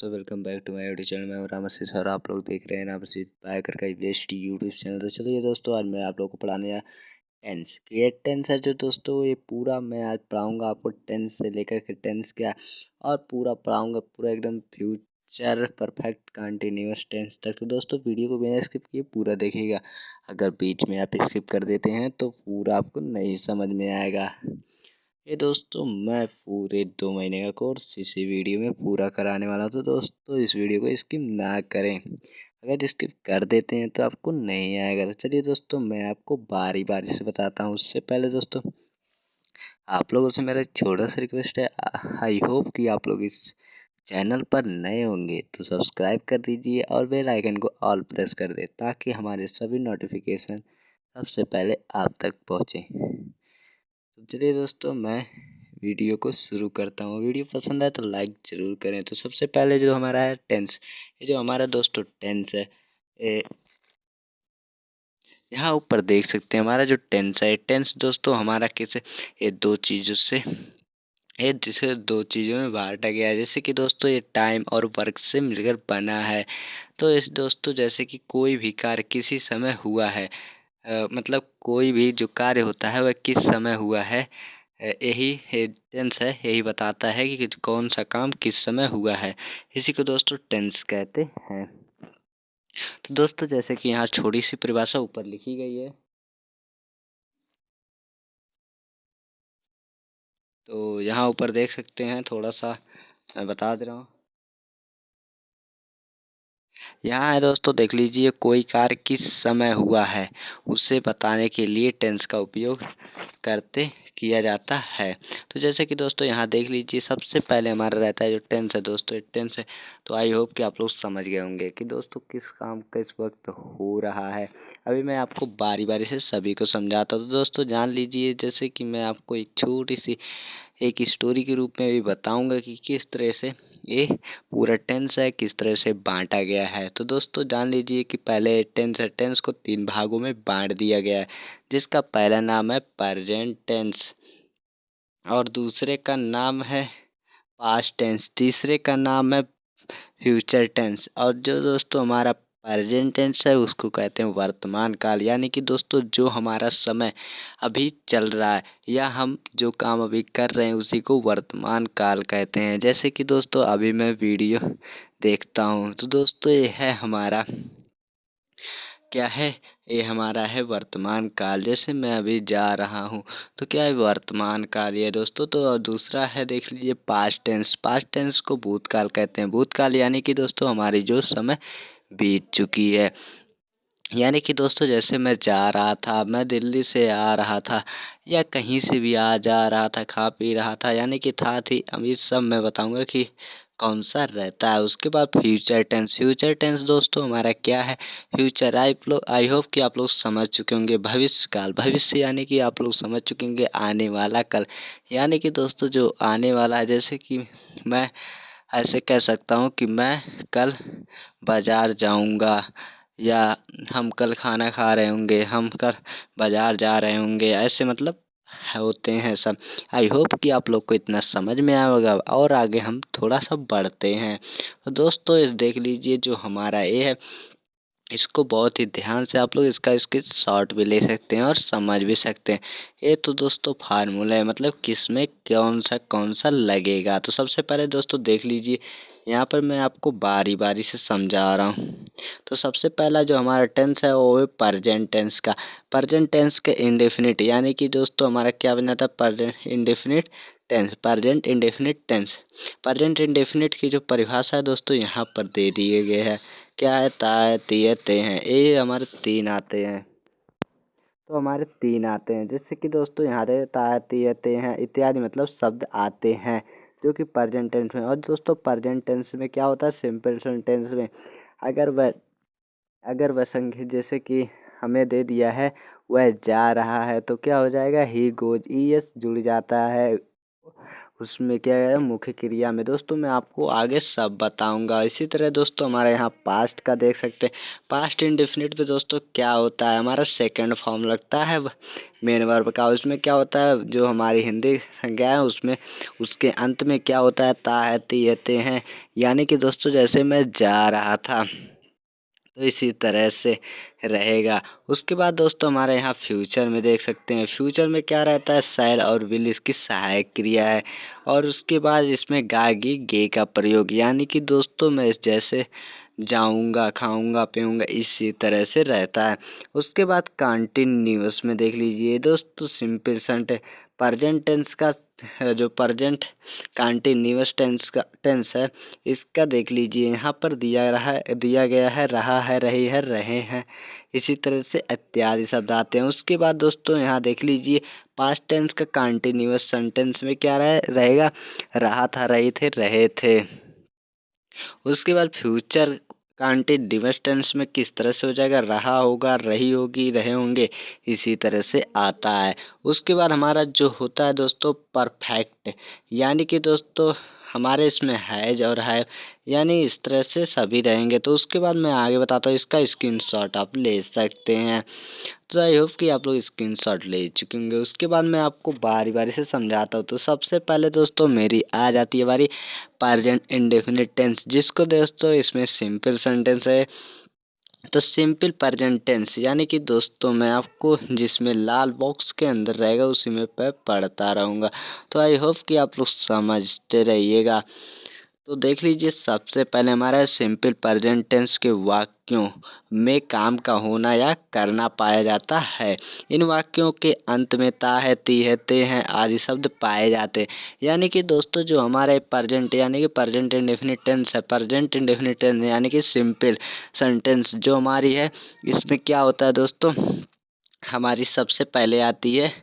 दोस्तों, welcome back to my YouTube channel. मैं हूं राम आशीष और आप लोग देख रहे हैं राम आशीष बायकर का बेस्ट यूट्यूब चैनल। तो चलिए दोस्तों, आज मैं आप लोगों को पढ़ाने टेंस। ये टेंस है जो दोस्तों, ये पूरा मैं आज पढ़ाऊंगा आपको। टेंस से लेकर के टेंस क्या और पूरा पढ़ाऊंगा, पूरा एकदम फ्यूचर परफेक्ट कंटिन्यूअस टेंस तक। तो दोस्तों, वीडियो को बिना स्किप किए पूरा देखिएगा। अगर बीच में आप स्किप कर देते हैं तो पूरा आपको नहीं समझ में आएगा। ये दोस्तों, मैं पूरे 2 महीने का कोर्स इसी वीडियो में पूरा कराने वाला हूँ। तो दोस्तों, इस वीडियो को स्किप ना करें। अगर स्किप कर देते हैं तो आपको नहीं आएगा। तो चलिए दोस्तों, मैं आपको बारी बारी से बताता हूँ। उससे पहले दोस्तों, आप लोगों से मेरा छोटा सा रिक्वेस्ट है। आई होप कि आप लोग इस चैनल पर नए होंगे तो सब्सक्राइब कर दीजिए और बेल आइकन को ऑल प्रेस कर दे, ताकि हमारे सभी नोटिफिकेशन सबसे पहले आप तक पहुँचे। तो चलिए दोस्तों, मैं वीडियो को शुरू करता हूँ। वीडियो पसंद आए तो लाइक ज़रूर करें। तो सबसे पहले जो हमारा है टेंस, ये जो हमारा दोस्तों टेंस है, ये यहाँ ऊपर देख सकते हैं। हमारा जो टेंस है, टेंस दोस्तों हमारा कैसे, ये दो चीज़ों से, ये जिसे दो चीज़ों में बांटा गया है। जैसे कि दोस्तों, ये टाइम और वर्क से मिलकर बना है। तो इस दोस्तों, जैसे कि कोई भी कार्य किसी समय हुआ है, मतलब कोई भी जो कार्य होता है वह किस समय हुआ है, यही टेंस है। यही बताता है कि कौन सा काम किस समय हुआ है। इसी को दोस्तों टेंस कहते हैं। तो दोस्तों, जैसे कि यहाँ छोटी सी परिभाषा ऊपर लिखी गई है, तो यहाँ ऊपर देख सकते हैं। थोड़ा सा मैं बता दे रहा हूँ। यहाँ है दोस्तों, देख लीजिए, कोई कार्य किस समय हुआ है उसे बताने के लिए टेंस का उपयोग करते किया जाता है। तो जैसे कि दोस्तों, यहाँ देख लीजिए, सबसे पहले हमारा रहता है जो टेंस है दोस्तों, ये टेंस है। तो आई होप कि आप लोग समझ गए होंगे कि दोस्तों किस काम किस वक्त हो रहा है। अभी मैं आपको बारी बारी से सभी को समझाता हूँ। तो दोस्तों, जान लीजिए, जैसे कि मैं आपको एक छोटी सी एक स्टोरी के रूप में भी बताऊंगा कि किस तरह से ये पूरा टेंस है, किस तरह से बांटा गया है। तो दोस्तों, जान लीजिए कि पहले टेंस है, टेंस को 3 भागों में बांट दिया गया है, जिसका पहला नाम है प्रेजेंट टेंस, और दूसरे का नाम है पास्ट टेंस, तीसरे का नाम है फ्यूचर टेंस, और जो दोस्तों हमारा प्रेजेंट टेंस है उसको कहते हैं वर्तमान काल। यानी कि दोस्तों, जो हमारा समय अभी चल रहा है या हम जो काम अभी कर रहे हैं उसी को वर्तमान काल कहते हैं। जैसे कि दोस्तों, अभी मैं वीडियो देखता हूँ, तो दोस्तों ये है हमारा क्या है, ये हमारा है वर्तमान काल। जैसे मैं अभी जा रहा हूँ, तो क्या है, वर्तमान काल ये दोस्तों। तो दूसरा है, देख लीजिए, पास्ट टेंस। पास्ट टेंस को भूतकाल कहते हैं। भूतकाल यानी कि दोस्तों हमारी जो समय बीत चुकी है। यानी कि दोस्तों, जैसे मैं जा रहा था, मैं दिल्ली से आ रहा था या कहीं से भी आ जा रहा था, खा पी रहा था, यानी कि था थी, अभी सब मैं बताऊंगा कि कौन सा रहता है। उसके बाद फ्यूचर टेंस। फ्यूचर टेंस दोस्तों हमारा क्या है, फ्यूचर, आई होप कि आप लोग समझ चुके होंगे। भविष्य काल, भविष्य यानी कि आप लोग समझ चुके होंगे आने वाला कल। यानी कि दोस्तों, जो आने वाला है, जैसे कि मैं ऐसे कह सकता हूँ कि मैं कल बाजार जाऊंगा, या हम कल खाना खा रहे होंगे, हम कल बाजार जा रहे होंगे, ऐसे मतलब होते हैं सब। आई होप कि आप लोग को इतना समझ में आया होगा, और आगे हम थोड़ा सा बढ़ते हैं। तो दोस्तों, इस देख लीजिए, जो हमारा ये है, इसको बहुत ही ध्यान से आप लोग इसका इसके शॉर्ट भी ले सकते हैं और समझ भी सकते हैं। ये तो दोस्तों फार्मूला है, मतलब किसमें कौन सा लगेगा। तो सबसे पहले दोस्तों देख लीजिए, यहाँ पर मैं आपको बारी बारी से समझा रहा हूँ। तो सबसे पहला जो हमारा टेंस है वो है प्रेजेंट टेंस का। प्रेजेंट टेंस के इंडेफिनिट, यानी कि दोस्तों हमारा क्या बन जाता है, present indefinite tense. Present indefinite tense, present indefinite की जो परिभाषा है दोस्तों यहाँ पर दे दिए गए है। क्या है, ताय तिय ते हैं, ये हमारे 3 आते हैं। तो हमारे 3 आते हैं, जैसे कि दोस्तों यहाँ पे ताय तिय ते हैं इत्यादि मतलब शब्द आते हैं, जो कि प्रेजेंट टेंस में। और दोस्तों, प्रेजेंट टेंस में क्या होता है, सिंपल टेंस में अगर वह संख्या, जैसे कि हमें दे दिया है वह जा रहा है, तो क्या हो जाएगा, ही गोज, ई एस जुड़ जाता है उसमें क्या है मुख्य क्रिया में दोस्तों मैं आपको आगे सब बताऊंगा। इसी तरह दोस्तों हमारे यहाँ पास्ट का देख सकते हैं। पास्ट इंडेफिनिट पे दोस्तों क्या होता है, हमारा सेकंड फॉर्म लगता है मेन वर्ब का। उसमें क्या होता है, जो हमारी हिंदी संज्ञा है उसमें उसके अंत में क्या होता है, ता है, ती है, ते हैं। यानी कि दोस्तों जैसे मैं जा रहा था तो इसी तरह से रहेगा। उसके बाद दोस्तों हमारे यहाँ फ्यूचर में देख सकते हैं। फ्यूचर में क्या रहता है, शैल और विल इसकी सहायक क्रिया है। और उसके बाद इसमें गागी गे का प्रयोग, यानी कि दोस्तों मैं जैसे जाऊंगा, खाऊंगा, पीऊंगा, इसी तरह से रहता है। उसके बाद कंटिन्यूअस में देख लीजिए दोस्तों, सिंपल प्रेजेंट टेंस का जो प्रेजेंट कंटिन्यूअस टेंस है इसका देख लीजिए, यहाँ पर दिया गया है रहा है, रही है, रहे हैं, इसी तरह से इत्यादि शब्द आते हैं। उसके बाद दोस्तों यहाँ देख लीजिए, पास्ट टेंस का कंटिन्यूअस सेंटेंस में क्या रहेगा, रहा था, रही थे, रहे थे। उसके बाद फ्यूचर कंटिन्यूअस टेंस में किस तरह से हो जाएगा, रहा होगा, रही होगी, रहे होंगे, इसी तरह से आता है। उसके बाद हमारा जो होता है दोस्तों परफेक्ट, यानी कि दोस्तों हमारे इसमें हैज और है, यानी इस तरह से सभी रहेंगे। तो उसके बाद मैं आगे बताता हूँ, इसका स्क्रीनशॉट आप ले सकते हैं। तो आई होप कि आप लोग स्क्रीनशॉट ले चुके होंगे। उसके बाद मैं आपको बारी बारी से समझाता हूँ। तो सबसे पहले दोस्तों मेरी आ जाती है बारी प्रेजेंट इंडेफिनिट टेंस, जिसको दोस्तों इसमें सिंपल सेंटेंस है। तो सिंपल प्रेजेंट टेंस यानी कि दोस्तों मैं आपको जिसमें लाल बॉक्स के अंदर रहेगा उसी में पढ़ता रहूँगा। तो आई होप कि आप लोग समझते रहिएगा। तो देख लीजिए, सबसे पहले हमारा सिंपल प्रेजेंट टेंस के वाक्यों में काम का होना या करना पाया जाता है। इन वाक्यों के अंत में ता है, ती है, ते हैं आदि शब्द पाए जाते हैं। यानी कि दोस्तों जो हमारे प्रेजेंट यानी कि प्रेजेंट इंडेफिनिट टेंस है, प्रेजेंट इंडेफिनिट टेंस यानी कि सिंपल सेंटेंस जो हमारी है, इसमें क्या होता है दोस्तों, हमारी सबसे पहले आती है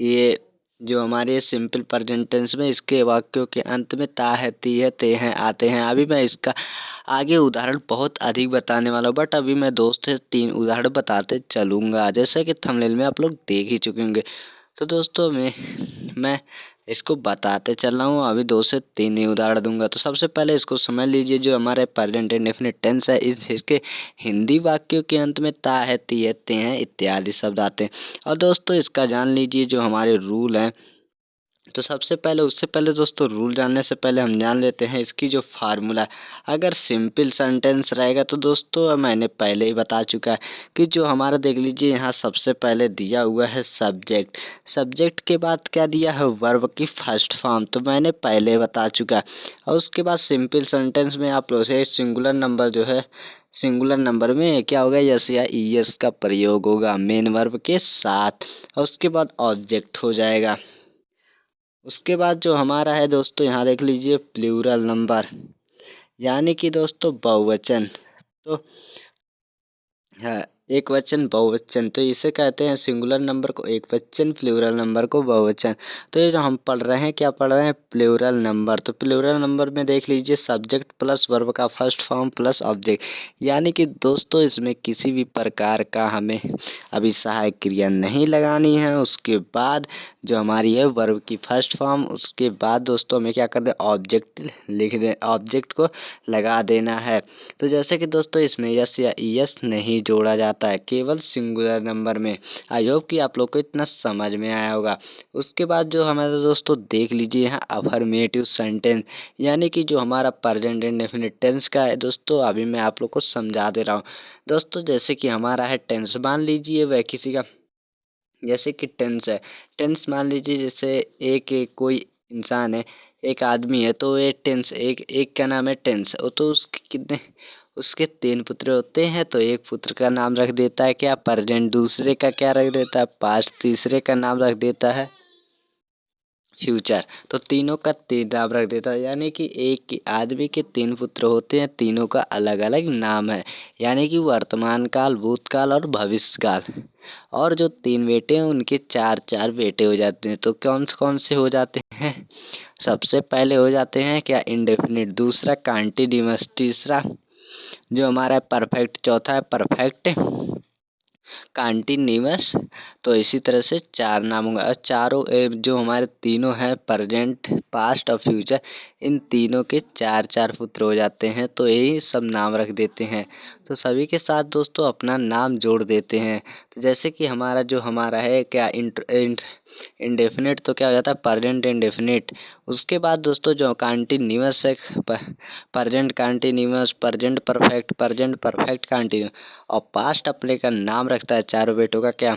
ये जो हमारे सिंपल प्रेजेंट टेंस में इसके वाक्यों के अंत में ता है, ती है, ते हैं आते हैं। अभी मैं इसका आगे उदाहरण बहुत अधिक बताने वाला हूँ, बट अभी मैं 2 से 3 उदाहरण बताते चलूँगा, जैसे कि थंबनेल में आप लोग देख ही चुके होंगे। तो दोस्तों मैं इसको बताते चल रहा हूँ, अभी 2 से 3 ही उदाहरण दूंगा। तो सबसे पहले इसको समझ लीजिए, जो हमारे प्रेजेंट इंडेफिनिट टेंस है इसके हिंदी वाक्यों के अंत में ता है, ती है, ते हैं इत्यादि शब्द आते हैं। और दोस्तों इसका जान लीजिए जो हमारे रूल हैं। तो सबसे पहले उससे पहले दोस्तों रूल जानने से पहले हम जान लेते हैं इसकी जो फार्मूला है। अगर सिंपल सेंटेंस रहेगा तो दोस्तों मैंने पहले ही बता चुका है कि जो हमारा देख लीजिए यहाँ सबसे पहले दिया हुआ है सब्जेक्ट। सब्जेक्ट के बाद क्या दिया है, वर्ब की फर्स्ट फॉर्म, तो मैंने पहले बता चुका है। और उसके बाद सिंपल सेंटेंस में आप लोग से सिंगुलर नंबर जो है, सिंगुलर नंबर में क्या होगा, यस या ईएस का प्रयोग होगा मेन वर्ब के साथ। और उसके बाद ऑब्जेक्ट हो जाएगा। उसके बाद जो हमारा है दोस्तों यहाँ देख लीजिए प्लूरल नंबर, यानी कि दोस्तों बहुवचन। तो हाँ, एक वचन बहुवचन, तो इसे कहते हैं सिंगुलर नंबर को एक वचन, प्लूरल नंबर को बहुवचन। तो ये जो हम पढ़ रहे हैं, क्या पढ़ रहे हैं, प्लूरल नंबर। तो प्लूरल नंबर में देख लीजिए सब्जेक्ट प्लस वर्ब का फर्स्ट फॉर्म प्लस ऑब्जेक्ट, यानी कि दोस्तों इसमें किसी भी प्रकार का हमें अभी सहायक क्रिया नहीं लगानी है। उसके बाद जो हमारी है वर्ब की फर्स्ट फॉर्म, उसके बाद दोस्तों हमें क्या कर दें, ऑब्जेक्ट लिख दें, ऑब्जेक्ट को लगा देना है। तो जैसे कि दोस्तों इसमें यस या ईएस नहीं जोड़ा जाता है, केवल सिंगुलर नंबर में। आई होप कि आप लोग को इतना समझ में आया होगा। उसके बाद जो हमारे दोस्तों देख लीजिए यहाँ अफर्मेटिव सेंटेंस, यानी कि जो हमारा प्रेजेंट इंडेफिनिट टेंस का है दोस्तों, अभी मैं आप लोग को समझा दे रहा हूँ। दोस्तों जैसे कि हमारा है टेंस, मान लीजिए वह किसी का, जैसे कि टेंस है, टेंस मान लीजिए जैसे एक कोई इंसान है, एक आदमी है, तो ये टेंस एक एक क्या नाम है, टेंस। तो उसके कितने, उसके 3 पुत्र होते हैं। तो एक पुत्र का नाम रख देता है क्या, प्रेजेंट, दूसरे का क्या रख देता है, पास्ट, तीसरे का नाम रख देता है फ्यूचर। तो तीनों का 3 नाम रख देता है, यानी कि एक आदमी के 3 पुत्र होते हैं, तीनों का अलग अलग नाम है, यानी कि वर्तमान काल, भूतकाल और भविष्यकाल। और जो 3 बेटे हैं उनके 4 बेटे हो जाते हैं। तो कौन से हो जाते हैं, सबसे पहले हो जाते हैं क्या, इंडेफिनिट, दूसरा कंटीन्यूअस, तीसरा जो हमारा परफेक्ट, चौथा है परफेक्ट कंटीन्यूअस। तो इसी तरह से 4 नाम होंगे और चारों जो हमारे तीनों हैं प्रेजेंट, पास्ट और फ्यूचर, इन तीनों के 4-4 पुत्र हो जाते हैं, तो यही सब नाम रख देते हैं। तो सभी के साथ दोस्तों अपना नाम जोड़ देते हैं। तो जैसे कि हमारा है क्या इंडेफिनिट, तो क्या हो जाता है प्रेजेंट इंडेफिनिट। उसके बाद दोस्तों जो कंटीन्यूअस है, present continuous, present perfect continuous. और पास्ट अपने का नाम रखता है चारों बेटों का क्या,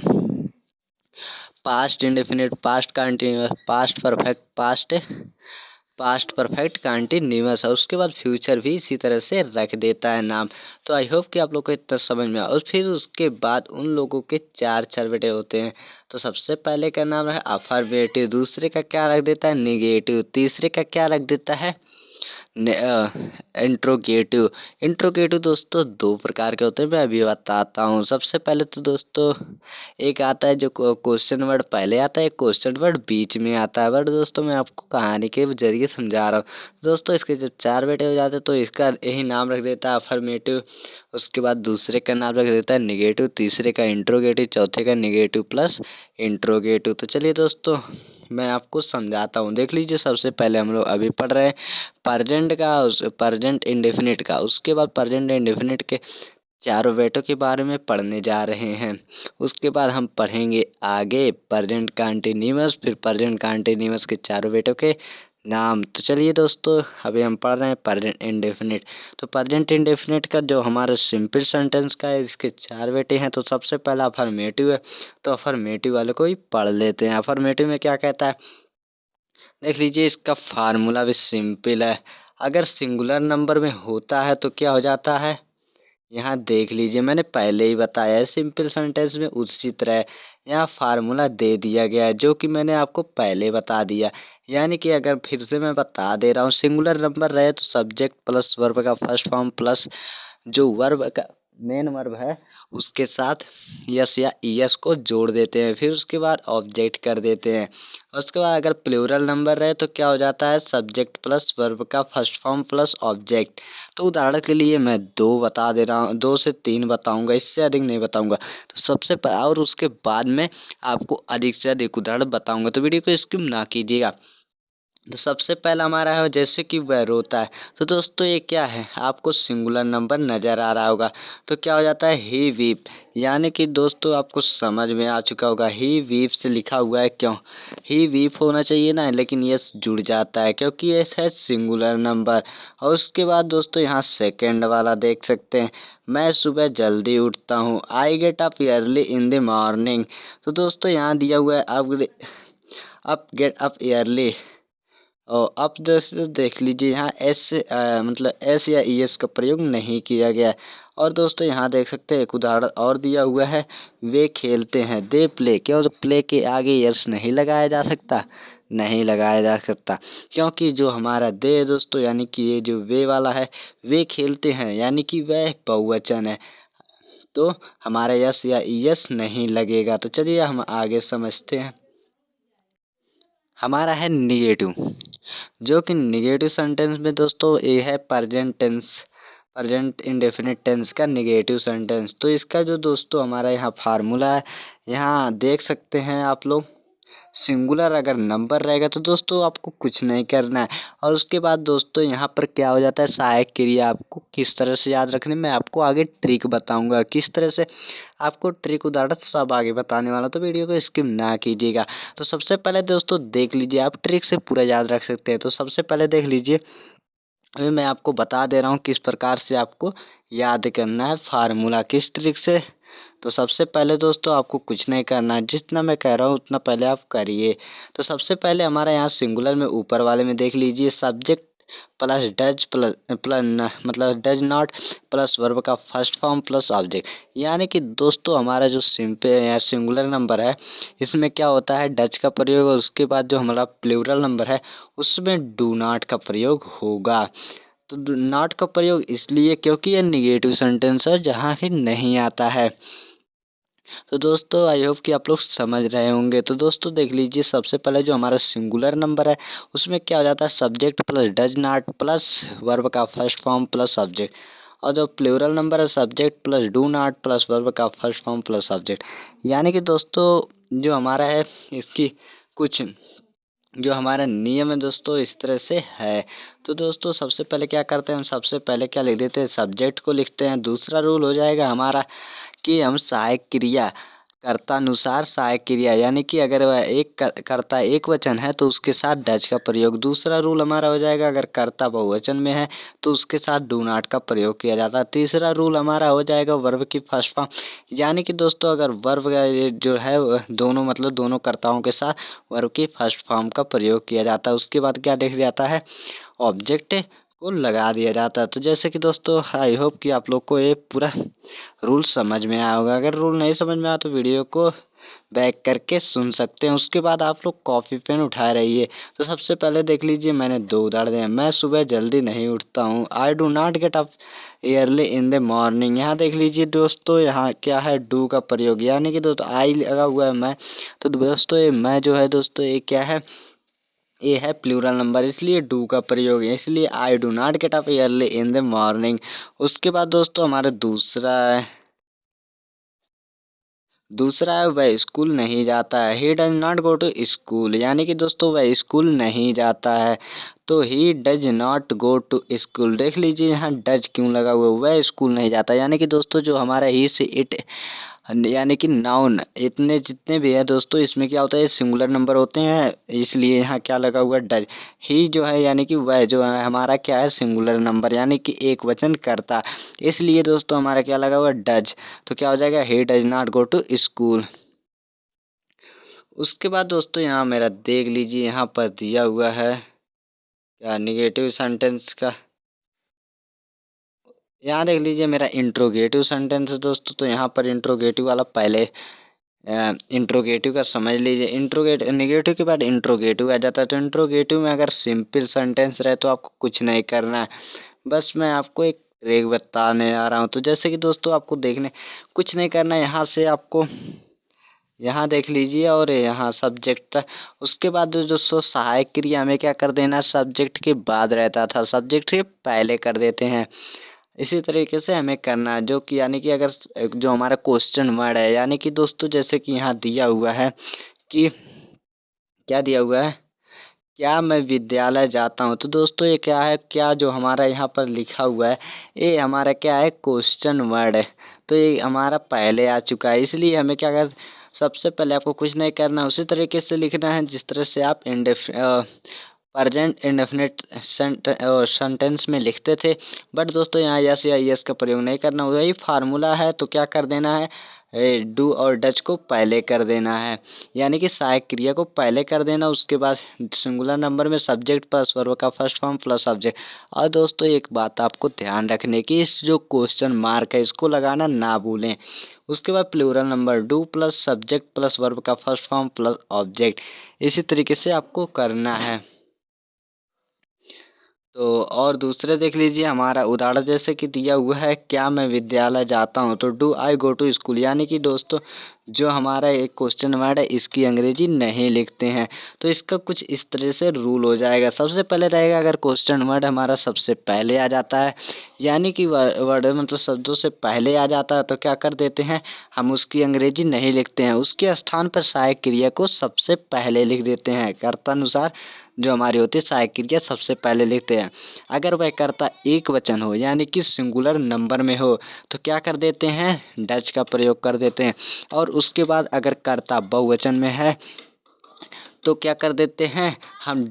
past indefinite, past continuous, past perfect continuous. और उसके बाद फ्यूचर भी इसी तरह से रख देता है नाम। तो आई होप कि आप लोग को इतना समझ में आया। और फिर उसके बाद उन लोगों के 4-4 बेटे होते हैं। तो सबसे पहले का नाम है अफर्मेटिव, दूसरे का क्या रख देता है निगेटिव, तीसरे का क्या रख देता है इंट्रोगेटिव। इंट्रोगेटिव दोस्तों 2 प्रकार के होते हैं, मैं अभी बताता हूँ। सबसे पहले तो दोस्तों एक आता है जो क्वेश्चन वर्ड पहले आता है, एक क्वेश्चन वर्ड बीच में आता है। बट दोस्तों मैं आपको कहानी के जरिए समझा रहा हूँ। दोस्तों इसके जब 4 बेटे हो जाते हैं तो इसका यही नाम रख देता है अफर्मेटिव। उसके बाद दूसरे का नाम रख देता है निगेटिव, तीसरे का इंट्रोगेटिव, चौथे का निगेटिव प्लस इंट्रोगेटिव। तो चलिए दोस्तों मैं आपको समझाता हूँ। देख लीजिए, सबसे पहले हम लोग अभी पढ़ रहे हैं प्रेजेंट इंडेफिनिट का। उसके बाद प्रेजेंट इंडेफिनिट के चारों बेटों के बारे में पढ़ने जा रहे हैं। उसके बाद हम पढ़ेंगे आगे प्रेजेंट कंटीन्यूअस, फिर प्रेजेंट कंटीन्यूअस के चारों बेटों के नाम। तो चलिए दोस्तों अभी हम पढ़ रहे हैं प्रेजेंट इंडेफिनिट। तो प्रेजेंट इंडेफिनिट का जो हमारा सिंपल सेंटेंस का है, इसके 4 बेटे हैं। तो सबसे पहला अफर्मेटिव है, तो अफर्मेटिव वाले को ही पढ़ लेते हैं। अफर्मेटिव में क्या कहता है, देख लीजिए इसका फार्मूला भी सिंपल है। अगर सिंगुलर नंबर में होता है तो क्या हो जाता है, यहाँ देख लीजिए मैंने पहले ही बताया है सिंपल सेंटेंस में उसी तरह यहाँ फार्मूला दे दिया गया है, जो कि मैंने आपको पहले बता दिया। यानी कि अगर फिर से मैं बता दे रहा हूँ, सिंगुलर नंबर रहे तो सब्जेक्ट प्लस वर्ब का फर्स्ट फॉर्म प्लस जो वर्ब का मेन वर्ब है उसके साथ यस या ईएस को जोड़ देते हैं, फिर उसके बाद ऑब्जेक्ट कर देते हैं। उसके बाद अगर प्लूरल नंबर रहे तो क्या हो जाता है, सब्जेक्ट प्लस वर्ब का फर्स्ट फॉर्म प्लस ऑब्जेक्ट। तो उदाहरण के लिए मैं 2 बता दे रहा हूँ, 2 से 3 बताऊंगा, इससे अधिक नहीं बताऊंगा। तो और उसके बाद में आपको अधिक से अधिक उदाहरण बताऊंगा, तो वीडियो को स्किप ना कीजिएगा। तो सबसे पहला हमारा है जैसे कि वह रोता है। तो दोस्तों ये क्या है, आपको सिंगुलर नंबर नज़र आ रहा होगा। तो क्या हो जाता है ही वीप, यानी कि दोस्तों आपको समझ में आ चुका होगा ही वीप से लिखा हुआ है क्यों, ही वीप होना चाहिए ना, लेकिन यस जुड़ जाता है क्योंकि ये है सिंगुलर नंबर। और उसके बाद दोस्तों यहाँ सेकेंड वाला देख सकते हैं, मैं सुबह जल्दी उठता हूँ, I get up early in the morning. तो दोस्तों यहाँ दिया हुआ है अप गेट अप अर्ली। और अब दोस्तों देख लीजिए यहाँ मतलब एस या ई एस का प्रयोग नहीं किया गया है। और दोस्तों यहाँ देख सकते हैं एक उदाहरण और दिया हुआ है, वे खेलते हैं, दे प्ले। क्यों, तो प्ले के आगे यस नहीं लगाया जा सकता, नहीं लगाया जा सकता क्योंकि जो हमारा दे है दोस्तों, यानी कि ये जो वे वाला है, वे खेलते हैं यानी कि वह बहुवचन है, तो हमारा यस या ई एस नहीं लगेगा। तो चलिए हम आगे समझते हैं। हमारा है निगेटिव, जो कि निगेटिव सेंटेंस में दोस्तों ये है present tense, present indefinite tense का निगेटिव सेंटेंस। तो इसका जो दोस्तों हमारा यहाँ फार्मूला है, यहाँ देख सकते हैं आप लोग, सिंगुलर अगर नंबर रहेगा तो दोस्तों आपको कुछ नहीं करना है। और उसके बाद दोस्तों यहाँ पर क्या हो जाता है, सहायक क्रिया आपको किस तरह से याद रखने में आपको आगे ट्रिक बताऊंगा, किस तरह से आपको ट्रिक उदाहरण सब आगे बताने वाला, तो वीडियो को स्किप ना कीजिएगा। तो सबसे पहले दोस्तों देख लीजिए, आप ट्रिक से पूरा याद रख सकते हैं। तो सबसे पहले देख लीजिए, अभी मैं आपको बता दे रहा हूँ किस प्रकार से आपको याद करना है फार्मूला, किस ट्रिक से। तो सबसे पहले दोस्तों आपको कुछ नहीं करना है, जितना मैं कह रहा हूँ उतना पहले आप करिए। तो सबसे पहले हमारा यहाँ सिंगुलर में ऊपर वाले में देख लीजिए, subject plus does plus plus मतलब डज नॉट प्लस वर्ब का फर्स्ट फॉर्म प्लस ऑब्जेक्ट। यानी कि दोस्तों हमारा जो सिंपल या सिंगुलर नंबर है, इसमें क्या होता है डज का प्रयोग, और उसके बाद जो हमारा प्लूरल नंबर है उसमें डू नॉट का प्रयोग होगा। तो डू नॉट का प्रयोग इसलिए क्योंकि यह निगेटिव सेंटेंस है जहाँ कि नहीं आता है। तो दोस्तों आई होप कि आप लोग समझ रहे होंगे। तो दोस्तों देख लीजिए, सबसे पहले जो हमारा सिंगुलर नंबर है उसमें क्या हो जाता है, subject plus does not plus verb का फर्स्ट फॉर्म प्लस सब्जेक्ट। और जो प्लूरल नंबर है subject plus do not plus verb का फर्स्ट फॉर्म प्लस सब्जेक्ट। यानी कि दोस्तों जो हमारा है इसकी कुछ जो हमारा नियम है दोस्तों इस तरह से है। तो दोस्तों सबसे पहले क्या करते हैं, हम सबसे पहले क्या लिख देते हैं, सब्जेक्ट को लिखते हैं। दूसरा रूल हो जाएगा हमारा कि हम सहायक क्रिया कर्तानुसार सहायक क्रिया, यानी कि अगर वह एक कर्ता एक वचन है तो उसके साथ डज का प्रयोग। दूसरा रूल हमारा हो जाएगा अगर कर्ता बहुवचन में है तो उसके साथ डू नॉट का प्रयोग किया जाता है। तीसरा रूल हमारा हो जाएगा वर्ब की फर्स्ट फॉर्म, यानी कि दोस्तों अगर वर्ब जो है दोनों मतलब दोनों कर्ताओं के साथ वर्ब की फर्स्ट फॉर्म का प्रयोग किया जाता है। उसके बाद क्या देख जाता है, ऑब्जेक्ट को लगा दिया जाता है। तो जैसे कि दोस्तों आई होप कि आप लोग को ये पूरा रूल समझ में आया होगा। अगर रूल नहीं समझ में आया तो वीडियो को बैक करके सुन सकते हैं। उसके बाद आप लोग कॉपी पेन उठाए रहिए। तो सबसे पहले देख लीजिए मैंने 2 उदाहरण दिए। मैं सुबह जल्दी नहीं उठता हूँ, I do not get up early in the morning. यहाँ देख लीजिए दोस्तों यहाँ क्या है, डू का प्रयोग, यानी कि दोस्तों आई लगा हुआ है मैं, तो दोस्तों ये मैं जो है दोस्तों ये क्या है, ये है प्लूरल नंबर, इसलिए डू का प्रयोग है, इसलिए I do not get up early in the morning. उसके बाद दोस्तों हमारा दूसरा है वह स्कूल नहीं जाता है, he does not go to school, यानी कि दोस्तों वह स्कूल नहीं जाता है। तो he does not go to school, देख लीजिए यहाँ डज क्यों लगा हुआ है, वह स्कूल नहीं जाता। यानी कि दोस्तों जो हमारा ही से इट यानी कि नाउन इतने जितने भी है दोस्तों इसमें क्या होता है, सिंगुलर नंबर होते हैं, इसलिए यहाँ क्या लगा हुआ है, डज। ही जो है यानी कि वह जो है हमारा क्या है, सिंगुलर नंबर, यानी कि एक वचन करता, इसलिए दोस्तों हमारा क्या लगा हुआ है, डज। तो क्या हो जाएगा, he does not go to school. उसके बाद दोस्तों यहाँ मेरा देख लीजिए यहाँ पर दिया हुआ है क्या, निगेटिव सेंटेंस का, यहाँ देख लीजिए मेरा इंट्रोगेटिव सेंटेंस है दोस्तों। तो यहाँ पर इंट्रोगेटिव वाला पहले इंट्रोगेटिव का समझ लीजिए, निगेटिव के बाद इंट्रोगेटिव आ जाता है। तो इंट्रोगेटिव में अगर सिंपल सेंटेंस रहे तो आपको कुछ नहीं करना है, बस मैं आपको एक ट्रिक बताने आ रहा हूँ। तो जैसे कि दोस्तों आपको देखने कुछ नहीं करना है, यहाँ से आपको यहाँ देख लीजिए और यहाँ सब्जेक्ट था। उसके बाद जो दोस्तों सहायक क्रिया हमें क्या कर देना, सब्जेक्ट के बाद रहता था, सब्जेक्ट के पहले कर देते हैं। इसी तरीके से हमें करना है, जो कि यानी कि अगर जो हमारा क्वेश्चन वर्ड है, यानी कि दोस्तों जैसे कि यहाँ दिया हुआ है कि क्या दिया हुआ है, क्या मैं विद्यालय जाता हूँ। तो दोस्तों ये क्या है, क्या जो हमारा यहाँ पर लिखा हुआ है ये हमारा क्या है, क्वेश्चन वर्ड है। तो ये हमारा पहले आ चुका है, इसलिए हमें क्या कर, सबसे पहले आपको कुछ नहीं करना, उसी तरीके से लिखना है जिस तरह से आप प्रेजेंट इंडेफिनिट सेंटेंस में लिखते थे। बट दोस्तों यहाँ यस या यस का प्रयोग नहीं करना, वही फार्मूला है। तो क्या कर देना है, डू और डच को पहले कर देना है, यानी कि सहायक क्रिया को पहले कर देना। उसके बाद सिंगुलर नंबर में सब्जेक्ट प्लस वर्ब का फर्स्ट फॉर्म प्लस सब्जेक्ट। और दोस्तों एक बात आपको ध्यान रखने की, इस जो क्वेश्चन मार्क है इसको लगाना ना भूलें। उसके बाद plural number do plus subject plus verb का फर्स्ट फॉर्म प्लस ऑब्जेक्ट, इसी तरीके से आपको करना है। तो और दूसरे देख लीजिए हमारा उदाहरण जैसे कि दिया हुआ है, क्या मैं विद्यालय जाता हूँ। तो do I go to school, यानी कि दोस्तों जो हमारा एक क्वेश्चन वर्ड है इसकी अंग्रेजी नहीं लिखते हैं। तो इसका कुछ इस तरह से रूल हो जाएगा। सबसे पहले रहेगा अगर क्वेश्चन वर्ड हमारा सबसे पहले आ जाता है, यानी कि वर्ड मतलब शब्दों से पहले आ जाता है, तो क्या कर देते हैं, हम उसकी अंग्रेजी नहीं लिखते हैं, उसके स्थान पर सहायक क्रिया को सबसे पहले लिख देते हैं। कर्तानुसार जो हमारी होती है सहायक क्रिया सबसे पहले लिखते हैं। अगर वह कर्ता एक वचन हो यानी कि सिंगुलर नंबर में हो तो क्या कर देते हैं, डच का प्रयोग कर देते हैं। और उसके बाद अगर कर्ता बहुवचन में है तो क्या कर देते हैं, हम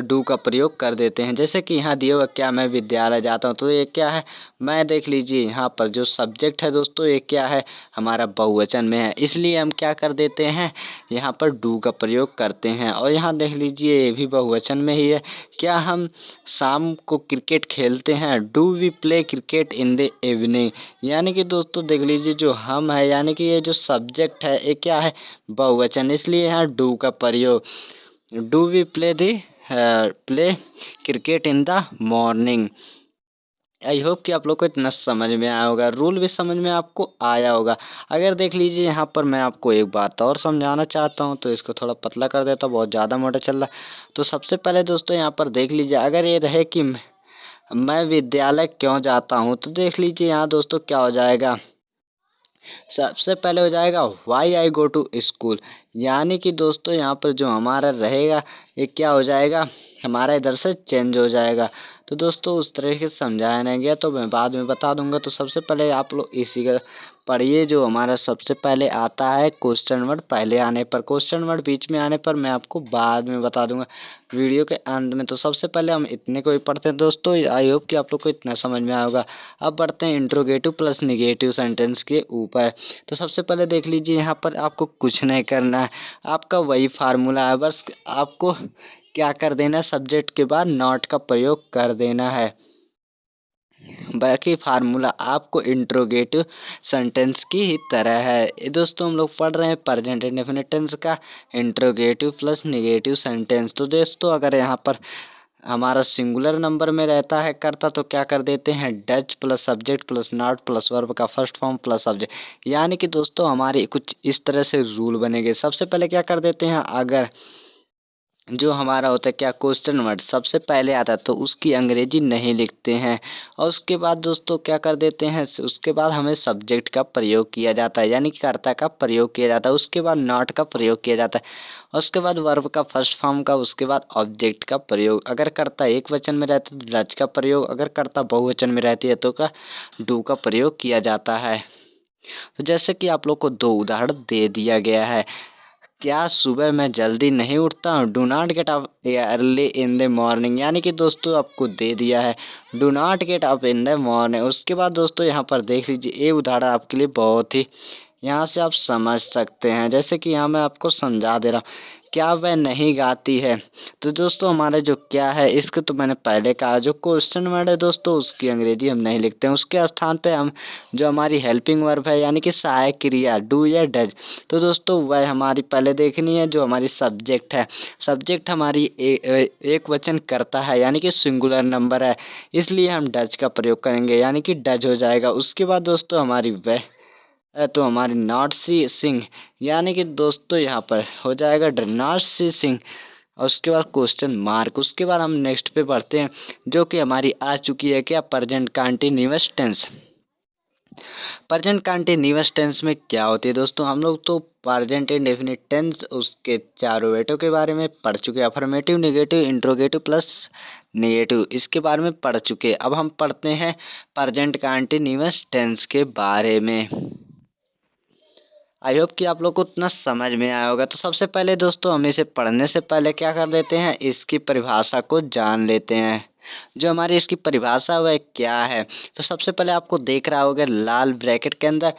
डू का प्रयोग कर देते हैं। जैसे कि यहाँ दिया हुआ क्या मैं विद्यालय जाता हूँ, तो ये क्या है, मैं देख लीजिए यहाँ पर जो सब्जेक्ट है दोस्तों ये क्या है, हमारा बहुवचन में है, इसलिए हम क्या कर देते हैं, यहाँ पर डू का प्रयोग करते हैं। और यहाँ देख लीजिए ये भी बहुवचन में ही है, क्या हम शाम को क्रिकेट खेलते हैं, do we play cricket in the evening. यानी कि दोस्तों देख लीजिए जो हम है यानी कि ये जो सब्जेक्ट है ये क्या है, बहुवचन, इसलिए यहाँ डू का प्रयोग, do we play play cricket in the morning. I hope कि आप लोग को इतना समझ में आया होगा, रूल भी समझ में आपको आया होगा। अगर देख लीजिए यहाँ पर मैं आपको एक बात और समझाना चाहता हूँ, तो इसको थोड़ा पतला कर देता हूँ, बहुत ज़्यादा मोटा चल रहा है। तो सबसे पहले दोस्तों यहाँ पर देख लीजिए, अगर ये रहे कि मैं विद्यालय क्यों जाता हूँ। तो देख लीजिए यहाँ दोस्तों क्या हो जाएगा। सबसे पहले हो जाएगा why I go to school, यानी कि दोस्तों यहाँ पर जो हमारा रहेगा ये क्या हो जाएगा, हमारा इधर से चेंज हो जाएगा। तो दोस्तों उस तरीके से समझाया नहीं गया तो मैं बाद में बता दूंगा। तो सबसे पहले आप लोग इसी का पढ़िए। जो हमारा सबसे पहले आता है क्वेश्चन वर्ड पहले आने पर, क्वेश्चन वर्ड बीच में आने पर मैं आपको बाद में बता दूंगा वीडियो के अंत में। तो सबसे पहले हम इतने को ही पढ़ते हैं दोस्तों। आई होप कि आप लोग को इतना समझ में आया होगा। अब बढ़ते हैं इंट्रोगेटिव प्लस निगेटिव सेंटेंस के ऊपर। तो सबसे पहले देख लीजिए यहाँ पर आपको कुछ नहीं करना है, आपका वही फार्मूला है। बस आपको क्या कर देना है, सब्जेक्ट के बाद नॉट का प्रयोग कर देना है। बाकी फार्मूला आपको इंट्रोगेटिव सेंटेंस की ही तरह है। ये दोस्तों हम लोग पढ़ रहे हैं प्रेजेंट इंडेफिनिट टेंस का इंट्रोगेटिव प्लस निगेटिव सेंटेंस। तो दोस्तों अगर यहाँ पर हमारा सिंगुलर नंबर में रहता है करता तो क्या कर देते हैं, Dutch plus subject plus not plus verb का फर्स्ट फॉर्म प्लस सब्जेक्ट। यानी कि दोस्तों हमारी कुछ इस तरह से रूल बनेंगे। सबसे पहले क्या कर देते हैं, अगर जो हमारा होता है क्या क्वेश्चन वर्ड सबसे पहले आता है तो उसकी अंग्रेजी नहीं लिखते हैं। और उसके बाद दोस्तों क्या कर देते हैं, उसके बाद हमें सब्जेक्ट का प्रयोग किया जाता है, यानी कि कर्ता का प्रयोग किया जाता है। उसके बाद नॉट का प्रयोग किया जाता है। और उसके बाद वर्ब का फर्स्ट फॉर्म का, उसके बाद ऑब्जेक्ट का प्रयोग। अगर कर्ता एक वचन में रहता है तो डच का प्रयोग, अगर कर्ता बहुवचन में रहती है तो का डू का प्रयोग किया जाता है। तो जैसे कि आप लोग को दो उदाहरण दे दिया गया है। क्या सुबह मैं जल्दी नहीं उठता हूँ, do not get up early in the morning. यानी कि दोस्तों आपको दे दिया है do not get up in the morning. उसके बाद दोस्तों यहाँ पर देख लीजिए, ये उदाहरण आपके लिए बहुत ही यहाँ से आप समझ सकते हैं। जैसे कि यहाँ मैं आपको समझा दे रहा हूँ, क्या वह नहीं गाती है। तो दोस्तों हमारे जो क्या है, इसको तो मैंने पहले कहा, जो क्वेश्चन वर्ड है दोस्तों उसकी अंग्रेजी हम नहीं लिखते हैं। उसके स्थान पे हम जो हमारी हेल्पिंग वर्ब है यानी कि सहायक क्रिया डू या डज, तो दोस्तों वह हमारी पहले देखनी है। जो हमारी सब्जेक्ट है, सब्जेक्ट हमारी एक वचन करता है यानी कि सिंगुलर नंबर है, इसलिए हम डज का प्रयोग करेंगे यानी कि डज हो जाएगा। उसके बाद दोस्तों हमारी वह तो हमारी नॉट सी सिंह, यानी कि दोस्तों यहाँ पर हो जाएगा नॉट सी सिंह। और उसके बाद क्वेश्चन मार्क। उसके बाद हम नेक्स्ट पे बढ़ते हैं जो कि हमारी आ चुकी है क्या, present continuous tense. Present continuous tense में क्या होती है दोस्तों, हम लोग तो प्रेजेंट इंडेफिनिट टेंस उसके चारों वेटों के बारे में पढ़ चुके हैं। Affirmative, negative, interrogative plus negative, इसके बारे में पढ़ चुके। अब हम पढ़ते हैं प्रेजेंट कंटीन्यूअस टेंस के बारे में। आई होप कि आप लोग को उतना समझ में आया होगा। तो सबसे पहले दोस्तों हम इसे पढ़ने से पहले क्या कर देते हैं, इसकी परिभाषा को जान लेते हैं। जो हमारी इसकी परिभाषा वह क्या है। तो सबसे पहले आपको देख रहा होगा लाल ब्रैकेट के अंदर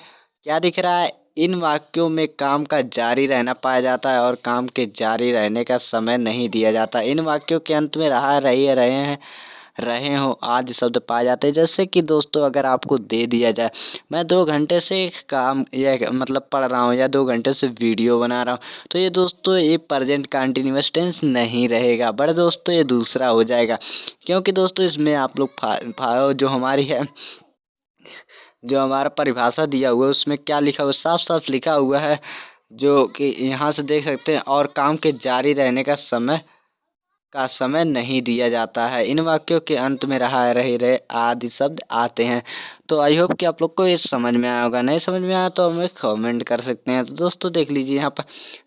क्या दिख रहा है, इन वाक्यों में काम का जारी रहना पाया जाता है और काम के जारी रहने का समय नहीं दिया जाता। इन वाक्यों के अंत में रहा, रही, रहे हैं, रहे हो आदि शब्द पाए जाते हैं। जैसे कि दोस्तों अगर आपको दे दिया जाए, मैं 2 घंटे से काम या मतलब पढ़ रहा हूँ या 2 घंटे से वीडियो बना रहा हूँ, तो ये दोस्तों ये प्रेजेंट कंटीन्यूअस टेंस नहीं रहेगा, बड़े दोस्तों ये दूसरा हो जाएगा। क्योंकि दोस्तों इसमें आप लोग जो हमारी है, जो हमारा परिभाषा दिया हुआ है उसमें क्या लिखा हुआ है, साफ साफ लिखा हुआ है, जो कि यहाँ से देख सकते हैं, और काम के जारी रहने का समय नहीं दिया जाता है। इन वाक्यों के अंत में रहा, रही, रहे आदि शब्द आते हैं। तो आई होप कि आप लोग को ये समझ में आया होगा। नहीं समझ में आया तो हमें कमेंट कर सकते हैं। तो दोस्तों देख लीजिए यहाँ पर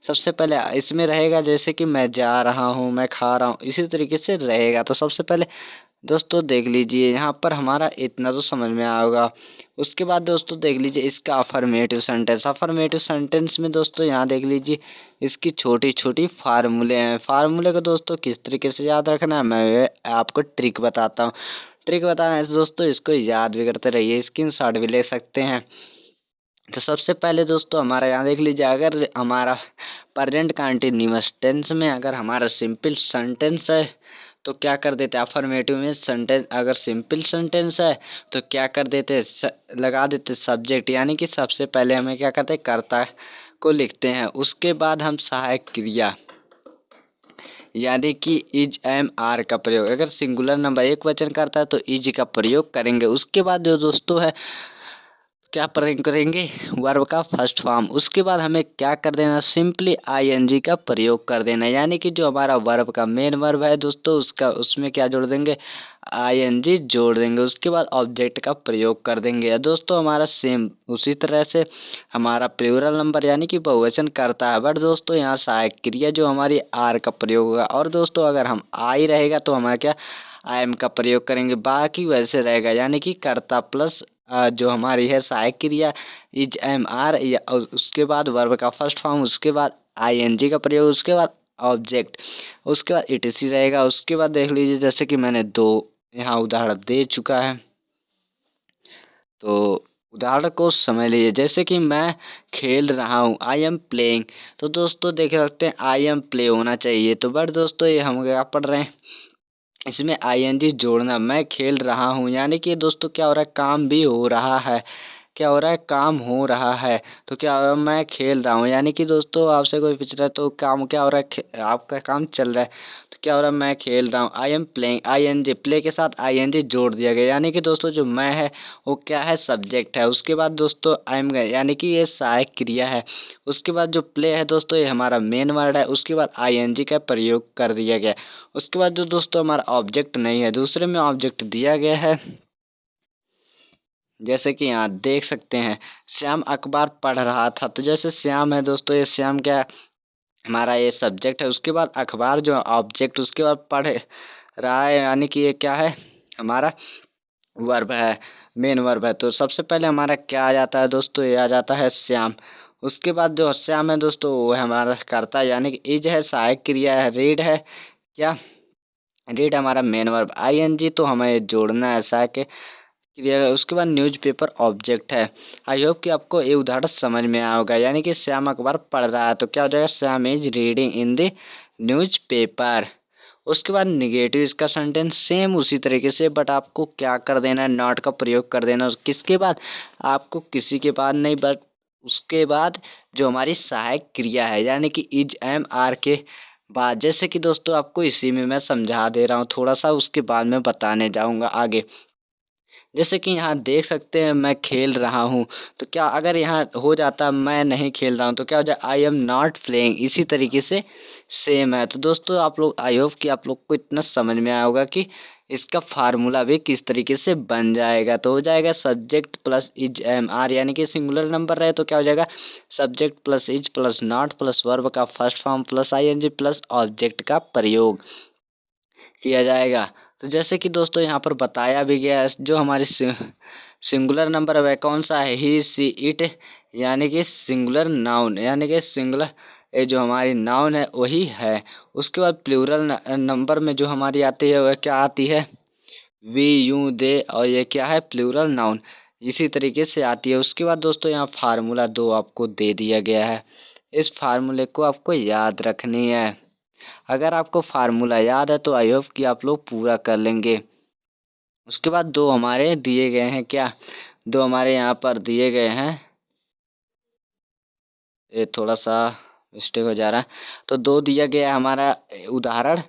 सबसे पहले इसमें रहेगा जैसे कि मैं जा रहा हूँ, मैं खा रहा हूँ, इसी तरीके से रहेगा। तो सबसे पहले दोस्तों देख लीजिए यहाँ पर हमारा इतना तो समझ में आया होगा। उसके बाद दोस्तों देख लीजिए इसका अफर्मेटिव सेंटेंस। अफर्मेटिव सेंटेंस में दोस्तों यहाँ देख लीजिए इसकी छोटी छोटी फार्मूले हैं। फार्मूले को दोस्तों किस तरीके से याद रखना है, मैं आपको ट्रिक बताता हूँ। ट्रिक बताना है दोस्तों, इसको याद भी करते रहिए, स्क्रीनशॉट भी ले सकते हैं। तो सबसे पहले दोस्तों हमारा यहाँ देख लीजिए, अगर हमारा प्रेजेंट कंटीन्यूअस टेंस में अगर हमारा सिंपल सेंटेंस है तो क्या कर देते हैं, अफर्मेटिव में सेंटेंस अगर सिंपल सेंटेंस है तो क्या कर देते हैं, लगा देते सब्जेक्ट, यानी कि सबसे पहले हमें क्या करते हैं, कर्ता को लिखते हैं। उसके बाद हम सहायक क्रिया यानी कि इज एम आर का प्रयोग, अगर सिंगुलर नंबर एक वचन करता है तो इज का प्रयोग करेंगे। उसके बाद जो दोस्तों है क्या करेंगे, वर्ब का फर्स्ट फॉर्म। उसके बाद हमें क्या कर देना, सिंपली आईएनजी का प्रयोग कर देना, यानी कि जो हमारा वर्ब का मेन वर्ब है दोस्तों उसमें क्या जोड़ देंगे, आईएनजी जोड़ देंगे। उसके बाद ऑब्जेक्ट का प्रयोग कर देंगे। या दोस्तों हमारा सेम उसी तरह से हमारा प्लूरल नंबर यानी कि बहुवचन करता है, बट दोस्तों यहाँ सहायक क्रिया जो हमारी आर का प्रयोग होगा। और दोस्तों अगर हम आई रहेगा तो हमारा क्या, आई एम का प्रयोग करेंगे। बाकी वैसे रहेगा, यानी कि कर्ता प्लस जो हमारी है सहायक क्रिया इज एम आर, या उसके बाद वर्ब का फर्स्ट फॉर्म, उसके बाद आईएनजी का प्रयोग, उसके बाद ऑब्जेक्ट, उसके बाद ईटीसी रहेगा। उसके बाद देख लीजिए जैसे कि मैंने दो यहाँ उदाहरण दे चुका है, तो उदाहरण को समझ लीजिए। जैसे कि मैं खेल रहा हूँ, आई एम प्लेइंग, तो दोस्तों देख सकते हैं आई एम प्ले होना चाहिए। तो बट दोस्तों ये हम क्या पढ़ रहे हैं, इसमें आईएनजी जोड़ना, मैं खेल रहा हूँ, यानी कि दोस्तों क्या हो रहा है, काम भी हो रहा है, क्या हो रहा है, काम हो रहा है। तो क्या हो रहा है, मैं खेल रहा हूँ, यानी कि दोस्तों आपसे कोई पूछ रहा है तो काम क्या हो रहा है, आपका काम चल रहा है। तो क्या हो रहा है, मैं खेल रहा हूँ, I am playing, ING play के साथ आईएनजी जोड़ दिया गया, यानी कि दोस्तों जो मैं है वो क्या है, सब्जेक्ट है। उसके बाद दोस्तों आई एम गए, यानी कि ये सहायक क्रिया है। उसके बाद जो प्ले है दोस्तों ये हमारा मेन वर्ड है। उसके बाद आईएनजी का प्रयोग कर दिया गया। उसके बाद जो दोस्तों हमारा ऑब्जेक्ट नहीं है, दूसरे में ऑब्जेक्ट दिया गया है। जैसे कि यहाँ देख सकते हैं, श्याम अखबार पढ़ रहा था, तो जैसे श्याम है दोस्तों, ये श्याम क्या है, हमारा ये सब्जेक्ट है। उसके बाद अखबार जो ऑब्जेक्ट, उसके बाद पढ़ रहा है, यानी कि ये क्या है, हमारा वर्ब है, मेन वर्ब है। तो सबसे पहले हमारा क्या आ जाता है दोस्तों, ये आ जाता है श्याम। उसके बाद जो श्याम है दोस्तों वो है हमारा कर्ता, यानी कि इज है सहायक क्रिया है, रीड है क्या, रीड हमारा मेन वर्ब, आईएनजी तो हमें जोड़ना है सहायक क्रिया। उसके बाद न्यूज़पेपर ऑब्जेक्ट है। आई होप कि आपको ये उदाहरण समझ में आया होगा, यानी कि श्याम अखबार पढ़ रहा है, तो क्या हो जाएगा, Shyam is reading in the newspaper. उसके बाद निगेटिव इसका सेंटेंस सेम उसी तरीके से, बट आपको क्या कर देना है, नॉट का प्रयोग कर देना। किसके बाद, आपको किसी के बाद नहीं, बट उसके बाद जो हमारी सहायक क्रिया है, यानी कि इज एम आर के बाद। जैसे कि दोस्तों आपको इसी में मैं समझा दे रहा हूँ थोड़ा सा, उसके बाद मैं बताने जाऊँगा आगे। जैसे कि यहाँ देख सकते हैं मैं खेल रहा हूँ, तो क्या अगर यहाँ हो जाता मैं नहीं खेल रहा हूँ, तो क्या हो जाए, आई एम नॉट प्लेइंग। इसी तरीके से सेम है। तो दोस्तों आप लोग, आई होप कि आप लोग को इतना समझ में आया होगा कि इसका फार्मूला भी किस तरीके से बन जाएगा। तो हो जाएगा subject plus is am are, यानी कि सिंगुलर नंबर रहे तो क्या हो जाएगा, subject plus is plus not plus verb का first form plus ING plus object का प्रयोग किया जाएगा। तो जैसे कि दोस्तों यहाँ पर बताया भी गया है, जो हमारी सिंगुलर नंबर है वह कौन सा है, ही सी इट, यानी कि सिंगुलर नाउन, यानी कि सिंगुलर ये जो हमारी नाउन है वही है। उसके बाद प्लूरल नंबर में जो हमारी आती है वह क्या आती है, वी यू दे, और ये क्या है, प्लूरल नाउन, इसी तरीके से आती है। उसके बाद दोस्तों यहाँ फार्मूला 2 आपको दे दिया गया है, इस फार्मूले को आपको याद रखनी है। अगर आपको फार्मूला याद है तो आई होप कि आप लोग पूरा कर लेंगे। उसके बाद दो हमारे दिए गए हैं, क्या, दो हमारे यहाँ पर दिए गए हैं, ये थोड़ा सा मिस्टेक हो जा रहा है। तो दो दिया गया है हमारा उदाहरण,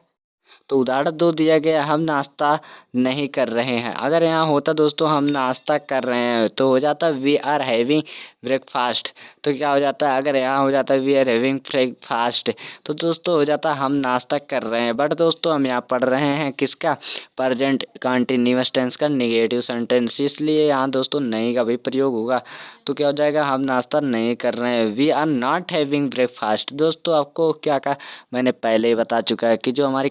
तो उदाहरण 2 दिया गया, हम नाश्ता नहीं कर रहे हैं। अगर यहाँ होता दोस्तों हम नाश्ता कर रहे हैं तो हो जाता वी आर हैविंग ब्रेकफास्ट। तो क्या हो जाता है, अगर यहाँ हो जाता वी आर हैविंग ब्रेकफास्ट, तो दोस्तों हो जाता हम नाश्ता कर रहे हैं। बट दोस्तों हम यहाँ पढ़ रहे हैं किसका, प्रेजेंट कंटिन्यूअस टेंस का निगेटिव सेंटेंस, इसलिए यहाँ दोस्तों नहीं का भी प्रयोग होगा। तो क्या हो जाएगा, हम नाश्ता नहीं कर रहे हैं, we are not having breakfast. दोस्तों आपको क्या कहा, मैंने पहले ही बता चुका है कि जो हमारी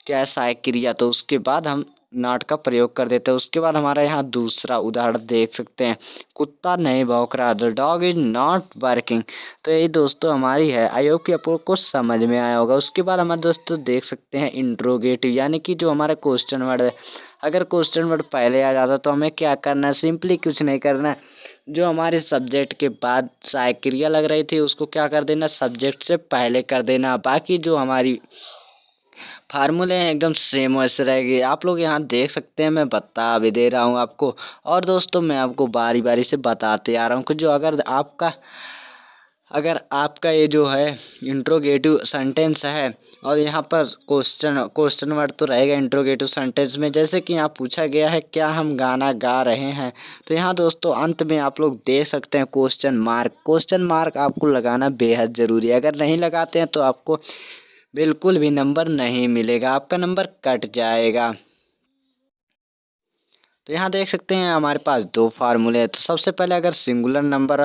क्या है सहायक क्रिया, तो उसके बाद हम नॉट का प्रयोग कर देते हैं। उसके बाद हमारा यहाँ दूसरा उदाहरण देख सकते हैं, कुत्ता नहीं भौंक रहा, the dog is not barking. तो यही दोस्तों हमारी है, आई होप कि आप लोग को समझ में आया होगा। उसके बाद हमारे दोस्तों देख सकते हैं इंट्रोगेटिव, यानी कि जो हमारा क्वेश्चन वर्ड है। अगर क्वेश्चन वर्ड पहले आ जाता तो हमें क्या करना है, सिंपली कुछ नहीं करना है, जो हमारे सब्जेक्ट के बाद सहायक क्रिया लग रही थी उसको क्या कर देना, सब्जेक्ट से पहले कर देना। बाकी जो हमारी फार्मूले हैं एकदम सेम वैसे रहेगी। आप लोग यहाँ देख सकते हैं, मैं बता भी दे रहा हूँ आपको। और दोस्तों मैं आपको बारी बारी से बताते आ रहा हूँ कि जो अगर आपका अगर आपका ये जो है इंट्रोगेटिव सेंटेंस है और यहाँ पर क्वेश्चन वर्ड तो रहेगा इंट्रोगेटिव सेंटेंस में, जैसे कि यहाँ पूछा गया है क्या हम गाना गा रहे हैं, तो यहाँ दोस्तों अंत में आप लोग देख सकते हैं क्वेश्चन मार्क आपको लगाना बेहद ज़रूरी है। अगर नहीं लगाते हैं तो आपको बिल्कुल भी नंबर नहीं मिलेगा, आपका नंबर कट जाएगा। तो यहाँ देख सकते हैं हमारे पास दो फार्मूले हैं। तो सबसे पहले अगर सिंगुलर नंबर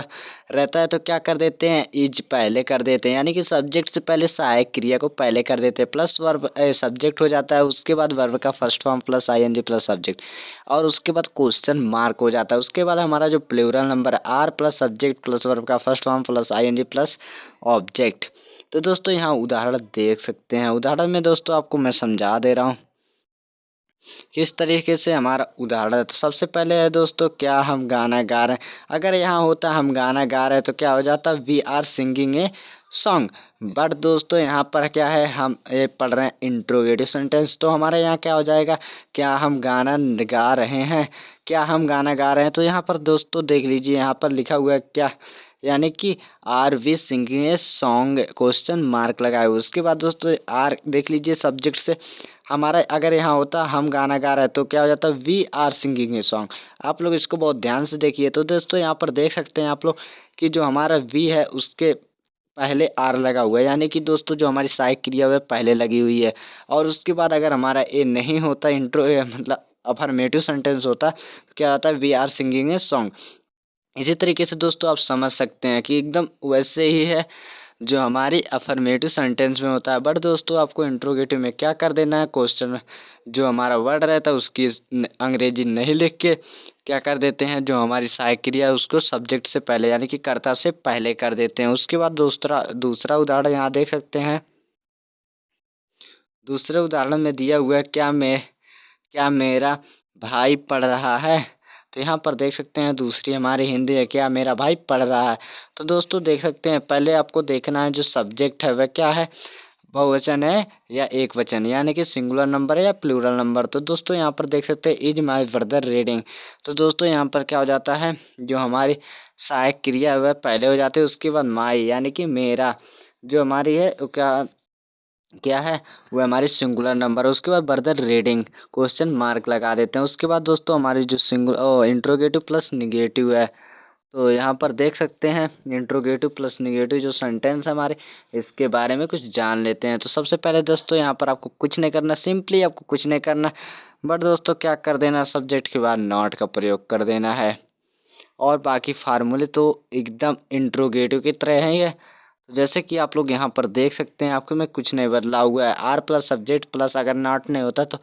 रहता है तो क्या कर देते हैं, इज पहले कर देते हैं, यानी कि सब्जेक्ट से पहले सहायक क्रिया को पहले कर देते हैं, प्लस वर्ब सब्जेक्ट हो जाता है, उसके बाद वर्ब का first form plus ING plus subject, और उसके बाद क्वेश्चन मार्क हो जाता है। उसके बाद हमारा जो प्लूरल नंबर है are plus subject plus verb का first form plus ING plus object. तो दोस्तों यहाँ उदाहरण देख सकते हैं। उदाहरण में दोस्तों आपको मैं समझा दे रहा हूँ किस तरीके से हमारा उदाहरण है। तो सबसे पहले है दोस्तों क्या हम गाना गा रहे हैं। अगर यहाँ होता हम गाना गा रहे हैं तो क्या हो जाता we are singing a song. But दोस्तों यहाँ पर क्या है, हम ये पढ़ रहे हैं इंट्रोगेटिव सेंटेंस, तो हमारे यहाँ क्या हो जाएगा, क्या हम गाना गा रहे हैं, क्या हम गाना गा रहे हैं। तो यहाँ पर दोस्तों देख लीजिए यहाँ पर लिखा हुआ है क्या, यानी कि are we singing a song question mark लगाए। उसके बाद दोस्तों आर देख लीजिए सब्जेक्ट से हमारा अगर यहाँ होता हम गाना गा रहे हैं तो क्या हो जाता we are singing a song. आप लोग इसको बहुत ध्यान से देखिए। तो दोस्तों यहाँ पर देख सकते हैं आप लोग कि जो हमारा वी है उसके पहले आर लगा हुआ है, यानी कि दोस्तों जो हमारी सहायक क्रिया है पहले लगी हुई है। और उसके बाद अगर हमारा ए नहीं होता मतलब अफर्मेटिव सेंटेंस होता तो क्या होता है we are singing a song. इसी तरीके से दोस्तों आप समझ सकते हैं कि एकदम वैसे ही है जो हमारी अफर्मेटिव सेंटेंस में होता है। बट दोस्तों आपको इंट्रोगेटिव में क्या कर देना है, क्वेश्चन में जो हमारा वर्ड रहता है उसकी अंग्रेजी नहीं लिख के क्या कर देते हैं, जो हमारी सहायक क्रिया है उसको सब्जेक्ट से पहले यानी कि कर्ता से पहले कर देते हैं। उसके बाद दूसरा दूसरा उदाहरण यहाँ देख सकते हैं। दूसरे उदाहरण में दिया हुआ है क्या मेरा भाई पढ़ रहा है। तो यहाँ पर देख सकते हैं दूसरी हमारी हिंदी है क्या मेरा भाई पढ़ रहा है। तो दोस्तों देख सकते हैं पहले आपको देखना है जो सब्जेक्ट है वह क्या है, बहुवचन है या एक वचन, यानी कि सिंगुलर नंबर है या प्लूरल नंबर। तो दोस्तों यहाँ पर देख सकते हैं इज माई ब्रदर रीडिंग। तो दोस्तों यहाँ पर क्या हो जाता है, जो हमारी सहायक क्रिया है वह पहले हो जाती है, उसके बाद माई यानी कि मेरा जो हमारी है वो क्या क्या है, वो हमारी सिंगुलर नंबर है। उसके बाद ब्रदर रीडिंग क्वेश्चन मार्क लगा देते हैं। उसके बाद दोस्तों हमारी जो इंट्रोगेटिव प्लस निगेटिव है। तो यहाँ पर देख सकते हैं इंट्रोगेटिव प्लस निगेटिव जो सेंटेंस है हमारे, इसके बारे में कुछ जान लेते हैं। तो सबसे पहले दोस्तों यहाँ पर आपको कुछ नहीं करना, सिंपली आपको कुछ नहीं करना, बट दोस्तों क्या कर देना, सब्जेक्ट के बाद नॉट का प्रयोग कर देना है। और बाकी फार्मूले तो एकदम इंट्रोगेटिव की तरह हैं ये। तो जैसे कि आप लोग यहाँ पर देख सकते हैं आपको में कुछ नहीं बदला हुआ है, आर प्लस सब्जेक्ट प्लस अगर नॉट नहीं होता तो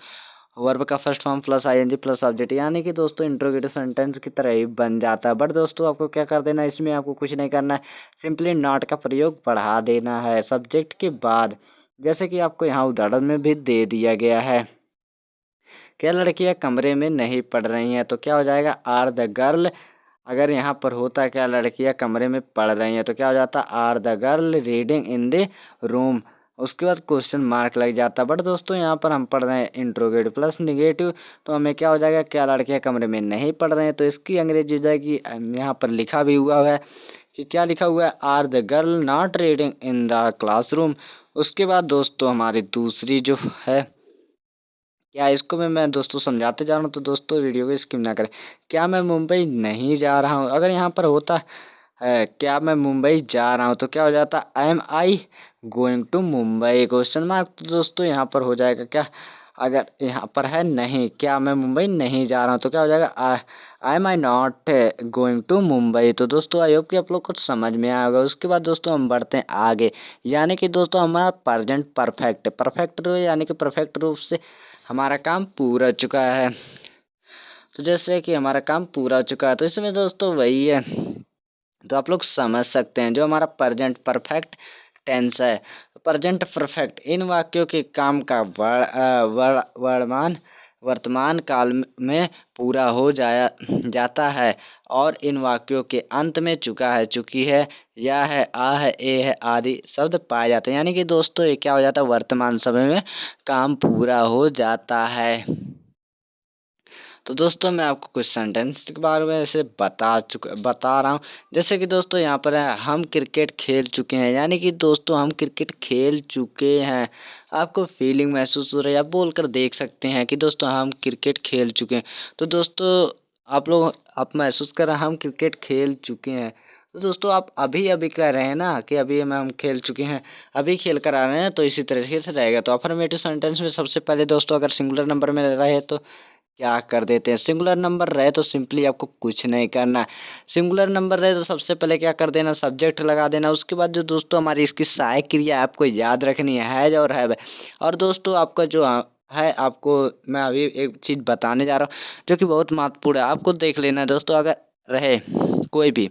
वर्ब का first form plus ING plus subject, यानी कि दोस्तों इंट्रोगेटिव सेंटेंस की तरह ही बन जाता है। बट दोस्तों आपको क्या कर देना है, इसमें आपको कुछ नहीं करना है, सिंपली नॉट का प्रयोग बढ़ा देना है सब्जेक्ट के बाद, जैसे कि आपको यहाँ उदाहरण में भी दे दिया गया है। क्या लड़कियां कमरे में नहीं पढ़ रही हैं, तो क्या हो जाएगा आर द गर्ल। अगर यहाँ पर होता क्या लड़कियां कमरे में पढ़ रही हैं तो क्या हो जाता are the girl reading in the room. उसके बाद क्वेश्चन मार्क लग जाता। बट दोस्तों यहाँ पर हम पढ़ रहे हैं इंट्रोगेटिव प्लस निगेटिव, तो हमें क्या हो जाएगा क्या लड़कियां कमरे में नहीं पढ़ रहे हैं, तो इसकी अंग्रेजी हो जाएगी, यहाँ पर लिखा भी हुआ है कि क्या लिखा हुआ है are the girl not reading in the classroom. उसके बाद दोस्तों हमारी दूसरी जो है क्या, इसको मैं दोस्तों समझाते जा रहा हूँ तो दोस्तों वीडियो को स्किप ना करें। क्या मैं मुंबई नहीं जा रहा हूँ, अगर यहाँ पर होता है क्या मैं मुंबई जा रहा हूँ तो क्या हो जाता am I going to Mumbai question mark. तो दोस्तों यहाँ पर हो जाएगा क्या, अगर यहाँ पर है नहीं क्या मैं मुंबई नहीं जा रहा हूँ तो क्या हो जाएगा I am I not going to Mumbai. तो दोस्तों आई होप कि आप लोग कुछ समझ में आया होगा। उसके बाद दोस्तों हम बढ़ते हैं आगे, यानी कि दोस्तों हमारा प्रेजेंट परफेक्ट यानी कि परफेक्ट रूप से हमारा काम पूरा चुका है। तो जैसे कि हमारा काम पूरा हो चुका है तो इसमें दोस्तों वही है, तो आप लोग समझ सकते हैं जो हमारा प्रेजेंट परफेक्ट टेंस है, प्रेजेंट परफेक्ट इन वाक्यों के काम का वर्तमान काल में पूरा हो जाया जाता है और इन वाक्यों के अंत में चुका है, चुकी है, या है, आ है, ए है आदि शब्द पाए जाते हैं। यानी कि दोस्तों ये क्या हो जाता है, वर्तमान समय में काम पूरा हो जाता है। तो दोस्तों मैं आपको कुछ सेंटेंस के बारे में ऐसे बता रहा हूँ। जैसे कि दोस्तों यहाँ पर है, हम क्रिकेट खेल चुके हैं, यानी कि दोस्तों हम क्रिकेट खेल चुके हैं। आपको फीलिंग महसूस हो रही है, आप बोलकर देख सकते हैं कि दोस्तों हम क्रिकेट खेल चुके हैं। तो दोस्तों आप महसूस कर रहे हैं हम क्रिकेट खेल चुके हैं। तो दोस्तों आप अभी कह रहे हैं ना कि अभी हम खेल चुके हैं, अभी खेल कर आ रहे हैं, तो इसी तरीके से रहेगा। तो अफर्मेटिव सेंटेंस में सबसे पहले दोस्तों अगर सिंगुलर नंबर में रहे तो क्या कर देते हैं, सिंगुलर नंबर रहे तो सिंपली आपको कुछ नहीं करना है। सिंगुलर नंबर रहे तो सबसे पहले क्या कर देना, सब्जेक्ट लगा देना। उसके बाद जो दोस्तों हमारी इसकी सहायक क्रिया आपको याद रखनी है, हैज और हैव। और दोस्तों आपका जो है, आपको मैं अभी एक चीज़ बताने जा रहा हूँ जो कि बहुत महत्वपूर्ण है, आपको देख लेना है दोस्तों। अगर रहे कोई भी,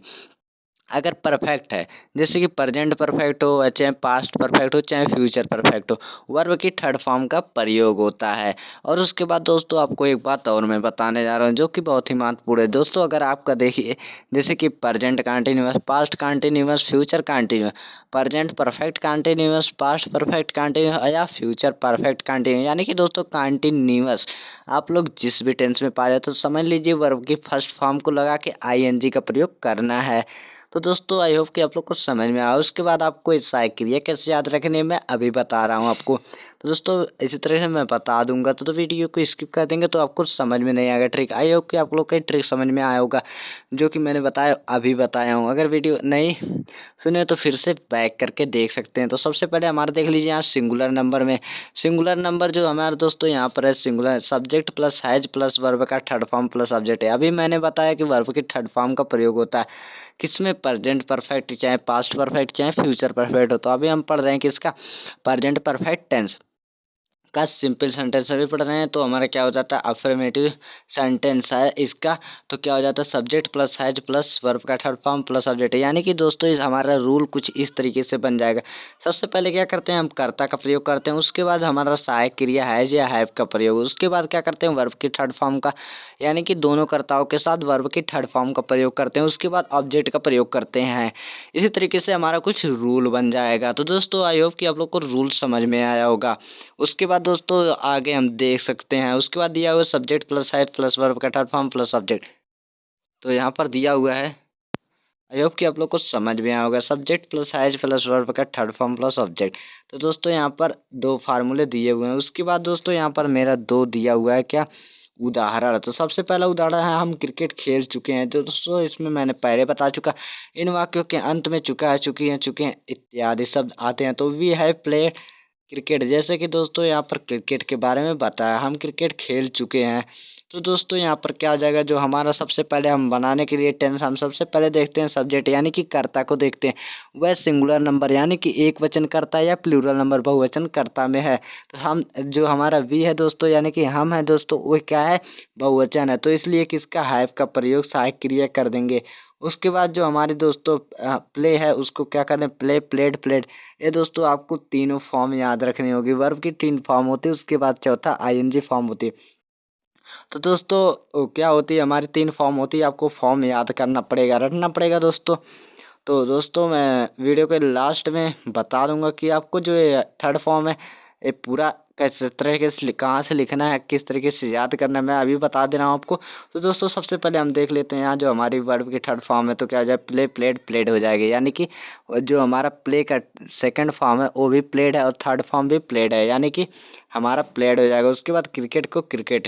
अगर परफेक्ट है, जैसे कि प्रेजेंट परफेक्ट हो, चाहे पास्ट परफेक्ट हो, चाहे फ्यूचर परफेक्ट हो, वर्ब की थर्ड फॉर्म का प्रयोग होता है। और उसके बाद दोस्तों आपको एक बात और मैं बताने जा रहा हूँ जो कि बहुत ही महत्वपूर्ण है दोस्तों। अगर आपका देखिए, जैसे कि present continuous, past continuous, future continuous, present perfect continuous, past perfect continuous या फ्यूचर परफेक्ट कंटिन्यूअस, यानी कि दोस्तों कंटिन्यूअस आप लोग जिस भी टेंस में पा रहे हो तो समझ लीजिए वर्ब की फर्स्ट फॉर्म को लगा के आईएनजी का प्रयोग करना है। तो दोस्तों आई होप कि आप लोग को समझ में आया। उसके बाद आपको इस सहायक क्रिया कैसे याद रखनी है मैं अभी बता रहा हूँ आपको। तो दोस्तों इसी तरह से मैं बता दूंगा, तो वीडियो को स्किप कर देंगे तो आपको समझ में नहीं आएगा ट्रिक। आई होप कि आप लोग का ट्रिक समझ में आया होगा जो कि मैंने बताया अभी बताया हूँ। अगर वीडियो नहीं सुने तो फिर से बैक करके देख सकते हैं। तो सबसे पहले हमारा देख लीजिए यहाँ सिंगुलर नंबर में, सिंगुलर नंबर जो हमारे दोस्तों यहाँ पर है singular, subject plus has plus verb का थर्ड फॉर्म प्लस सब्जेक्ट है। अभी मैंने बताया कि वर्ब की थर्ड फॉर्म का प्रयोग होता है किसमें, प्रेजेंट परफेक्ट, चाहे पास्ट परफेक्ट, चाहे फ्यूचर परफेक्ट हो। तो अभी हम पढ़ रहे हैं किसका, प्रेजेंट परफेक्ट टेंस का सिंपल सेंटेंस अभी पढ़ रहे हैं। तो हमारा क्या हो जाता है, अफर्मेटिव सेंटेंस है इसका। तो क्या हो जाता है, subject plus has plus verb का थर्ड फॉर्म प्लस सब्जेक्ट, यानी कि दोस्तों हमारा रूल कुछ इस तरीके से बन जाएगा। सबसे पहले क्या करते हैं, हम कर्ता का प्रयोग करते हैं, उसके बाद हमारा सहायक क्रिया हैज या हैव का प्रयोग, उसके बाद क्या करते हैं वर्ब की थर्ड फॉर्म का, यानी कि दोनों कर्ताओं के साथ वर्ब की थर्ड फॉर्म का प्रयोग करते हैं, उसके बाद ऑब्जेक्ट का प्रयोग करते हैं। इसी तरीके से हमारा कुछ रूल बन जाएगा। तो दोस्तों आई होप कि आप लोग को रूल समझ में आया होगा। उसके बाद दोस्तों आगे हम देख सकते हैं, उसके बाद दिया हुआ सब्जेक्ट प्लस है प्लस वर्ब का थर्ड फॉर्म प्लस सब्जेक्ट। तो यहाँ पर दिया हुआ है, आई होप कि आप लोग को समझ में आया होगा, subject plus has plus verb का थर्ड फॉर्म प्लस ऑब्जेक्ट। तो दोस्तों यहाँ पर दो फार्मूले दिए हुए हैं। उसके बाद दोस्तों यहाँ पर मेरा दो दिया हुआ है क्या, उदाहरण। तो सबसे पहला उदाहरण है, हम क्रिकेट खेल चुके हैं। तो दोस्तों इसमें मैंने पहले बता चुका, इन वाक्यों के अंत में चुका है, चुके हैं इत्यादि शब्द आते हैं। तो वी हैव प्लेड क्रिकेट, जैसे कि दोस्तों यहाँ पर क्रिकेट के बारे में बताया, हम क्रिकेट खेल चुके हैं। तो दोस्तों यहाँ पर क्या आ जाएगा, जो हमारा सबसे पहले हम बनाने के लिए टेंस, हम सबसे पहले देखते हैं सब्जेक्ट यानी कि कर्ता को देखते हैं। वह सिंगुलर नंबर यानी कि एक वचन कर्ता या प्लूरल नंबर बहुवचन कर्ता में है। तो हम जो हमारा वी है दोस्तों यानी कि हम है दोस्तों, वो क्या है, बहुवचन है। तो इसलिए किसका हैव का प्रयोग सहायक क्रिया कर देंगे। उसके बाद जो हमारे दोस्तों प्ले है उसको क्या करें, प्ले प्लेड प्लेड। ये दोस्तों आपको तीनों फॉर्म याद रखनी होगी, वर्ब की तीन फॉर्म होती है, उसके बाद चौथा आईएनजी फॉर्म होती है। तो दोस्तों क्या होती है, हमारी तीन फॉर्म होती है, आपको फॉर्म याद करना पड़ेगा, रटना पड़ेगा दोस्तों। तो दोस्तों मैं वीडियो के लास्ट में बता दूंगा कि आपको जो ये थर्ड फॉर्म है ये पूरा किस तरीके से कहाँ से लिखना है, किस तरीके से याद करना है, मैं अभी बता दे रहा हूँ आपको। तो दोस्तों सबसे पहले हम देख लेते हैं यहाँ जो हमारी वर्ब की थर्ड फॉर्म है, तो क्या हो जाए, प्ले प्लेड प्लेड हो जाएगी, यानी कि जो हमारा प्ले का सेकंड फॉर्म है वो भी प्लेड है और थर्ड फॉर्म भी प्लेड है, यानी कि हमारा प्लेड हो जाएगा। उसके बाद क्रिकेट को क्रिकेट,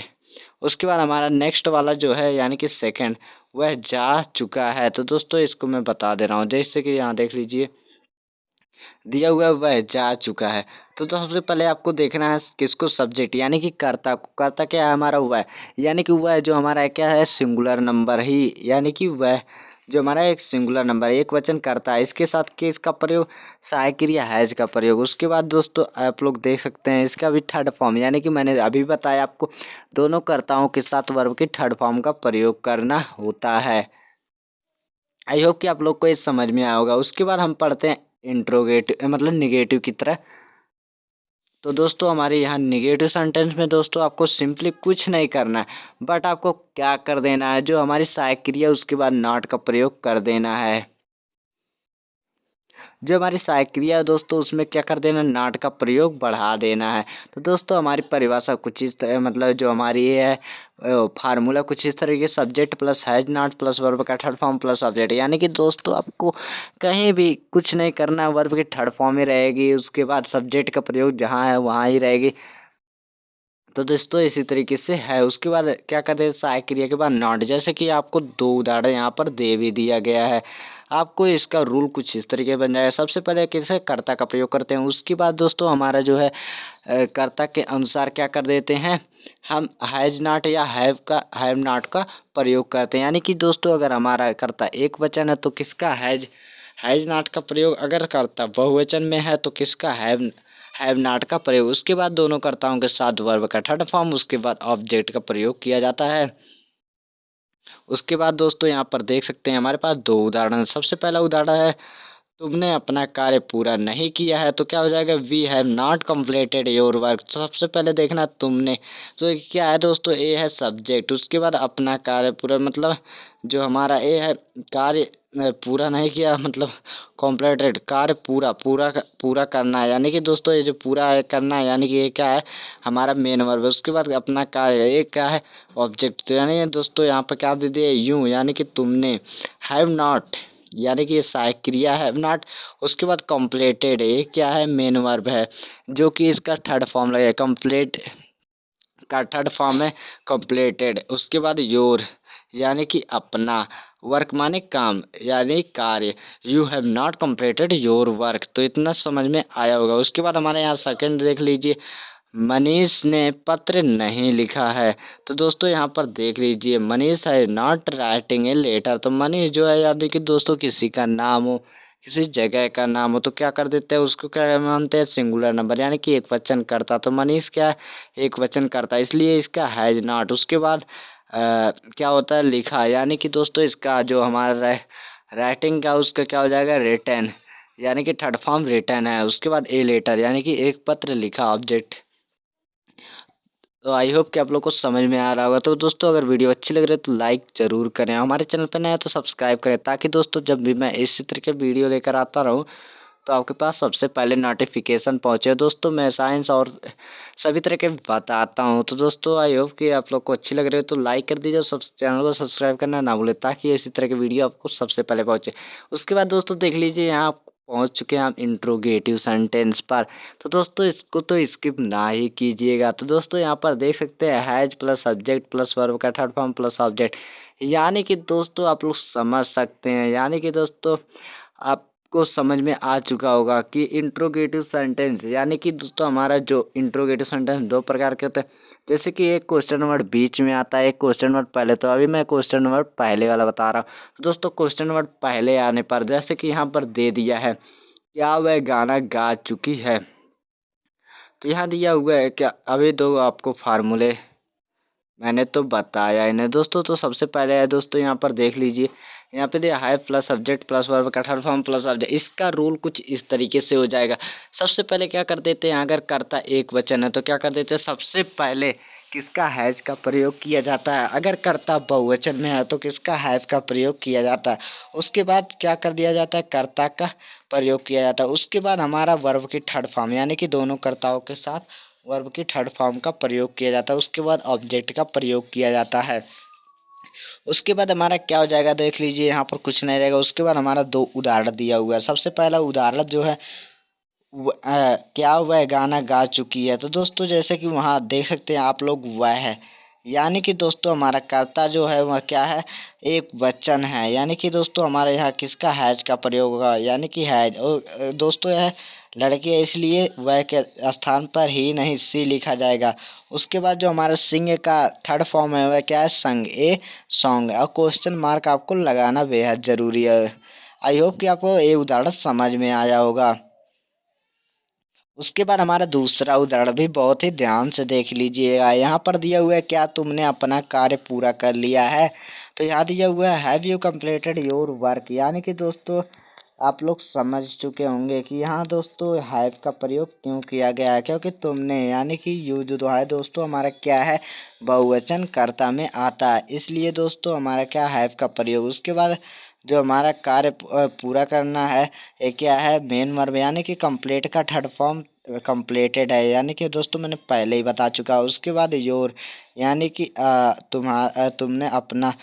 उसके बाद हमारा नेक्स्ट वाला जो है यानी कि सेकंड, वह जा चुका है। तो दोस्तों इसको मैं बता दे रहा हूँ, जैसे कि यहाँ देख लीजिए दिया हुआ है वह जा चुका है। तो सबसे पहले आपको देखना है किसको, सब्जेक्ट यानी कि कर्ता को। कर्ता क्या है हमारा, वह, यानी कि वह जो हमारा है क्या है, सिंगुलर नंबर ही, यानी कि वह जो हमारा एक सिंगुलर नंबर एक वचन करता है, इसके साथ किसका प्रयोग, सहायक क्रिया हैज का प्रयोग। उसके बाद दोस्तों आप लोग देख सकते हैं इसका भी थर्ड फॉर्म, यानी कि मैंने अभी बताया आपको दोनों कर्ताओं के साथ वर्ब की थर्ड फॉर्म का प्रयोग करना होता है। आई होप कि आप लोग को ये समझ में आया होगा। उसके बाद हम पढ़ते हैं इंट्रोगेटिव मतलब निगेटिव की तरह। तो दोस्तों हमारे यहाँ निगेटिव सेंटेंस में दोस्तों आपको सिंपली कुछ नहीं करना है, बट आपको क्या कर देना है, जो हमारी सहायक क्रिया उसके बाद नॉट का प्रयोग कर देना है। जो हमारी सहायक क्रिया है दोस्तों उसमें क्या कर देना, नॉट का प्रयोग बढ़ा देना है। तो दोस्तों हमारी परिभाषा कुछ इस तरह, मतलब जो हमारी ये है फार्मूला कुछ इस तरीके, subject plus has not plus verb का थर्ड फॉर्म प्लस ऑब्जेक्ट। यानी कि दोस्तों आपको कहीं भी कुछ नहीं करना, वर्ब की थर्ड फॉर्म में रहेगी, उसके बाद सब्जेक्ट का प्रयोग जहाँ है वहाँ ही रहेगी। तो दोस्तों इसी तरीके से है। उसके बाद क्या करते हैं, सहायक क्रिया के बाद नॉट। जैसे कि आपको दो उदाहरण यहाँ पर दे भी दिया गया है, आपको इसका रूल कुछ इस तरीके बन जाएगा। सबसे पहले कैसे कर्ता का प्रयोग करते हैं, उसके बाद दोस्तों हमारा जो है कर्ता के अनुसार क्या कर देते हैं, हम हैज नॉट या हैव नॉट का प्रयोग करते हैं। यानी कि दोस्तों अगर हमारा कर्ता एक वचन है तो किसका हैज नॉट का प्रयोग, अगर कर्ता बहुवचन में है तो किसका हैव नॉट का प्रयोग। उसके बाद दोनों कर्ताओं के साथ वर्ब का थर्ड फॉर्म, उसके बाद ऑब्जेक्ट का प्रयोग किया जाता है। उसके बाद दोस्तों यहाँ पर देख सकते हैं हमारे पास दो उदाहरण। सबसे पहला उदाहरण है, तुमने अपना कार्य पूरा नहीं किया है, तो क्या हो जाएगा, we have not completed your work. सबसे पहले देखना तुमने, तो क्या है दोस्तों, ए है सब्जेक्ट, उसके बाद अपना कार्य पूरा, मतलब जो हमारा ए है कार्य पूरा नहीं किया, मतलब कंप्लीटेड कार्य पूरा करना है। यानी कि दोस्तों ये जो पूरा है करना है, यानी कि ये क्या है, हमारा मेन वर्ब है। उसके बाद अपना कार्य, ये क्या है, ऑब्जेक्ट। तो यानी दोस्तों यहाँ पर क्या दे दिया, यूँ, यानी कि तुमने, हैव नॉट यानी कि ये सहायक क्रिया है नॉट। उसके बाद कंप्लीटेड, ये क्या है, मेन वर्ब है, जो कि इसका थर्ड फॉर्म लगेगा, कंप्लीट का थर्ड फॉर्म है कंप्लीटेड। उसके बाद योर, यानी कि अपना, वर्क माने काम यानी कार्य, you have not completed your work. तो इतना समझ में आया होगा। उसके बाद हमारे यहाँ सेकंड देख लीजिए, मनीष ने पत्र नहीं लिखा है। तो दोस्तों यहाँ पर देख लीजिए, मनीष है नॉट राइटिंग ए लेटर। तो मनीष जो है, यानी कि दोस्तों किसी का नाम हो, किसी जगह का नाम हो, तो क्या कर देते हैं, उसको क्या मानते हैं, सिंगुलर नंबर, यानी कि एक वचन करता। तो मनीष क्या है, एक वचन करता, इसलिए इसका हैज नॉट। उसके बाद क्या होता है, लिखा, यानी कि दोस्तों इसका जो हमारा राइटिंग का, उसका क्या हो जाएगा, रिटन, यानी कि थर्ड फॉर्म रिटन है। उसके बाद ए लेटर, यानी कि एक पत्र लिखा, ऑब्जेक्ट। तो आई होप कि आप लोग को समझ में आ रहा होगा। तो दोस्तों अगर वीडियो अच्छी लग रही है तो लाइक ज़रूर करें, हमारे चैनल पर नया है तो सब्सक्राइब करें, ताकि दोस्तों जब भी मैं इसी तरह के वीडियो लेकर आता रहूं तो आपके पास सबसे पहले नोटिफिकेशन पहुंचे। दोस्तों मैं साइंस और सभी तरह के बताता हूं। तो दोस्तों आई होप कि आप लोग को अच्छी लग रही है तो लाइक कर दीजिए और सब चैनल को सब्सक्राइब करना ना भूलें, ताकि इसी तरह के वीडियो आपको सबसे पहले पहुंचे। उसके बाद दोस्तों देख लीजिए, यहाँ पहुंच चुके हैं हम इंट्रोगेटिव सेंटेंस पर। तो दोस्तों इसको तो स्किप ना ही कीजिएगा। तो दोस्तों यहाँ पर देख सकते हैं, has plus subject plus verb का थर्ड फॉर्म प्लस ऑब्जेक्ट। यानी कि दोस्तों आप लोग समझ सकते हैं, यानी कि दोस्तों आपको समझ में आ चुका होगा कि इंट्रोगेटिव सेंटेंस, यानी कि दोस्तों हमारा जो इंट्रोगेटिव सेंटेंस दो प्रकार के होते हैं। जैसे कि एक क्वेश्चन वर्ड बीच में आता है, एक क्वेश्चन वर्ड पहले। तो अभी मैं क्वेश्चन वर्ड पहले वाला बता रहा हूँ। तो दोस्तों क्वेश्चन वर्ड पहले आने पर, जैसे कि यहाँ पर दे दिया है, क्या वह गाना गा चुकी है। तो यहाँ दिया हुआ है क्या, अभी दो आपको फार्मूले मैंने तो बताया इन्हें दोस्तों। तो सबसे पहले है दोस्तों, यहाँ पर देख लीजिए, यहाँ पे दिया है प्लस सब्जेक्ट प्लस वर्ब का थर्ड फॉर्म प्लस ऑब्जेक्ट। इसका रूल कुछ इस तरीके से हो जाएगा। सबसे पहले क्या कर देते हैं, अगर कर्ता एक वचन है तो क्या कर देते हैं, सबसे पहले किसका हैज का प्रयोग किया जाता है। अगर कर्ता बहुवचन में है तो किसका हैव का प्रयोग किया जाता है। उसके बाद क्या कर दिया जाता है, कर्ता का प्रयोग किया जाता है। उसके बाद हमारा वर्ब की थर्ड फॉर्म, यानी कि दोनों कर्ताओं के साथ वर्ब की थर्ड फॉर्म का प्रयोग किया जाता है। उसके बाद ऑब्जेक्ट का प्रयोग किया जाता है। उसके बाद हमारा क्या हो जाएगा, देख लीजिए, यहाँ पर कुछ नहीं रहेगा। उसके बाद हमारा दो उदाहरण दिया हुआ है। सबसे पहला उदाहरण जो है, क्या वह गाना गा चुकी है। तो दोस्तों जैसे कि वहाँ देख सकते हैं आप लोग, वह है, यानी कि दोस्तों हमारा कर्ता जो है वह क्या है, एक वचन है। यानी कि दोस्तों हमारे यहाँ किसका हैज का प्रयोग होगा, यानी कि हैज। और दोस्तों यह लड़की है, इसलिए वह के स्थान पर ही नहीं सी लिखा जाएगा। उसके बाद जो हमारा सिंग का थर्ड फॉर्म है वह क्या है, संग, ए सॉन्ग। और क्वेश्चन मार्क आपको लगाना बेहद ज़रूरी है। आई होप कि आपको ये उदाहरण समझ में आया होगा। उसके बाद हमारा दूसरा उदाहरण भी बहुत ही ध्यान से देख लीजिएगा। यहाँ पर दिया हुआ है, क्या तुमने अपना कार्य पूरा कर लिया है। तो यहाँ दिया हुआ है, have you completed your work. यानी कि दोस्तों आप लोग समझ चुके होंगे कि यहाँ दोस्तों हैव का प्रयोग क्यों किया गया है, क्योंकि तुमने, यानी कि यू जो है दोस्तों हमारा क्या है, बहुवचन कर्ता में आता है, इसलिए दोस्तों हमारा क्या हैव का प्रयोग। उसके बाद जो हमारा कार्य पूरा करना है ये क्या है, मेन वर्ब, यानी कि कंप्लीट का थर्ड फॉर्म कंप्लीटेड है, यानी कि दोस्तों मैंने पहले ही बता चुका। उसके बाद योर, यानी कि तुमने अपना,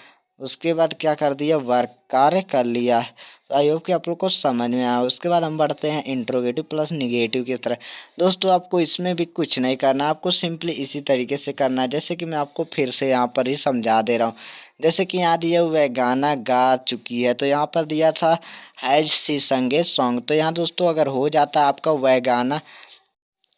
उसके बाद क्या कर दिया, वर्क, कार्य कर लिया। तो आई होप कि आप लोग को समझ में आया। उसके बाद हम बढ़ते हैं इंट्रोगेटिव प्लस निगेटिव की तरह। दोस्तों आपको इसमें भी कुछ नहीं करना, आपको सिंपली इसी तरीके से करना है, जैसे कि मैं आपको फिर से यहाँ पर ही समझा दे रहा हूँ। जैसे कि यहाँ दिया हुआ है गाना गा चुकी है, तो यहाँ पर दिया था हैज सी संगे सॉन्ग, तो यहाँ दोस्तों अगर हो जाता आपका वह गाना,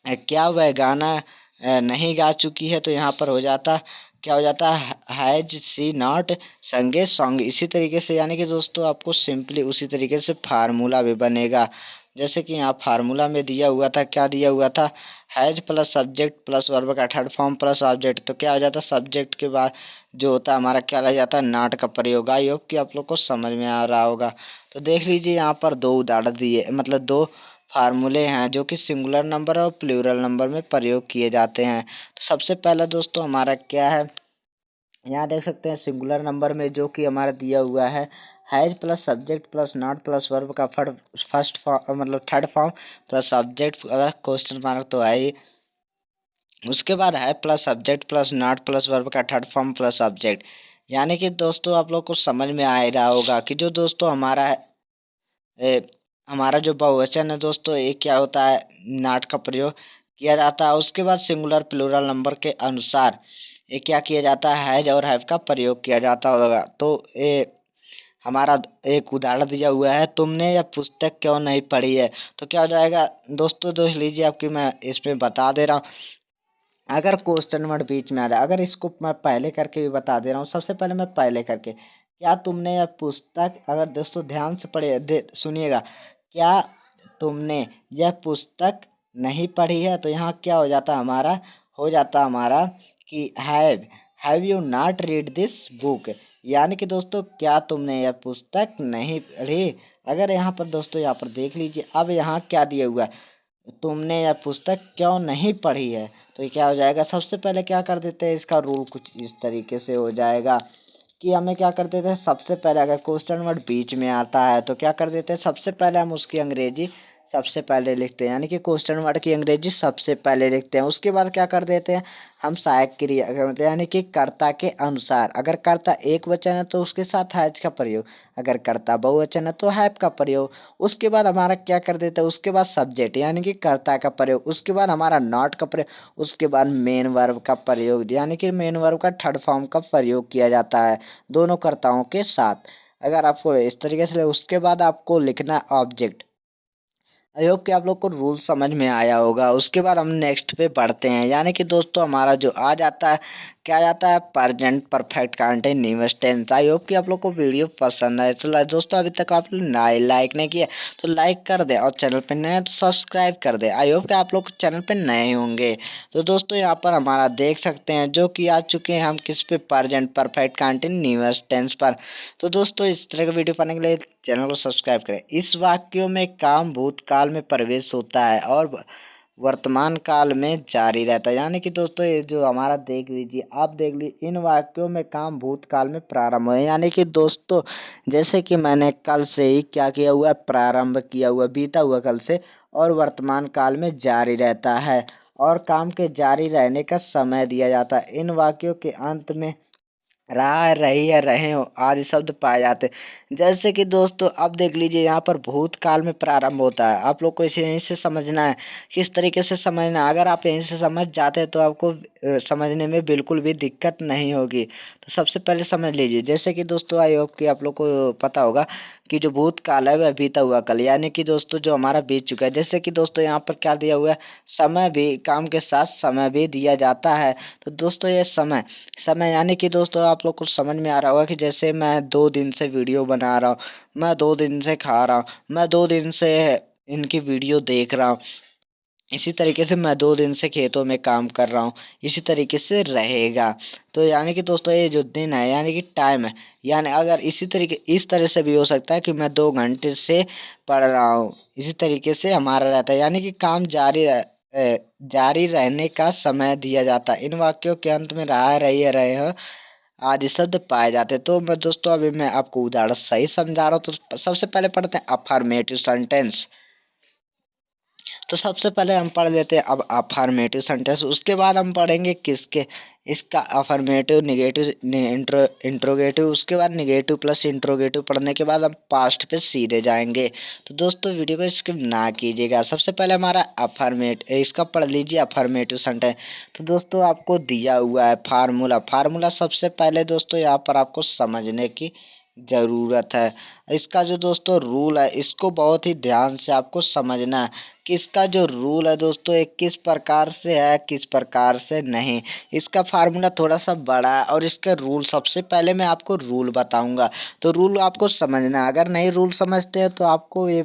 क्या वह गाना नहीं गा चुकी है, तो यहाँ पर हो जाता, क्या हो जाता, हैज सी नॉट संगे सॉन्ग। इसी तरीके से यानी कि दोस्तों आपको सिंपली उसी तरीके से फार्मूला भी बनेगा। जैसे कि यहाँ फार्मूला में दिया हुआ था, क्या दिया हुआ था, has plus subject plus verb का थर्ड फॉर्म प्लस ऑब्जेक्ट, तो क्या हो जाता, सब्जेक्ट के बाद जो होता है हमारा क्या लग जाता है, नॉट का प्रयोग। आई होप कि आप लोग को समझ में आ रहा होगा। तो देख लीजिए यहाँ पर दो उदाहरण दिए, मतलब दो फार्मूले हैं जो कि सिंगुलर नंबर और प्लूरल नंबर में प्रयोग किए जाते हैं। तो सबसे पहला दोस्तों हमारा क्या है, यहाँ देख सकते हैं सिंगुलर नंबर में जो कि हमारा दिया हुआ है has plus subject plus not plus verb का फर्स्ट फॉर्म, मतलब थर्ड फॉर्म प्लस सब्जेक्ट, अगर क्वेश्चन मार्क तो है ही। उसके बाद है plus subject plus not plus verb का थर्ड फॉर्म प्लस सब्जेक्ट। यानी कि दोस्तों आप लोग को समझ में आ ही रहा होगा कि जो दोस्तों हमारा है, ए, हमारा जो बहुवचन है दोस्तों, ये क्या होता है, नॉट का प्रयोग किया जाता है। उसके बाद सिंगुलर प्लूरल नंबर के अनुसार ये क्या किया जाता है, हैज और हैव का प्रयोग किया जाता होगा। तो ये हमारा एक उदाहरण दिया हुआ है, तुमने यह पुस्तक क्यों नहीं पढ़ी है, तो क्या हो जाएगा दोस्तों, देख लीजिए आपकी मैं इसमें बता दे रहा हूँ। अगर क्वेश्चन वर्ड बीच में आ जाए, अगर इसको मैं पहले करके भी बता दे रहा हूँ, सबसे पहले मैं पहले करके, क्या तुमने यह पुस्तक, अगर दोस्तों ध्यान से पढ़े सुनिएगा, क्या तुमने यह पुस्तक नहीं पढ़ी है, तो यहाँ क्या हो जाता हमारा, हो जाता हमारा कि have you not read this book, यानी कि दोस्तों क्या तुमने यह पुस्तक नहीं पढ़ी। अगर यहाँ पर दोस्तों, यहाँ पर देख लीजिए, अब यहाँ क्या दिया हुआ है, तुमने यह पुस्तक क्यों नहीं पढ़ी है, तो ये क्या हो जाएगा, सबसे पहले क्या कर देते हैं, इसका रूल कुछ इस तरीके से हो जाएगा कि हमें क्या कर देते हैं, सबसे पहले अगर क्वेश्चन वर्ड बीच में आता है तो क्या कर देते हैं, सबसे पहले हम उसकी अंग्रेजी सबसे पहले लिखते हैं, यानी कि क्वेश्चन वर्ड की अंग्रेजी सबसे पहले लिखते हैं। उसके बाद क्या कर देते हैं, हम सहायक क्रिया करते हैं, यानी कि कर्ता के अनुसार, अगर कर्ता एक वचन है तो उसके साथ हैज का प्रयोग, अगर कर्ता बहुवचन है तो हैव का प्रयोग। उसके बाद हमारा क्या कर देते हैं, उसके बाद सब्जेक्ट यानी कि कर्ता का प्रयोग, उसके बाद हमारा नॉट का प्रयोग, उसके बाद मेन वर्ब का प्रयोग, यानी कि मेन वर्ब का थर्ड फॉर्म का प्रयोग किया जाता है दोनों कर्ताओं के साथ। अगर आपको इस तरीके से, उसके बाद आपको लिखना ऑब्जेक्ट। आई होप कि आप लोग को रूल समझ में आया होगा। उसके बाद हम नेक्स्ट पे बढ़ते हैं, यानी कि दोस्तों हमारा जो आ जाता है, क्या जाता है, present perfect continuous tense. I hope कि आप लोग को वीडियो पसंद आए। तो दोस्तों अभी तक आप लोग लाइक नहीं किया तो लाइक कर दे, और चैनल पे नए हैं तो सब्सक्राइब कर दे। आई होप कि आप लोग चैनल पे नए होंगे। तो दोस्तों यहाँ पर हमारा देख सकते हैं जो कि आ चुके हैं हम किस पे, प्रेजेंट परफेक्ट कंटिन्यूअस टेंस पर। तो दोस्तों इस तरह का वीडियो पाने के लिए चैनल को सब्सक्राइब करें। इस वाक्यों में काम भूतकाल में प्रवेश होता है और वर्तमान काल में जारी रहता है, यानी कि दोस्तों ये जो हमारा देख लीजिए, आप देख लीजिए, इन वाक्यों में काम भूतकाल में प्रारंभ हुए, यानी कि दोस्तों जैसे कि मैंने कल से ही क्या किया हुआ है, प्रारंभ किया हुआ, बीता हुआ कल से, और वर्तमान काल में जारी रहता है, और काम के जारी रहने का समय दिया जाता है। इन वाक्यों के अंत में रहा, रही या रहे हो आदि शब्द पाए जाते हैं। जैसे कि दोस्तों अब देख लीजिए, यहाँ पर भूतकाल में प्रारंभ होता है, आप लोग को इसे यहीं से समझना है, किस तरीके से समझना है। अगर आप यहीं से समझ जाते हैं तो आपको समझने में बिल्कुल भी दिक्कत नहीं होगी। तो सबसे पहले समझ लीजिए, जैसे कि दोस्तों आई होप कि आप लोग को पता होगा कि जो भूतकाल है वह बीता हुआ कल, यानी कि दोस्तों जो हमारा बीत चुका है। जैसे कि दोस्तों यहाँ पर क्या दिया हुआ है, समय भी, काम के साथ समय भी दिया जाता है। तो दोस्तों ये समय, समय यानी कि दोस्तों आप लोग को समझ में आ रहा होगा कि जैसे मैं 2 दिन से वीडियो बना रहा हूँ, मैं 2 दिन से खा रहा हूँ, मैं 2 दिन से इनकी वीडियो देख रहा हूँ, इसी तरीके से मैं 2 दिन से खेतों में काम कर रहा हूँ, इसी तरीके से रहेगा। तो यानी कि दोस्तों ये जो दिन है यानी कि टाइम है, यानी अगर इसी तरीके, इस तरह से भी हो सकता है कि मैं 2 घंटे से पढ़ रहा हूँ, इसी तरीके से हमारा रहता है, यानी कि काम जारी रहने का समय दिया जाता है। इन वाक्यों के अंत में रहा, रही, रहे हो आदि शब्द पाए जाते हैं। तो मैं दोस्तों अभी मैं आपको उदाहरण सही समझा रहा हूँ। तो सबसे पहले पढ़ते हैं अफर्मेटिव सेंटेंस। तो सबसे पहले हम पढ़ लेते हैं अब अफर्मेटिव सेंटेंस। उसके बाद हम पढ़ेंगे किसके, इसका अफर्मेटिव, निगेटिव, इंट्रोगेटिव। उसके बाद निगेटिव प्लस इंट्रोगेटिव पढ़ने के बाद हम पास्ट पे सीधे जाएंगे। तो दोस्तों वीडियो को स्किप ना कीजिएगा। सबसे पहले हमारा अफर्मेटिव, इसका पढ़ लीजिए अफर्मेटिव सेंटेंस। तो दोस्तों आपको दिया हुआ है फार्मूला। फार्मूला सबसे पहले दोस्तों यहाँ पर आपको समझने की ज़रूरत है। इसका जो दोस्तों रूल है इसको बहुत ही ध्यान से आपको समझना है कि इसका जो रूल है दोस्तों एक किस प्रकार से है, किस प्रकार से नहीं। इसका फार्मूला थोड़ा सा बड़ा है और इसके रूल सबसे पहले मैं आपको रूल बताऊंगा। तो रूल आपको समझना है। अगर नहीं रूल समझते हैं तो आपको ये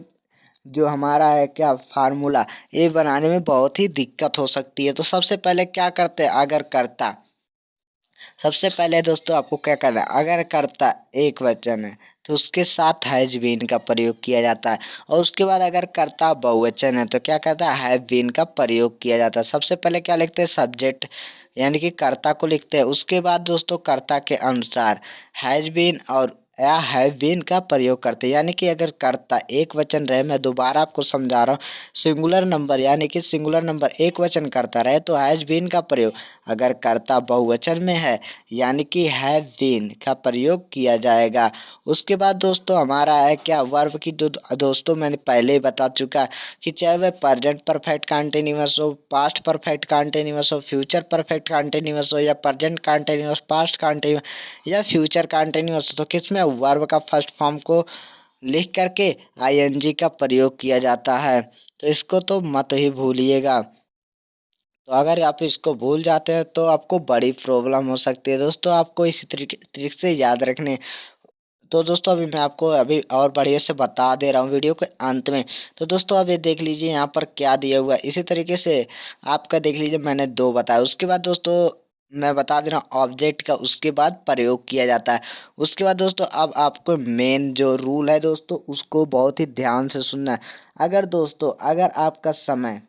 जो हमारा है क्या फार्मूला, ये बनाने में बहुत ही दिक्कत हो सकती है। तो सबसे पहले क्या करते हैं, अगर करता, सबसे पहले दोस्तों आपको क्या करना है, अगर कर्ता एक वचन है तो उसके साथ हैज बीन का प्रयोग किया जाता है। और उसके बाद अगर कर्ता बहुवचन है तो क्या करता है, हैव बीन का प्रयोग किया जाता है। सबसे पहले क्या लिखते हैं, सब्जेक्ट यानी कि कर्ता को लिखते हैं। उसके बाद दोस्तों कर्ता के अनुसार हैज बीन और या हैव बीन का प्रयोग करते हैं। यानी कि अगर कर्ता एक वचन रहे, मैं दोबारा आपको समझा रहा हूँ, सिंगुलर नंबर यानी कि सिंगुलर नंबर एक वचन करता रहे तो हैज बीन का प्रयोग, अगर कर्ता बहुवचन में है यानी कि हैव बीन का प्रयोग किया जाएगा। उसके बाद दोस्तों हमारा है क्या, वर्ब की दोस्तों मैंने पहले ही बता चुका कि चाहे वह प्रेजेंट परफेक्ट कंटिन्यूअस हो, पास्ट परफेक्ट कंटिन्यूअस हो, फ्यूचर परफेक्ट कंटिन्यूअस हो, या प्रेजेंट कंटिन्यूअस, पास्ट कंटिन्यूअस या फ्यूचर कंटिन्यूअस, तो किसमें वर्ब का फर्स्ट फॉर्म को लिख करके आईएनजी का प्रयोग किया जाता है। तो इसको तो मत ही भूलिएगा। तो अगर आप इसको भूल जाते हैं तो आपको बड़ी प्रॉब्लम हो सकती है। दोस्तों आपको इसी तरीके से याद रखने। तो दोस्तों अभी मैं आपको अभी और बढ़िया से बता दे रहा हूँ वीडियो के अंत में। तो दोस्तों अब ये देख लीजिए यहाँ पर क्या दिया हुआ है। इसी तरीके से आपका देख लीजिए, मैंने दो बताया। उसके बाद दोस्तों मैं बता दे रहा हूँ ऑब्जेक्ट का उसके बाद प्रयोग किया जाता है। उसके बाद दोस्तों अब आपको मेन जो रूल है दोस्तों उसको बहुत ही ध्यान से सुनना है। अगर दोस्तों अगर आपका समय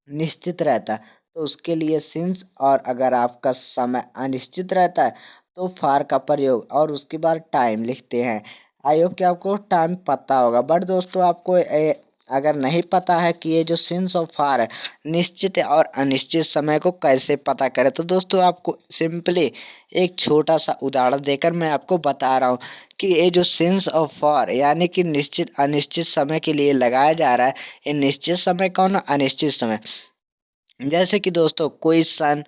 निश्चित रहता है तो उसके लिए सिंस, और अगर आपका समय अनिश्चित रहता है तो फार का प्रयोग और उसके बाद टाइम लिखते हैं। आई होप कि आपको टाइम पता होगा, बट दोस्तों आपको अगर नहीं पता है कि ये जो सिंस और फार है निश्चित और अनिश्चित समय को कैसे पता करें, तो दोस्तों आपको सिंपली एक छोटा सा उदाहरण देकर मैं आपको बता रहा हूँ कि ये जो सिंस और फॉर यानी कि निश्चित अनिश्चित समय के लिए लगाया जा रहा है, ये निश्चित समय कौन, अनिश्चित समय। जैसे कि दोस्तों कोई सन,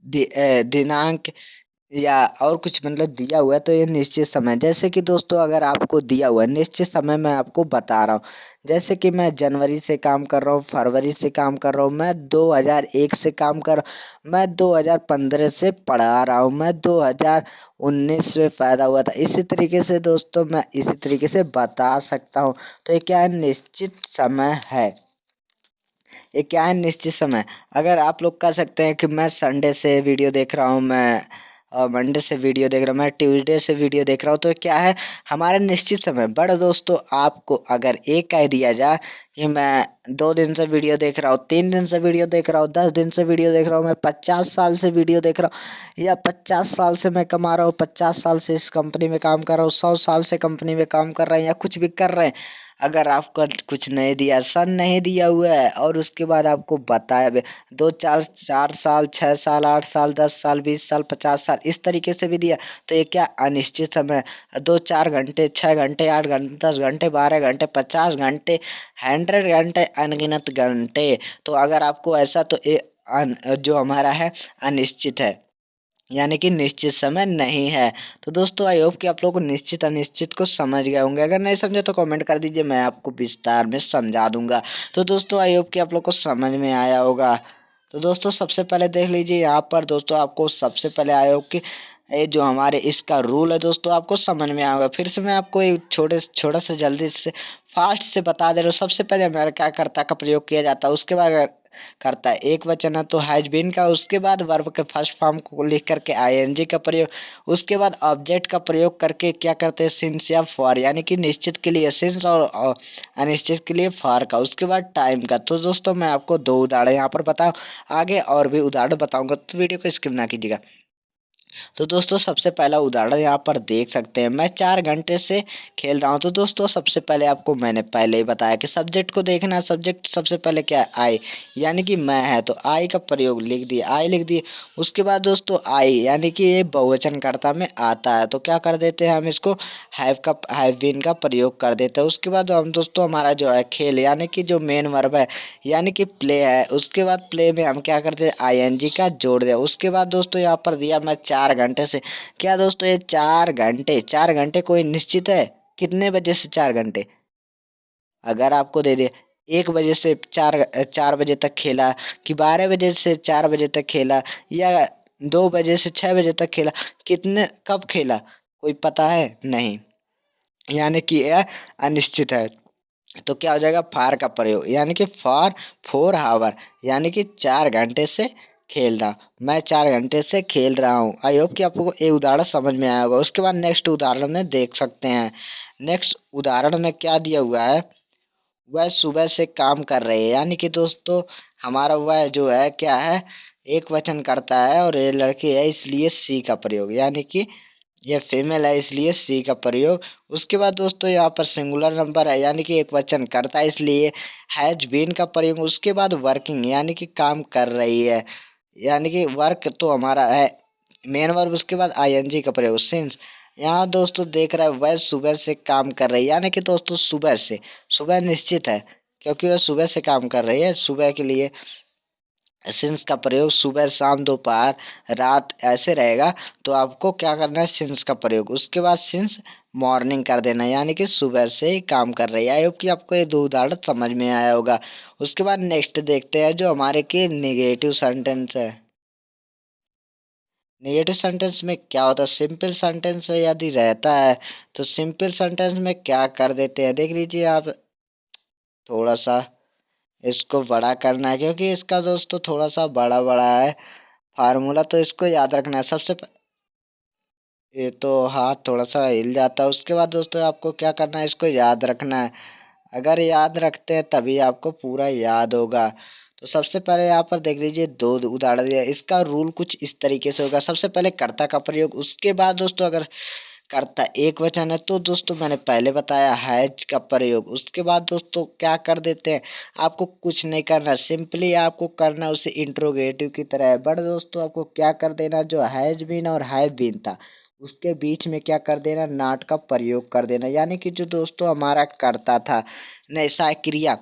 दिनांक या और कुछ मतलब दिया हुआ है तो ये निश्चित समय। जैसे कि दोस्तों अगर आपको दिया हुआ है निश्चित समय, मैं आपको बता रहा हूँ, जैसे कि मैं जनवरी से काम कर रहा हूँ, फरवरी से काम कर रहा हूँ, मैं 2001 से काम कर रहा हूँ, मैं 2015 से पढ़ा रहा हूँ, मैं 2019 में पैदा हुआ था। इसी तरीके से दोस्तों मैं इसी तरीके से बता सकता हूँ। तो ये क्या है, निश्चित समय है। ये क्या है, निश्चित समय। अगर आप लोग कह सकते हैं कि मैं संडे से वीडियो देख रहा हूँ, मैं मंडे से वीडियो देख रहा हूँ, मैं ट्यूसडे से वीडियो देख रहा हूँ, तो क्या है हमारा निश्चित समय। बट दोस्तों आपको अगर एक कह दिया जाए कि मैं 2 दिन से वीडियो देख रहा हूँ, 3 दिन से वीडियो देख रहा हूँ, 10 दिन से वीडियो देख रहा हूँ, मैं 50 साल से वीडियो देख रहा हूँ, या 50 साल से मैं कमा रहा हूँ, 50 साल से इस कंपनी में काम कर रहा हूँ, 100 साल से कंपनी में काम कर रहे हैं, या कुछ भी कर रहे हैं, अगर आपको कुछ नहीं दिया, सन नहीं दिया हुआ है और उसके बाद आपको बताया भी 2 4 4 साल, 6 साल, 8 साल, 10 साल, 20 साल, 50 साल इस तरीके से भी दिया, तो ये क्या अनिश्चित समय। 2 4 घंटे, 6 घंटे, 8 घंटे, 10 घंटे, 12 घंटे, 50 घंटे, 100 घंटे, अनगिनत घंटे। तो अगर आपको ऐसा, तो ये जो हमारा है अनिश्चित है, यानी कि निश्चित समय नहीं है। तो दोस्तों आई होप कि आप लोग को निश्चित अनिश्चित को समझ गए होंगे। अगर नहीं समझे तो कमेंट कर दीजिए, मैं आपको विस्तार में समझा दूंगा। तो दोस्तों आई होप कि आप लोग को समझ में आया होगा। तो दोस्तों सबसे पहले देख लीजिए यहाँ पर दोस्तों, आपको सबसे पहले आया हो कि ये जो हमारे इसका रूल है दोस्तों आपको समझ में आएगा। फिर से मैं आपको एक छोटा सा जल्दी से फास्ट से बता दे रहा हूँ। सबसे पहले हमारा क्या कर्ता का प्रयोग किया जाता है, उसके बाद करता है एक वचन है तो हैज बीन का, उसके बाद वर्ब के फर्स्ट फॉर्म को लिख करके आईएनजी का प्रयोग, उसके बाद ऑब्जेक्ट का प्रयोग करके क्या करते हैं, सिंस या फॉर, यानी कि निश्चित के लिए सिंस और अनिश्चित के लिए फॉर का, उसके बाद टाइम का। तो दोस्तों मैं आपको 2 उदाहरण यहाँ पर बताऊँ, आगे और भी उदाहरण बताऊंगा, तो वीडियो को स्किप ना कीजिएगा। तो दोस्तों सबसे पहला उदाहरण यहाँ पर देख सकते हैं, मैं 4 घंटे से खेल रहा हूँ। तो दोस्तों सबसे पहले आपको मैंने पहले ही बताया कि सब्जेक्ट को देखना है। सब्जेक्ट सबसे पहले क्या है, आई, यानी कि मैं है, तो आई का प्रयोग लिख दिए, आई लिख दिए। उसके बाद दोस्तों आई यानी कि ये बहुवचन कर्ता में आता है, तो क्या कर देते हैं हम इसको हैव बीन का प्रयोग कर देते हैं। उसके बाद हम दोस्तों हमारा जो है खेल यानी कि जो मेन वर्ब है यानी कि प्ले है, उसके बाद प्ले में हम क्या करते हैं, आईएनजी का जोड़ दिया। उसके बाद दोस्तों यहाँ पर दिया मैं 4 घंटे से, क्या दोस्तों ये 4 घंटे, 4 घंटे कोई निश्चित है, कितने बजे से 4 घंटे? अगर आपको दे दे 1 बजे से 4 बजे तक खेला, कि 12 बजे से 4 बजे तक खेला, या 2 बजे से 6 बजे तक खेला, कितने कब खेला कोई पता है नहीं, यानी कि यह अनिश्चित है। तो क्या हो जाएगा, फार का प्रयोग, यानी कि फॉर 4 आवर, यानी कि 4 घंटे से खेल रहा, मैं 4 घंटे से खेल रहा हूँ। आई होप कि आपको ये उदाहरण समझ में आया होगा। उसके बाद नेक्स्ट उदाहरण में देख सकते हैं। नेक्स्ट उदाहरण में क्या दिया हुआ है, वह सुबह से काम कर रहे हैं, यानी कि दोस्तों हमारा वह जो है क्या है, एक वचन करता है और ये लड़की है इसलिए सी का प्रयोग, यानी कि ये फीमेल है इसलिए सी का प्रयोग। उसके बाद दोस्तों यहाँ पर सिंगुलर नंबर है, यानी कि एक वचन करता है इसलिए हैज बीन का प्रयोग। उसके बाद वर्किंग यानी कि काम कर रही है, यानी कि वर्क तो हमारा है मेन वर्ब। उसके बाद आईएनजी का प्रयोग सिंस। यहाँ दोस्तों देख रहा है वह सुबह से काम कर रही है, यानी कि दोस्तों सुबह से, सुबह निश्चित है क्योंकि वह सुबह से काम कर रही है, सुबह के लिए सिंस का प्रयोग सुबह शाम दोपहर रात ऐसे रहेगा। तो आपको क्या करना है, सिंस का प्रयोग, उसके बाद सिंस मॉर्निंग कर देना, यानी कि सुबह से ही काम कर रही है। आई होप कि आपको ये दो उदाहरण समझ में आया होगा। उसके बाद नेक्स्ट देखते हैं जो हमारे के नेगेटिव सेंटेंस है। नेगेटिव सेंटेंस में क्या होता है, सिंपल सेंटेंस है यदि रहता है तो सिंपल सेंटेंस में क्या कर देते हैं, देख लीजिए आप, थोड़ा सा इसको बड़ा करना है क्योंकि इसका दोस्तों थोड़ा सा बड़ा बड़ा है फार्मूला, तो इसको याद रखना है ये तो हाथ थोड़ा सा हिल जाता है। उसके बाद दोस्तों आपको क्या करना है, इसको याद रखना है। अगर याद रखते हैं तभी आपको पूरा याद होगा। तो सबसे पहले यहाँ पर देख लीजिए दो उदाहरण दिया, इसका रूल कुछ इस तरीके से होगा। सबसे पहले कर्ता का प्रयोग, उसके बाद दोस्तों अगर कर्ता एक वचन है तो दोस्तों मैंने पहले बताया हैज का प्रयोग। उसके बाद दोस्तों क्या कर देते हैं, आपको कुछ नहीं करना, सिंपली आपको करना उसे इंट्रोगेटिव की तरह है। बट दोस्तों आपको क्या कर देना, जो हैज बीन और हैव बीन था उसके बीच में क्या कर देना, नॉट का प्रयोग कर देना, यानी कि जो दोस्तों हमारा कर्ता था, नहीं सहायक क्रिया,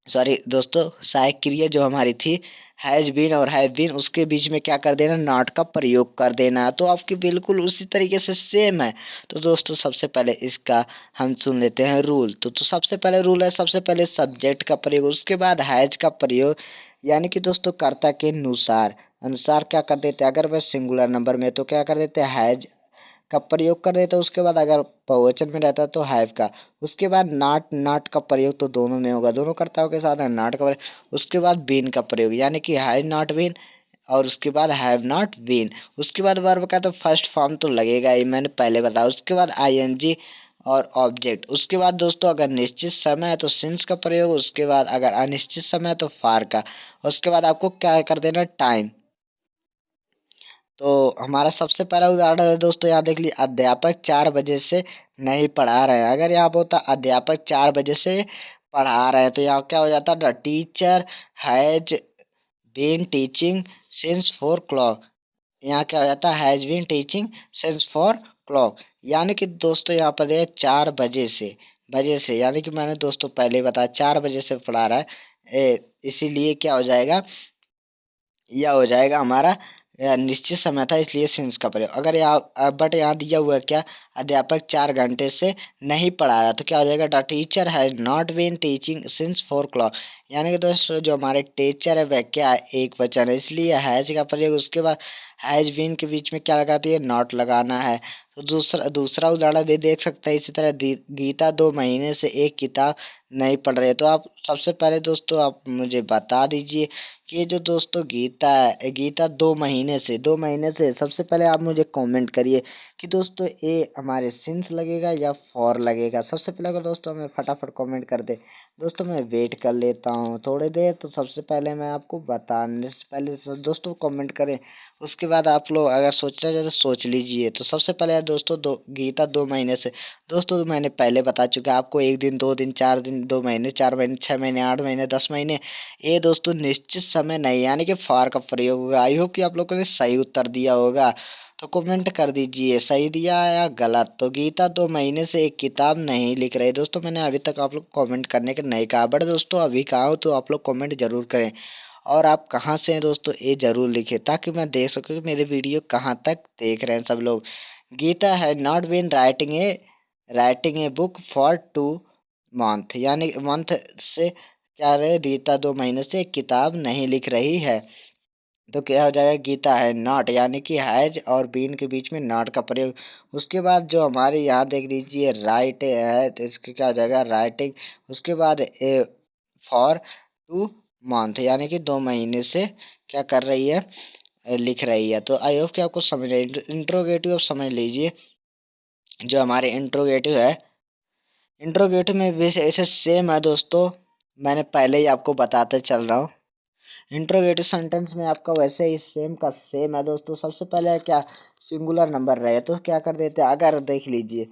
सॉरी दोस्तों सहायक क्रिया जो हमारी थी हैज बीन और हैव बीन, उसके बीच में क्या कर देना, नॉट का प्रयोग कर देना। तो आपकी बिल्कुल उसी तरीके से सेम है। तो दोस्तों सबसे पहले इसका हम सुन लेते हैं रूल। तो सबसे पहले रूल है, सबसे पहले सब्जेक्ट का प्रयोग, उसके बाद हैज का प्रयोग, यानी कि दोस्तों कर्ता के अनुसार अनुसार क्या कर देते हैं, अगर वह सिंगुलर नंबर में तो क्या कर देते हैं, हैज का प्रयोग कर देते हैं। उसके बाद अगर बहुवचन में रहता है तो हैव का। उसके बाद नॉट, नॉट का प्रयोग तो दोनों में होगा, दोनों कर्ताओं के साथ है नॉट का प्रयोग। उसके बाद बीन का प्रयोग, यानी कि हैज नॉट बीन, और उसके बाद हैव नॉट बीन। उसके बाद वर्ब का तो फर्स्ट फॉर्म तो लगेगा ही, मैंने पहले बताया। उसके बाद आईएनजी और ऑब्जेक्ट। उसके बाद दोस्तों अगर निश्चित समय है तो सिंस का प्रयोग, उसके बाद अगर अनिश्चित समय है तो फार का। उसके बाद आपको क्या कर देना, टाइम। तो हमारा सबसे पहला उदाहरण है दोस्तों, यहाँ देख लीजिए, अध्यापक 4 बजे से नहीं पढ़ा रहे हैं। अगर यहाँ पे होता अध्यापक 4 बजे से पढ़ा रहे हैं तो यहाँ क्या हो जाता, the teacher has been teaching since 4 o'clock। यहाँ क्या हो जाता है, has been teaching since 4 o'clock, यानी कि दोस्तों यहाँ पर है 4 बजे से, बजे से यानी कि मैंने दोस्तों पहले ही बताया 4 बजे से पढ़ा रहा है, इसीलिए क्या हो जाएगा, यह हो जाएगा हमारा निश्चित समय था इसलिए सिंस का प्रयोग। अगर यहाँ बट यहाँ दिया हुआ है क्या, अध्यापक 4 घंटे से नहीं पढ़ा रहा, तो क्या हो जाएगा, the teacher has not been teaching since 4 o'clock, यानी कि दोस्तों जो हमारे टीचर है वह क्या है, एक वचन है इसलिए हैज का प्रयोग। उसके बाद हैज बीन के बीच में क्या लगाती है, नॉट लगाना है। तो दूसरा दूसरा उदाहरण भी देख सकते हैं इसी तरह, गीता 2 महीने से एक किताब नहीं पढ़ रहे, तो आप सबसे पहले दोस्तों आप मुझे बता दीजिए कि ये जो दोस्तों गीता है, गीता 2 महीने से सबसे पहले आप मुझे कमेंट करिए कि दोस्तों ये हमारे सिंस लगेगा या फॉर लगेगा। सबसे पहले अगर दोस्तों हमें फटाफट कमेंट कर दे दोस्तों, मैं वेट कर लेता हूँ थोड़ी देर। तो सबसे पहले मैं आपको बताने से पहले दोस्तों कमेंट करें, उसके बाद आप लोग अगर सोचना चाहते तो सोच लीजिए। तो सबसे पहले है दोस्तों गीता 2 महीने से दोस्तों मैंने पहले बता चुका आपको, 1 दिन 2 दिन 4 दिन 2 महीने 4 महीने 6 महीने 8 महीने 10 महीने, ये दोस्तों निश्चित समय नहीं यानी कि फार का प्रयोग होगा। आई होप कि आप लोगों ने सही उत्तर दिया होगा, तो कमेंट कर दीजिए सही दिया या गलत। तो गीता 2 महीने से एक किताब नहीं लिख रहे दोस्तों, मैंने अभी तक आप लोग कमेंट करने के नहीं कहा, बट दोस्तों अभी कहा हूँ तो आप लोग कमेंट जरूर करें। और आप कहाँ से हैं दोस्तों ये जरूर लिखें ताकि मैं देख सकूँ कि मेरे वीडियो कहाँ तक देख रहे हैं सब लोग। Geeta has not been writing a book for 2 month, यानी मंथ से क्या रहे, गीता 2 महीने से एक किताब नहीं लिख रही है। तो क्या हो जाएगा, गीता है नॉट यानी कि हैज और बीन के बीच में नॉट का प्रयोग। उसके बाद जो हमारे यहाँ देख लीजिए राइट है, तो इसके क्या हो जाएगा राइटिंग। उसके बाद ए फॉर 2 मंथ यानी कि 2 महीने से क्या कर रही है, लिख रही है। तो आई होप कि आपको समझ रहे इंट्रोगेटिव आप समझ लीजिए। जो हमारे इंट्रोगेटिव है, इंट्रोगेटिव में भी ऐसे सेम है दोस्तों, मैंने पहले ही आपको बताते चल रहा हूँ। इंट्रोगेटिव सेंटेंस में आपका वैसे ही सेम का सेम है दोस्तों। सबसे पहले क्या सिंगुलर नंबर रहे तो क्या कर देते हैं, अगर देख लीजिए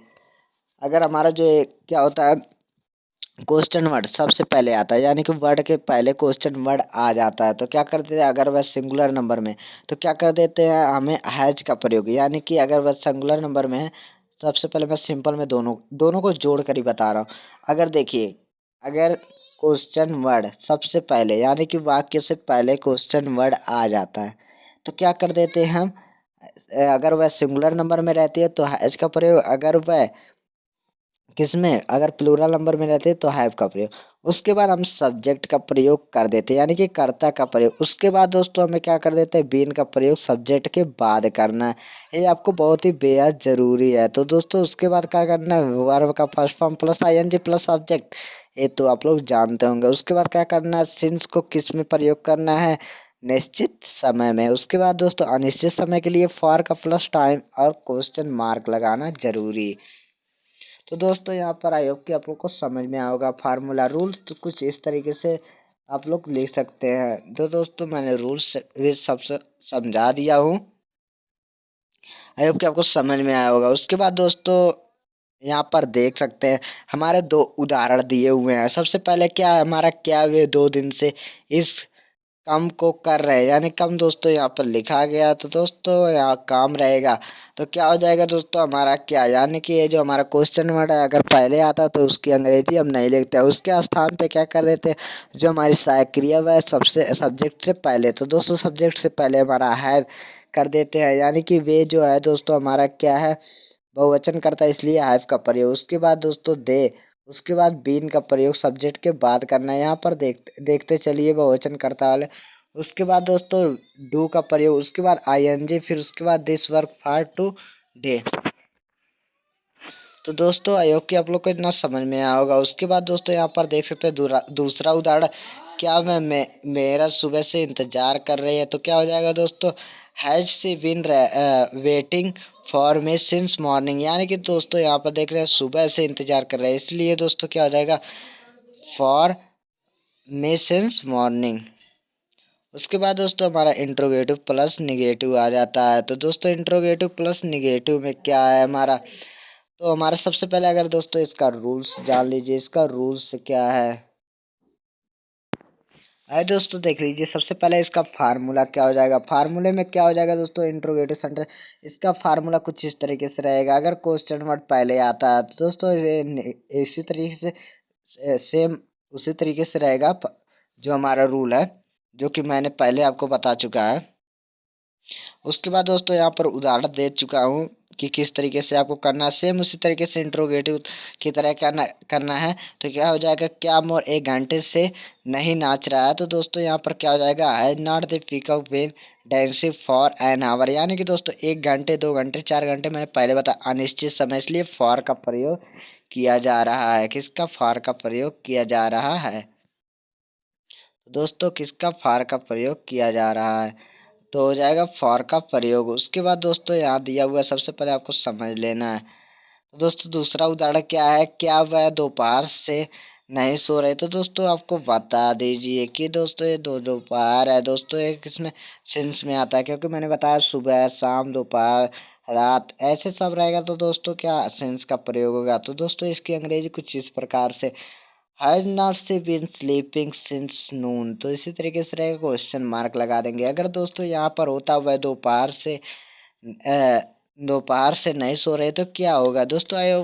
अगर हमारा जो क्या होता है क्वेश्चन वर्ड सबसे पहले आता है, यानी कि वर्ड के पहले क्वेश्चन वर्ड आ जाता है, तो क्या करते हैं अगर वह सिंगुलर नंबर में, तो क्या कर देते हैं हमें हैज का प्रयोग। यानी कि अगर वह सिंगुलर नंबर में है, सबसे पहले मैं सिंपल में दोनों दोनों को जोड़ कर ही बता रहा हूँ। अगर देखिए अगर क्वेश्चन वर्ड सबसे पहले यानी कि वाक्य से पहले क्वेश्चन वर्ड आ जाता है, तो क्या कर देते हैं हम, अगर वह सिंगुलर नंबर में रहती है तो हैज का प्रयोग, अगर वह किसमें अगर प्लूरल नंबर में रहते तो हैव का प्रयोग। उसके बाद हम सब्जेक्ट का प्रयोग कर देते हैं यानी कि कर्ता का प्रयोग। उसके बाद दोस्तों हमें क्या कर देते हैं, बीन का प्रयोग सब्जेक्ट के बाद करना है। ये आपको बहुत ही बेहद जरूरी है। तो दोस्तों उसके बाद क्या करना है, वर्ब का first form plus ING plus subject, ये तो आप लोग जानते होंगे। उसके बाद क्या करना है, सिंस को किस में प्रयोग करना है, निश्चित समय में। उसके बाद दोस्तों अनिश्चित समय के लिए फॉर का प्लस टाइम और क्वेश्चन मार्क लगाना जरूरी। तो दोस्तों यहाँ पर आई होप कि आप लोग को समझ में आओगा फार्मूला रूल्स, तो कुछ इस तरीके से आप लोग लिख सकते हैं। तो दोस्तों मैंने रूल्स भी सबसे समझा दिया हूँ, आई होप कि आपको समझ में आया होगा। उसके बाद दोस्तों यहाँ पर देख सकते हैं हमारे दो उदाहरण दिए हुए हैं। सबसे पहले क्या है हमारा, क्या वे 2 दिन से इस काम को कर रहे हैं, यानी कम दोस्तों यहाँ पर लिखा गया, तो दोस्तों यहाँ काम रहेगा। तो क्या हो जाएगा दोस्तों हमारा क्या, यानी कि ये जो हमारा क्वेश्चन वर्ड है अगर पहले आता तो उसकी अंग्रेजी हम नहीं लिखते हैं, उसके स्थान पे क्या कर देते हैं, जो हमारी सहायक क्रिया वह सबसे सब्जेक्ट से पहले, तो दोस्तों सब्जेक्ट से पहले हमारा हैव कर देते हैं, यानी कि वे जो है दोस्तों हमारा क्या है बहुवचन करता है, इसलिए हैव का प्रयोग। उसके बाद दोस्तों दे, उसके बाद बीन का प्रयोग सब्जेक्ट के बाद करना है। यहाँ पर देखते चलिए बहुवचन करता वाले। उसके बाद दोस्तों डू का प्रयोग, उसके बाद आईएनजी, फिर उसके बाद this work for two day. तो दोस्तों आई होप कि आप लोग को इतना समझ में आया होगा। उसके बाद दोस्तों यहाँ पर देख सकते हैं दूसरा उदाहरण, क्या मेरा सुबह से इंतजार कर रही है, तो क्या हो जाएगा दोस्तों, has she been waiting for me since morning, यानी कि दोस्तों यहाँ पर देख रहे हैं सुबह से इंतजार कर रहे हैं, इसलिए दोस्तों क्या हो जाएगा फॉर मी सिंस मॉर्निंग। उसके बाद दोस्तों हमारा इंट्रोगेटिव प्लस निगेटिव आ जाता है। तो दोस्तों इंट्रोगेटिव प्लस निगेटिव में क्या है हमारा, तो हमारा सबसे पहले अगर दोस्तों इसका रूल्स जान लीजिए, इसका रूल्स क्या है। अरे दोस्तों देख लीजिए सबसे पहले इसका फार्मूला क्या हो जाएगा, फार्मूले में क्या हो जाएगा दोस्तों इंट्रोगेटिव सेंटेंस, इसका फार्मूला कुछ इस तरीके से रहेगा। अगर क्वेश्चन वर्ड पहले आता है तो दोस्तों ये इसी तरीके से सेम उसी तरीके से रहेगा जो हमारा रूल है, जो कि मैंने पहले आपको बता चुका है। उसके बाद दोस्तों यहाँ पर उदाहरण दे चुका हूँ, कि किस तरीके से आपको करना है, सेम उसी तरीके से इंट्रोगेटिव की तरह करना है। तो क्या हो जाएगा, क्या मोर 1 घंटे से नहीं नाच रहा है। तो दोस्तों यहाँ पर क्या हो जाएगा, has not the peacock been dancing for an hour, यानी कि दोस्तों 1 घंटे 2 घंटे 4 घंटे, मैंने पहले बताया अनिश्चित समय, इसलिए फॉर का प्रयोग किया जा रहा है। किसका, फॉर का प्रयोग किया जा रहा है। दोस्तों किसका, फॉर का प्रयोग किया जा रहा है। तो हो जाएगा फॉर का प्रयोग। उसके बाद दोस्तों यहाँ दिया हुआ है, सबसे पहले आपको समझ लेना है। तो दोस्तों दूसरा उदाहरण क्या है, क्या वह दोपहर से नहीं सो रहे। तो दोस्तों आपको बता दीजिए कि दोस्तों ये दो दोपहर है। दोस्तों ये किसमें, सेंस में आता है, क्योंकि मैंने बताया सुबह शाम दोपहर रात ऐसे सब रहेगा। तो दोस्तों क्या सेंस का प्रयोग होगा। तो दोस्तों इसकी अंग्रेजी कुछ इस प्रकार से, has not she been sleeping since noon. तो इसी तरीके से रहेगा, क्वेश्चन मार्क लगा देंगे। अगर दोस्तों यहाँ पर होता वह दोपहर से नहीं सो रहे, तो क्या होगा दोस्तों। आयो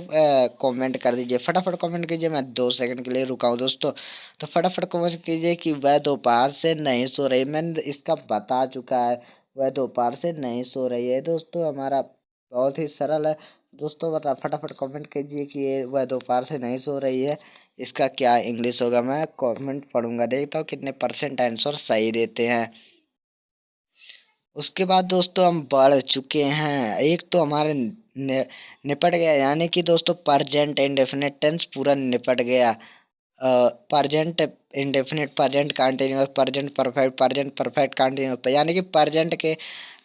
कमेंट कर दीजिए, फटाफट कमेंट कीजिए, मैं 2 सेकंड के लिए रुका हूँ दोस्तों। तो फटाफट कमेंट कीजिए कि वह दोपहर से नहीं सो रही। मैंने इसका बता चुका है, वह दोपहर से नहीं सो रही है। दोस्तों हमारा बहुत ही सरल है। दोस्तों बता फटाफट कमेंट कीजिए कि ये वह दोपहर से नहीं सो रही है, इसका क्या इंग्लिश होगा। मैं कमेंट पढ़ूंगा, देखता हूँ कितने परसेंट आंसर सही देते हैं। उसके बाद दोस्तों हम बढ़ चुके हैं, एक तो हमारे निपट गया, यानी कि दोस्तों प्रजेंट इंडेफिनिट टेंस पूरा निपट गया। Present indefinite, present continuous, present perfect continuous, यानी कि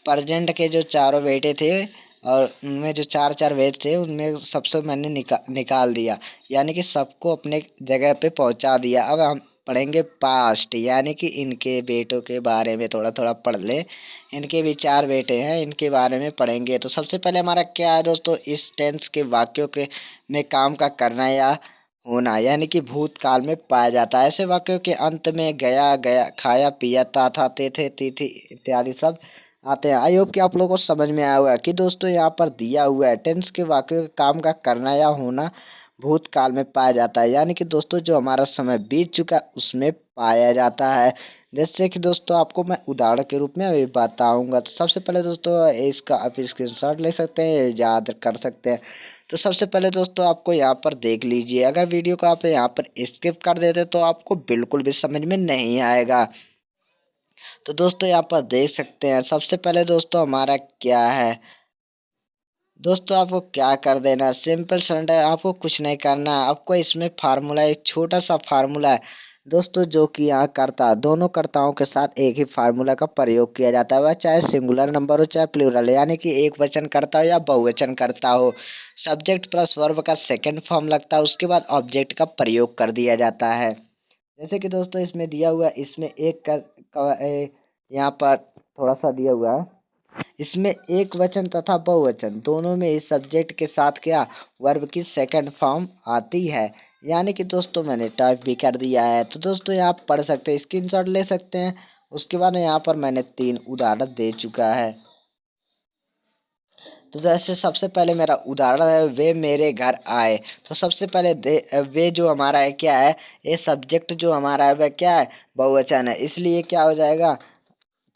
प्रजेंट के जो चारों बेटे थे, और उनमें जो चार चार वेद थे, उनमें सबसे मैंने निकाल दिया, यानी कि सबको अपने जगह पे पहुंचा दिया। अब हम पढ़ेंगे पास्ट, यानी कि इनके बेटों के बारे में थोड़ा थोड़ा पढ़ ले। इनके भी 4 बेटे हैं, इनके बारे में पढ़ेंगे। तो सबसे पहले हमारा क्या है दोस्तों, इस टेंस के वाक्यों के में काम का करना या होना, यानी कि भूतकाल में पाया जाता है। ऐसे वाक्यों के अंत में गया गया, खाया पिया, था थे थी इत्यादि सब आते हैं। आई होप कि आप लोगों को समझ में आया होगा कि दोस्तों यहाँ पर दिया हुआ है टेंस के वाक्यों के काम का करना या होना भूतकाल में पाया जाता है, यानी कि दोस्तों जो हमारा समय बीत चुका उसमें पाया जाता है। जैसे कि दोस्तों आपको मैं उदाहरण के रूप में अभी बताऊंगा। तो सबसे पहले दोस्तों इसका आप स्क्रीनशॉट ले सकते हैं, याद कर सकते हैं। तो सबसे पहले दोस्तों आपको यहाँ पर देख लीजिए, अगर वीडियो को आप यहाँ पर स्किप कर देते तो आपको बिल्कुल भी समझ में नहीं आएगा। तो दोस्तों यहाँ पर देख सकते हैं, सबसे पहले दोस्तों हमारा क्या है। दोस्तों आपको क्या कर देना, सिंपल सन्ड है, आपको कुछ नहीं करना है। आपको इसमें फार्मूला, एक छोटा सा फार्मूला है दोस्तों, जो कि यहाँ करता, दोनों कर्ताओं के साथ एक ही फार्मूला का प्रयोग किया जाता है, वह चाहे सिंगुलर नंबर हो चाहे प्लूरल, यानी कि एक वचन करता हो या बहुवचन करता हो। सब्जेक्ट प्लस वर्ब का सेकंड फॉर्म लगता है, उसके बाद ऑब्जेक्ट का प्रयोग कर दिया जाता है। जैसे कि दोस्तों इसमें दिया हुआ है, इसमें यहाँ पर थोड़ा सा दिया हुआ है, इसमें एक वचन तथा बहुवचन दोनों में इस सब्जेक्ट के साथ क्या वर्ब की सेकंड फॉर्म आती है, यानी कि दोस्तों मैंने टाइप भी कर दिया है। तो दोस्तों यहाँ पढ़ सकते हैं, स्क्रीनशॉट ले सकते हैं। उसके बाद यहाँ पर मैंने 3 उदाहरण दे चुका है। तो जैसे सबसे पहले मेरा उदाहरण है, वे मेरे घर आए। तो सबसे पहले वे जो हमारा है क्या है, ये सब्जेक्ट जो हमारा है वह क्या है, बहुवचन है, इसलिए क्या हो जाएगा।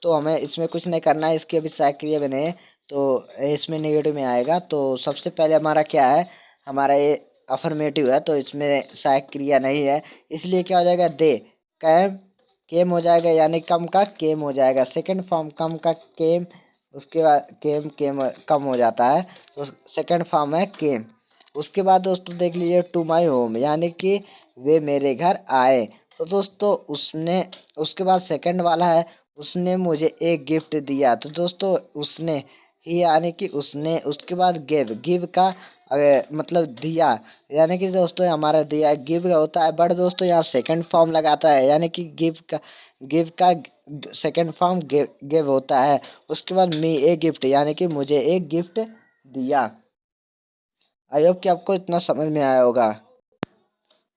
तो हमें इसमें कुछ नहीं करना है, इसकी अभी सहायक क्रिया बने तो इसमें नेगेटिव में आएगा। तो सबसे पहले हमारा क्या है, हमारा ये अफर्मेटिव है, तो इसमें सहायक क्रिया नहीं है, इसलिए क्या हो जाएगा, दे कैम केम हो जाएगा, यानी कम का केम हो जाएगा। सेकंड फॉर्म कम का केम, उसके बाद केम केम कम हो जाता है, तो सेकंड फॉर्म है केम। उसके बाद दोस्तों देख लीजिए, टू माई होम, यानी कि वे मेरे घर आए। तो दोस्तों उसने, उसके बाद सेकंड वाला है, उसने मुझे एक गिफ्ट दिया। तो दोस्तों उसने ही, यानी कि उसने, उसके बाद गिव, गिव का मतलब दिया, यानी कि दोस्तों हमारा दिया गिव होता है, बट दोस्तों यहाँ सेकंड फॉर्म लगाता है, यानी कि गिव का सेकंड फॉर्म गिव होता है। उसके बाद मी ए गिफ्ट, यानी कि मुझे एक गिफ्ट दिया। आई होप कि आपको इतना समझ में आया होगा।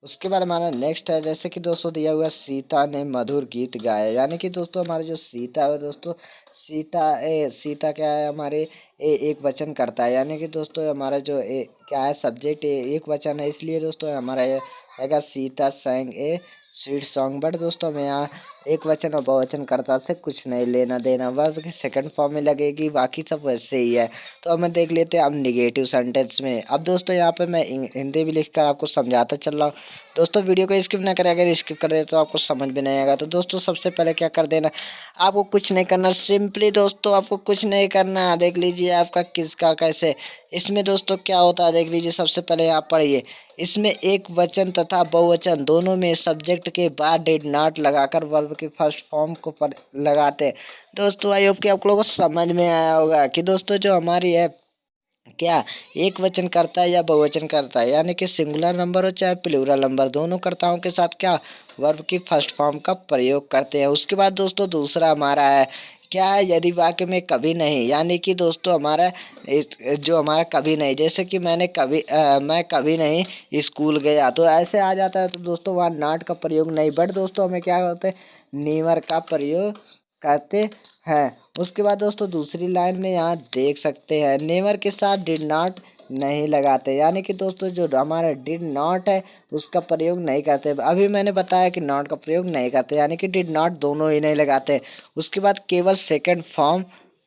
उसके बाद हमारा नेक्स्ट है, जैसे कि दोस्तों दिया हुआ सीता ने मधुर गीत गाया, यानी कि दोस्तों हमारे जो सीता है दोस्तों, सीता क्या है हमारे, एक वचन करता है, यानी कि दोस्तों हमारा जो क्या है सब्जेक्ट एक वचन है, इसलिए दोस्तों हमारा ये आएगा सीता संग ए स्वीट सॉन्ग। बट दोस्तों हमें यहाँ एक वचन और बहुवचन कर्ता से कुछ नहीं लेना देना, वर्ब की सेकंड फॉर्म में लगेगी, बाकी सब वैसे ही है। तो अब मैं देख लेते हैं अब निगेटिव सेंटेंस में। अब दोस्तों यहाँ पर मैं हिंदी भी लिखकर आपको समझाता चल रहा हूँ। दोस्तों वीडियो को स्किप ना करें, अगर स्किप कर दे तो आपको समझ में नहीं आएगा। तो दोस्तों सबसे पहले क्या कर देना, आपको कुछ नहीं करना, सिंपली दोस्तों आपको कुछ नहीं करना। देख लीजिए आपका किसका कैसे, इसमें दोस्तों क्या होता है देख लीजिए। सबसे पहले यहाँ पढ़िए, इसमें एक वचन तथा बहुवचन दोनों में सब्जेक्ट के बाद डिड नॉट लगाकर वर्ब के फर्स्ट फॉर्म को लगाते हैं। दोस्तों आई होप कि आप लोगों को समझ में आया होगा कि दोस्तों जो हमारी है क्या, एक वचन करता है या बहुवचन करता है, यानी कि सिंगुलर नंबर हो चाहे प्लूरल नंबर, दोनों कर्ताओं के साथ क्या वर्ब की फर्स्ट फॉर्म का प्रयोग करते हैं। उसके बाद दोस्तों दूसरा हमारा है क्या है, यदि वाक्य में कभी नहीं, यानी कि दोस्तों हमारा जो हमारा कभी नहीं, जैसे कि मैं कभी नहीं स्कूल गया, तो ऐसे आ जाता है। तो दोस्तों वहाँ नॉट का प्रयोग नहीं, बट दोस्तों हमें क्या करते हैं, नेवर का प्रयोग करते हैं। उसके बाद दोस्तों दूसरी लाइन में यहाँ देख सकते हैं, नेवर के साथ डिड नॉट नहीं लगाते, यानी कि दोस्तों जो हमारा डिड नॉट है उसका प्रयोग नहीं करते। अभी मैंने बताया कि नॉट का प्रयोग नहीं करते, यानी कि डिड नॉट दोनों ही नहीं लगाते। उसके बाद केवल सेकंड फॉर्म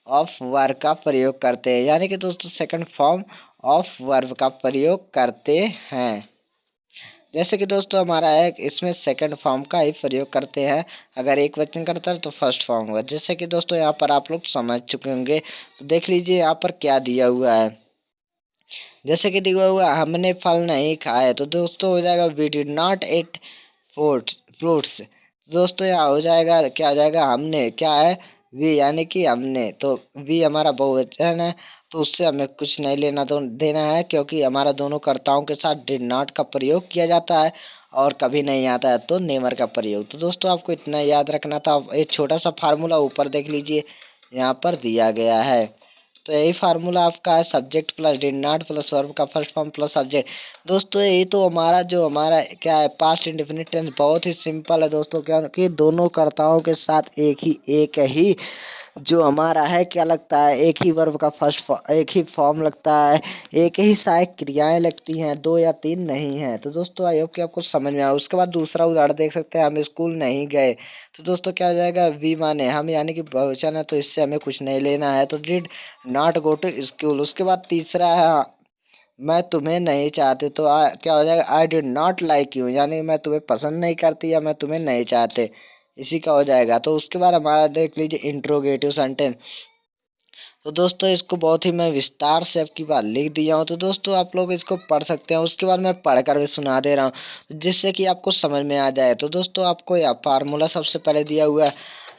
ऑफ वर्ब का प्रयोग करते हैं, यानी कि दोस्तों सेकंड फॉर्म ऑफ वर्ब का प्रयोग करते हैं। जैसे कि दोस्तों हमारा है इसमें सेकंड फॉर्म का ही प्रयोग करते हैं, अगर एक वचन करता है तो फर्स्ट फॉर्म होगा। जैसे कि दोस्तों यहाँ पर आप लोग समझ चुके होंगे, तो देख लीजिए यहाँ पर क्या दिया हुआ है। जैसे कि दिया हुआ हमने फल नहीं खाए, तो दोस्तों हो जाएगा we did not ate fruits. दोस्तों यहाँ हो जाएगा क्या हो जाएगा, हमने क्या है वी, यानी कि हमने, तो वी हमारा बहुवचन है, तो उससे हमें कुछ नहीं लेना तो देना है, क्योंकि हमारा दोनों कर्ताओं के साथ डिड नॉट का प्रयोग किया जाता है और कभी नहीं आता है तो नेवर का प्रयोग। तो दोस्तों आपको इतना याद रखना था। एक छोटा सा फार्मूला ऊपर देख लीजिए यहाँ पर दिया गया है। तो यही फार्मूला आपका है, subject plus did not plus verb का फर्स्ट फॉर्म प्लस सब्जेक्ट। दोस्तों यही तो हमारा जो हमारा क्या है पास्ट इंडेफिनिट टेंस, बहुत ही सिंपल है दोस्तों, क्या कि दोनों कर्ताओं के साथ एक ही जो हमारा है क्या लगता है, एक ही वर्ब का एक ही फॉर्म लगता है, एक ही सहायक क्रियाएं लगती हैं, दो या तीन नहीं है। तो दोस्तों आई होप कि आपको समझ में आया। उसके बाद दूसरा उदाहरण देख सकते हैं, हम स्कूल नहीं गए, तो दोस्तों क्या हो जाएगा, वी माने हम, यानी कि बहुवचन है तो इससे हमें कुछ नहीं लेना है, तो did not go to school. उसके बाद तीसरा है मैं तुम्हें नहीं चाहते, तो क्या हो जाएगा, I did not like you, यानी मैं तुम्हें पसंद नहीं करती या मैं तुम्हें नहीं चाहते, इसी का हो जाएगा। तो उसके बाद हमारा देख लीजिए इंट्रोगेटिव सेंटेंस। तो दोस्तों इसको बहुत ही मैं विस्तार से आपकी बात लिख दिया हूँ, तो दोस्तों आप लोग इसको पढ़ सकते हैं। उसके बाद मैं पढ़कर भी सुना दे रहा हूँ जिससे कि आपको समझ में आ जाए। तो दोस्तों आपको यह फार्मूला सबसे पहले दिया हुआ है,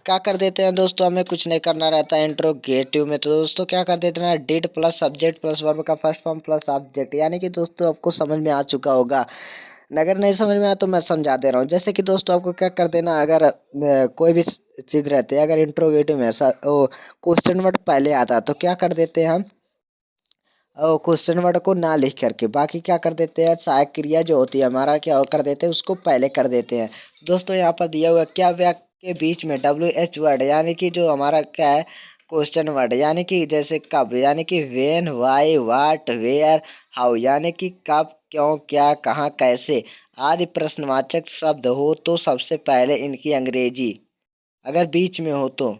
क्या कर देते हैं दोस्तों, हमें कुछ नहीं करना रहता है इंट्रोगेटिव में। तो दोस्तों क्या कर देते हैं, did plus subject plus verb का फर्स्ट फॉर्म प्लस ऑब्जेक्ट, यानी कि दोस्तों आपको समझ में आ चुका होगा। अगर नहीं समझ में आया तो मैं समझा दे रहा हूँ। जैसे कि दोस्तों आपको क्या कर देना, अगर कोई भी चीज़ रहती है, अगर इंट्रोगेटिव में क्वेश्चन वर्ड पहले आता है तो क्या कर देते हैं हम, क्वेश्चन वर्ड को ना लिख करके बाकी क्या कर देते हैं, सहायक क्रिया जो होती है हमारा क्या कर देते हैं, उसको पहले कर देते हैं। दोस्तों यहाँ पर दिया हुआ है, क्या वाक्य के बीच में डब्ल्यू एच वर्ड, यानी कि जो हमारा क्या है क्वेश्चन वर्ड, यानी कि जैसे कब, यानी कि when why what where how, यानी कि कब क्यों क्या कहाँ कैसे आदि प्रश्नवाचक शब्द हो तो सबसे पहले इनकी अंग्रेजी, अगर बीच में हो तो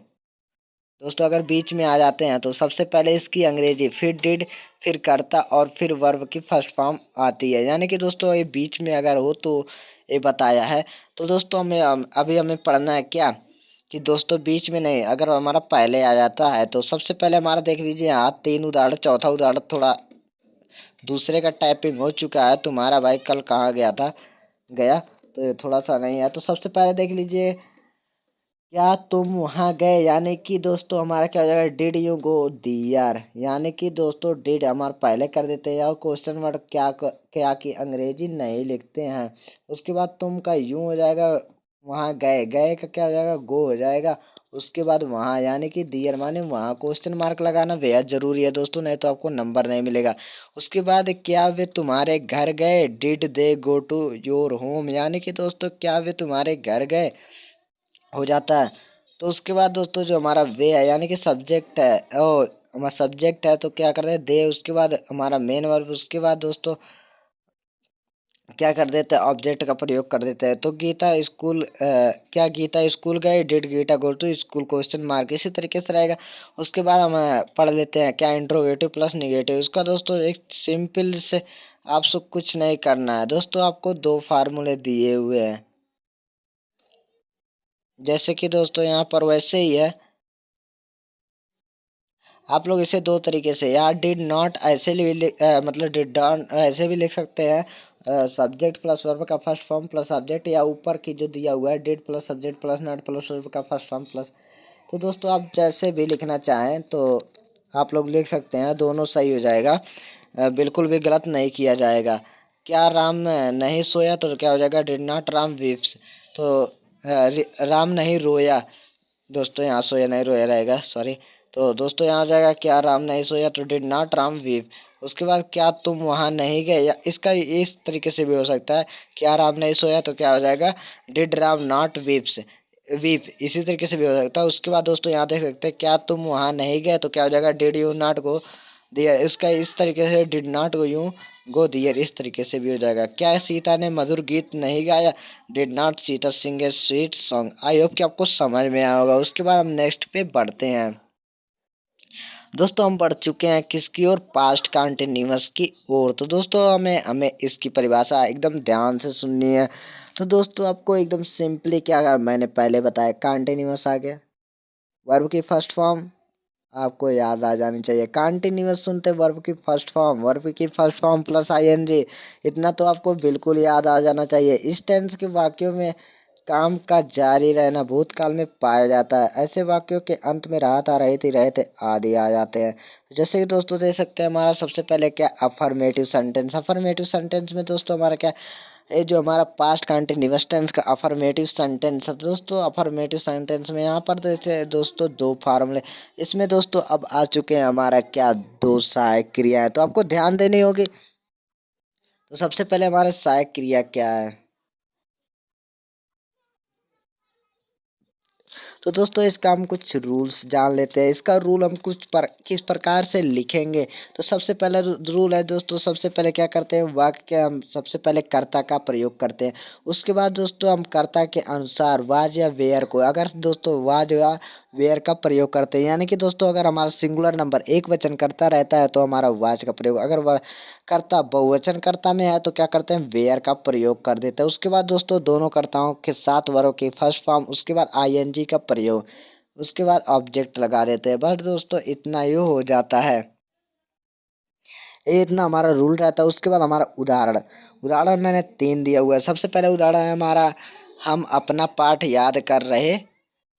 दोस्तों अगर बीच में आ जाते हैं तो सबसे पहले इसकी अंग्रेजी, फिर डिड, फिर करता और फिर वर्ब की फर्स्ट फॉर्म आती है, यानी कि दोस्तों ये बीच में अगर हो तो ये बताया है। तो दोस्तों हमें अभी हमें पढ़ना है क्या, कि दोस्तों बीच में नहीं, अगर हमारा पहले आ जाता है तो सबसे पहले हमारा देख लीजिए यहाँ तीन उदाहरण, चौथा उदाहरण थोड़ा दूसरे का टाइपिंग हो चुका है, तुम्हारा भाई कल कहाँ गया था गया, तो ये थोड़ा सा नहीं है। तो सबसे पहले देख लीजिए, क्या तुम वहाँ गए, यानी कि दोस्तों हमारा क्या हो जाएगा, डिड यू गो दियर, यानी कि दोस्तों डिड हमारा पहले कर देते हैं और क्वेश्चन वर्ड क्या की अंग्रेजी नहीं लिखते हैं। उसके बाद तुम का यूं हो जाएगा, वहाँ गए, गए का क्या हो जाएगा, गो हो जाएगा। उसके बाद वहाँ, यानी कि दियर माने वहाँ, क्वेश्चन मार्क लगाना बेहद जरूरी है दोस्तों, नहीं तो आपको नंबर नहीं मिलेगा। उसके बाद क्या वे तुम्हारे घर गए, did they go to your home, यानी कि दोस्तों क्या वे तुम्हारे घर गए हो जाता है। तो उसके बाद दोस्तों जो हमारा वे है, यानी कि सब्जेक्ट है, ओ हमारा सब्जेक्ट है तो क्या कर रहे हैं दे, उसके बाद हमारा मेन वर्ब, उसके बाद दोस्तों क्या कर देते हैं, ऑब्जेक्ट का प्रयोग कर देते हैं। तो गीता स्कूल क्या गीता स्कूल गए, did Geeta go to school, question mark, इसी तरीके से रहेगा। उसके बाद हम पढ़ लेते हैं क्या इंट्रोगेटिव प्लस निगेटिव। इसका दोस्तों एक सिंपल से आपसे कुछ नहीं करना है दोस्तों, आपको दो फार्मूले दिए हुए हैं जैसे कि दोस्तों यहाँ पर वैसे ही है। आप लोग इसे दो तरीके से, यहाँ डिड नॉट ऐसे भी मतलब डिड नॉट ऐसे भी लिख सकते हैं, सब्जेक्ट प्लस वर्ब का फर्स्ट फॉर्म प्लस ऑब्जेक्ट, या ऊपर की जो दिया हुआ है did plus subject plus not plus verb का फर्स्ट फॉर्म प्लस। तो दोस्तों आप जैसे भी लिखना चाहें तो आप लोग लिख सकते हैं, दोनों सही हो जाएगा। बिल्कुल भी गलत नहीं किया जाएगा। क्या राम नहीं सोया, तो क्या हो जाएगा, डिड नॉट राम वीप्स। तो राम नहीं रोया, दोस्तों यहाँ सोया नहीं रोया रहेगा, सॉरी। तो दोस्तों यहाँ आ जाएगा क्या राम नहीं सोया, तो डिड नॉट राम वीप। उसके बाद क्या तुम वहां नहीं गए, या इसका इस तरीके से भी हो सकता है, क्या राम नहीं सोया तो क्या हो जाएगा, did Ram not weeps weep, इसी तरीके से भी हो सकता है। उसके बाद दोस्तों यहाँ देख सकते हैं क्या तुम वहां नहीं गए, तो क्या हो जाएगा, did you not go there. इसका इस तरीके से did not go you go there, इस तरीके से भी हो जाएगा। क्या सीता ने मधुर गीत नहीं गाया, did not Sita sing a sweet song. I hope कि आपको समझ में आया होगा। उसके बाद हम नेक्स्ट पे बढ़ते हैं दोस्तों। हम बढ़ चुके हैं किसकी ओर, पास्ट कंटिन्यूअस की ओर। तो दोस्तों हमें हमें इसकी परिभाषा एकदम ध्यान से सुननी है। तो दोस्तों आपको एकदम सिंपली क्या मैंने पहले बताया, कंटिन्यूअस आ गया, वर्ब की फर्स्ट फॉर्म आपको याद आ जानी चाहिए। कंटिन्यूअस सुनते वर्ब की फर्स्ट फॉर्म, वर्ब की फर्स्ट फॉर्म प्लस आईएनजी, इतना तो आपको बिल्कुल याद आ जाना चाहिए। इस टेंस के वाक्यों में काम का जारी रहना भूतकाल में पाया जाता है। ऐसे वाक्यों के अंत में रहता रहती रहते आदि आ जाते हैं। जैसे कि दोस्तों देख सकते हैं हमारा सबसे पहले क्या, अफर्मेटिव सेंटेंस। अफर्मेटिव सेंटेंस में दोस्तों हमारा क्या, ये जो हमारा पास्ट कंटिन्यूअस टेंस का अफर्मेटिव सेंटेंस है दोस्तों। अफर्मेटिव सेंटेंस में यहाँ पर जैसे दोस्तों दो फार्मूले, इसमें दोस्तों अब आ चुके हैं हमारा क्या, दो सहायक क्रियाएं, तो आपको ध्यान देनी होगी। तो सबसे पहले हमारा सहायक क्रिया क्या है, तो दोस्तों इसका हम कुछ रूल्स जान लेते हैं। इसका रूल हम किस प्रकार से लिखेंगे। तो सबसे पहला रूल है दोस्तों, सबसे पहले क्या करते हैं, वाक्य हम सबसे पहले कर्ता का प्रयोग करते हैं। उसके बाद दोस्तों हम कर्ता के अनुसार वाज या वेयर को, अगर दोस्तों वाज या वेयर का प्रयोग करते हैं, यानी कि दोस्तों अगर हमारा सिंगुलर नंबर एक वचन करता रहता है तो हमारा वाज का प्रयोग, अगर वह कर्ता बहुवचन कर्ता में है तो क्या करते हैं, वेयर का प्रयोग कर देते हैं। उसके बाद दोस्तों दोनों कर्ताओं के साथ वर्गों की फर्स्ट फॉर्म, उसके बाद आईएनजी का प्रयोग, उसके बाद ऑब्जेक्ट लगा देते हैं। बस दोस्तों इतना ही हो जाता है, ये इतना हमारा रूल रहता है। उसके बाद हमारा उदाहरण, उदाहरण मैंने तीन दिया हुआ है। सबसे पहले उदाहरण है हमारा, हम अपना पाठ याद कर रहे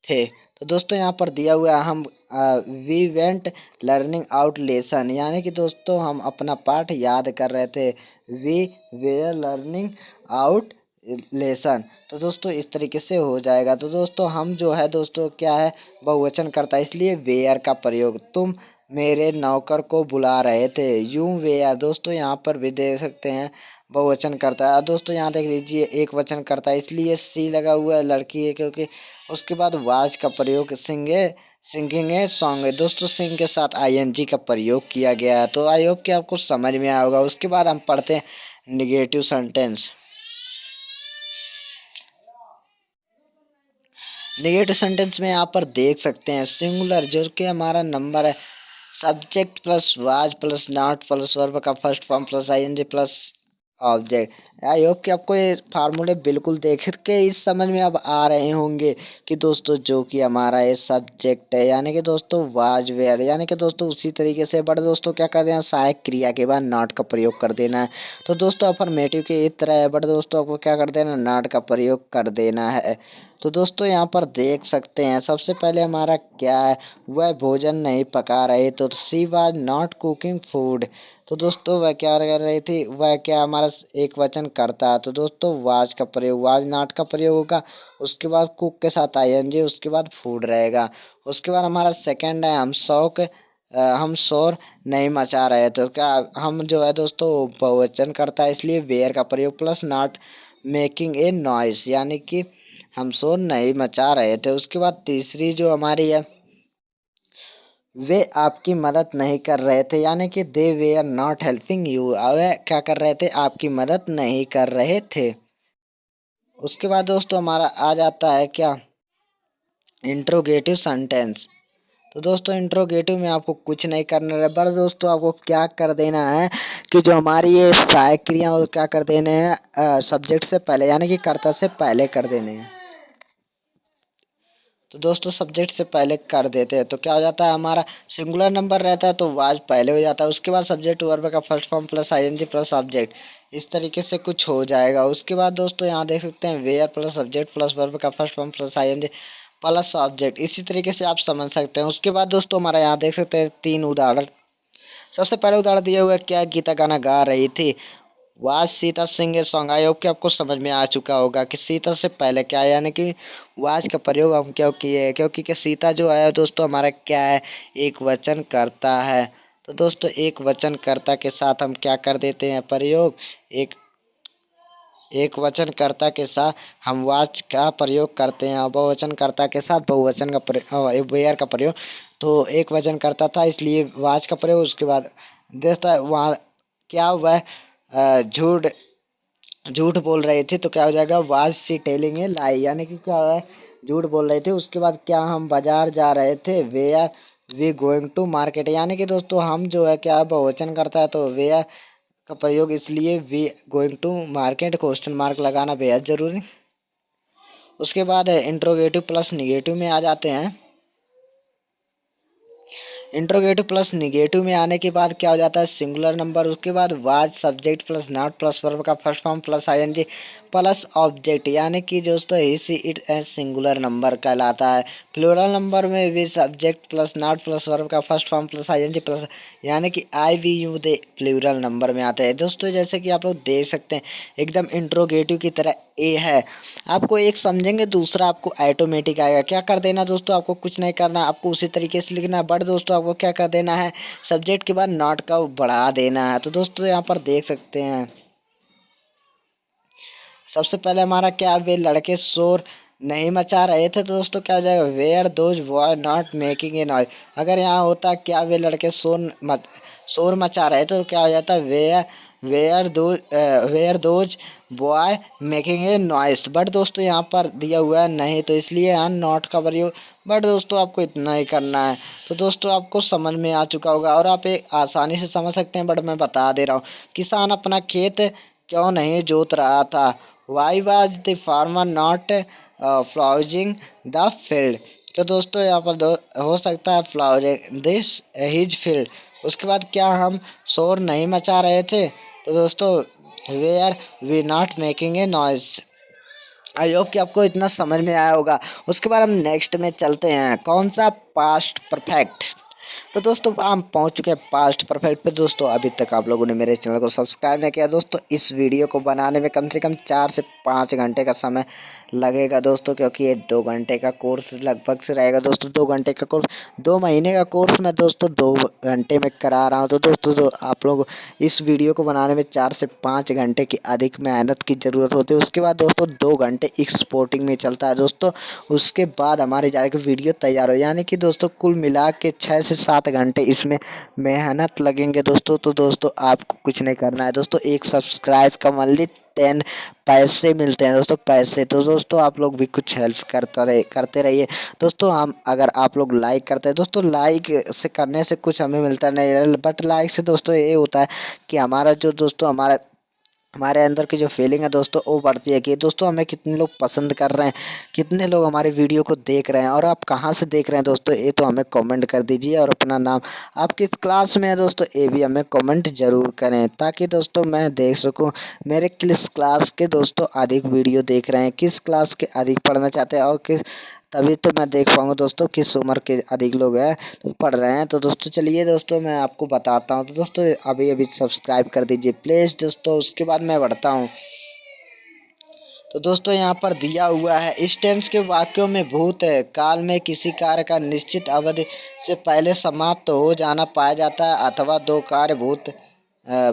थे। तो दोस्तों यहाँ पर दिया हुआ है, हम we went learning out lesson, यानी कि दोस्तों हम अपना पाठ याद कर रहे थे। We were learning out lesson. तो दोस्तों इस तरीके से हो जाएगा। तो दोस्तों हम जो है दोस्तों क्या है, बहुवचन करता है इसलिए वेयर का प्रयोग। तुम मेरे नौकर को बुला रहे थे, यूं वेयर, दोस्तों यहाँ पर भी देख सकते हैं बहुवचन करता है। दोस्तों यहाँ देख लीजिए एक वचन करता है इसलिए सी लगा हुआ है, लड़की है क्योंकि। उसके बाद वाज का प्रयोग, सिंगिंग है सॉन्ग है, दोस्तों सिंग के साथ आईएनजी का प्रयोग किया गया है। तो आई होप कि आपको समझ में आया होगा। उसके बाद हम पढ़ते हैं निगेटिव सेंटेंस। निगेटिव सेंटेंस में यहाँ पर देख सकते हैं सिंगुलर जो कि हमारा नंबर है, subject plus was plus not plus verb का first form plus ING plus object. I hope कि आपको ये फार्मूले बिल्कुल देख के इस समझ में अब आ रहे होंगे कि दोस्तों जो कि हमारा ये सब्जेक्ट है, यानी कि दोस्तों वाज वेयर, यानी कि दोस्तों उसी तरीके से बट दोस्तों क्या कर देना, सहायक क्रिया के बाद नॉट का प्रयोग कर देना है। तो दोस्तों अफर्मेटिव की इस तरह है बट दोस्तों आपको क्या कर देना, नॉट का प्रयोग कर देना है। तो दोस्तों यहाँ पर देख सकते हैं सबसे पहले हमारा क्या है, वह भोजन नहीं पका रहे, तो she was not cooking food. तो दोस्तों वह क्या कर रही थी, वह क्या हमारा एक वचन करता है, तो दोस्तों वाज का प्रयोग, वाज नॉट का प्रयोग होगा। उसके बाद कुक के साथ आईएनजी, उसके बाद फूड रहेगा। उसके बाद हमारा सेकंड है, हम शोर नहीं मचा रहे, तो क्या हम जो है दोस्तों बहुवचन करता है इसलिए वेयर का प्रयोग plus not making A noise, यानी कि हम शोर नहीं मचा रहे थे। उसके बाद तीसरी जो हमारी है वे आपकी मदद नहीं कर रहे थे, यानी कि दे वेयर नॉट हेल्पिंग यू। वे क्या कर रहे थे? आपकी मदद नहीं कर रहे थे। उसके बाद दोस्तों हमारा आ जाता है क्या? Interrogative sentence. तो दोस्तों इंट्रोगेटिव में आपको कुछ नहीं करना है, बस दोस्तों आपको क्या कर देना है कि जो हमारी ये सहायक क्रिया वो क्या कर देने हैं, सब्जेक्ट से पहले यानी कि कर्ता से पहले कर देने हैं। तो दोस्तों सब्जेक्ट से पहले कर देते हैं तो क्या हो जाता है? हमारा सिंगुलर नंबर रहता है तो वाज पहले हो जाता है, उसके बाद सब्जेक्ट वर्ब का first form plus ING plus object, इस तरीके से कुछ हो जाएगा। उसके बाद दोस्तों यहाँ देख सकते हैं where plus subject plus verb का first form plus ING plus object, इसी तरीके से आप समझ सकते हैं। उसके बाद दोस्तों हमारा यहाँ देख सकते हैं 3 उदाहरण। सबसे पहले उदाहरण दिया हुआ है, क्या गीता गाना गा रही थी? Was Sita Singh a song. I hope कि आपको समझ में आ चुका होगा कि सीता से पहले क्या है, यानी कि वाज का प्रयोग हम क्यों किए हैं? क्योंकि कि सीता जो है दोस्तों हमारा क्या है? एक वचन करता है। तो दोस्तों एक वचन कर्ता के साथ हम क्या कर देते हैं प्रयोग? एक एक वचन कर्ता के साथ हम वाच का प्रयोग करते हैं, बहुवचन कर्ता के साथ बहुवचन का प्रयोग, वेयर का प्रयोग। तो एक वचन करता था इसलिए वाच का प्रयोग। उसके बाद दोस्तों वहाँ क्या वह झूठ झूठ बोल रही थी तो क्या हो जाएगा? वाज सी टेलिंग ए लाई, यानी कि क्या है? झूठ बोल रहे थे। उसके बाद क्या हम बाजार जा रहे थे? Were we going to market, यानी कि दोस्तों हम जो है क्या बहुवचन करता है तो वेयर का प्रयोग, इसलिए we going to market question mark लगाना बेहद जरूरी। उसके बाद इंट्रोगेटिव प्लस निगेटिव में आ जाते हैं। इंट्रोगेटिव प्लस निगेटिव में आने के बाद क्या हो जाता है? सिंगुलर नंबर, उसके बाद was subject plus not plus verb का first form plus ING plus object, यानी कि दोस्तों he she it as singular number कहलाता है। प्लूरल नंबर में भी subject plus not plus verb का first form plus ING plus, यानी कि I we you they plural number में आते हैं। दोस्तों जैसे कि आप लोग देख सकते हैं एकदम इंट्रोगेटिव की तरह ए है, आपको एक समझेंगे दूसरा आपको ऑटोमेटिक आएगा। क्या कर देना दोस्तों? आपको कुछ नहीं करना, आपको उसी तरीके से लिखना है, बट दोस्तों आपको क्या कर देना है? सब्जेक्ट के बाद नॉट का बढ़ा देना है। तो दोस्तों यहाँ पर देख सकते हैं सबसे पहले हमारा क्या? वे लड़के शोर नहीं मचा रहे थे, तो दोस्तों क्या हो जाएगा? Were those boy not making a noise. अगर यहाँ होता क्या वे लड़के शोर मचा रहे थे तो क्या हो जाता? Were those boy making a noise. But दोस्तों यहाँ पर दिया हुआ है नहीं, तो इसलिए यहाँ नॉट का प्रयोग। बट दोस्तों आपको इतना ही करना है। तो दोस्तों आपको समझ में आ चुका होगा और आप एक आसानी से समझ सकते हैं, बट मैं बता दे रहा हूँ। किसान अपना खेत क्यों नहीं जोत रहा था? Why was the farmer not ploughing the field. तो दोस्तों यहाँ पर हो सकता है फ्लाउजिंग दिस हिज फील्ड। उसके बाद क्या हम शोर नहीं मचा रहे थे? तो दोस्तों were we not making a noise. I hope कि आपको इतना समझ में आया होगा। उसके बाद हम नेक्स्ट में चलते हैं, कौन सा? Past perfect. तो दोस्तों हम पहुंच चुके हैं पास्ट परफेक्ट पे। दोस्तों अभी तक आप लोगों ने मेरे चैनल को सब्सक्राइब नहीं किया दोस्तों, इस वीडियो को बनाने में कम से कम 4 से 5 घंटे का समय लगेगा दोस्तों, क्योंकि ये 2 घंटे का कोर्स लगभग से रहेगा दोस्तों। 2 घंटे का कोर्स, 2 महीने का कोर्स मैं दोस्तों 2 घंटे में करा रहा हूँ। तो दोस्तों आप लोग इस वीडियो को बनाने में 4 से 5 घंटे की अधिक मेहनत की ज़रूरत होती है। उसके बाद दोस्तों 2 घंटे एक्सपोर्टिंग में चलता है दोस्तों। उसके बाद हमारी जाएगी वीडियो तैयार हो, यानी कि दोस्तों कुल मिला के 6 से 7 घंटे इसमें मेहनत लगेंगे दोस्तों। तो दोस्तों आपको कुछ नहीं करना है दोस्तों, एक सब्सक्राइब का ओनली 10 पैसे मिलते हैं दोस्तों, पैसे। तो दोस्तों आप लोग भी कुछ हेल्प करते रहिए दोस्तों। हम अगर आप लोग लाइक करते हैं दोस्तों, लाइक से करने से कुछ हमें मिलता नहीं है, बट लाइक से दोस्तों ये होता है कि हमारा जो दोस्तों हमारे अंदर की जो फीलिंग है दोस्तों वो बढ़ती है कि दोस्तों हमें कितने लोग पसंद कर रहे हैं, कितने लोग हमारे वीडियो को देख रहे हैं, और आप कहाँ से देख रहे हैं दोस्तों ये तो हमें कमेंट कर दीजिए। और अपना नाम, आप किस क्लास में है दोस्तों ये भी हमें कमेंट जरूर करें, ताकि दोस्तों मैं देख सकूं मेरे किस क्लास के दोस्तों अधिक वीडियो देख रहे हैं, किस क्लास के अधिक पढ़ना चाहते हैं, और किस, तभी तो मैं देख पाऊंगा दोस्तों किस उम्र के अधिक लोग हैं तो पढ़ रहे हैं। तो दोस्तों चलिए दोस्तों मैं आपको बताता हूँ। तो दोस्तों अभी अभी सब्सक्राइब कर दीजिए प्लीज़ दोस्तों। उसके बाद मैं बढ़ता हूँ। तो दोस्तों यहाँ पर दिया हुआ है, इस टेंस के वाक्यों में भूत काल में किसी कार्य का निश्चित अवधि से पहले समाप्त हो जाना पाया जाता है, अथवा 2 कार्य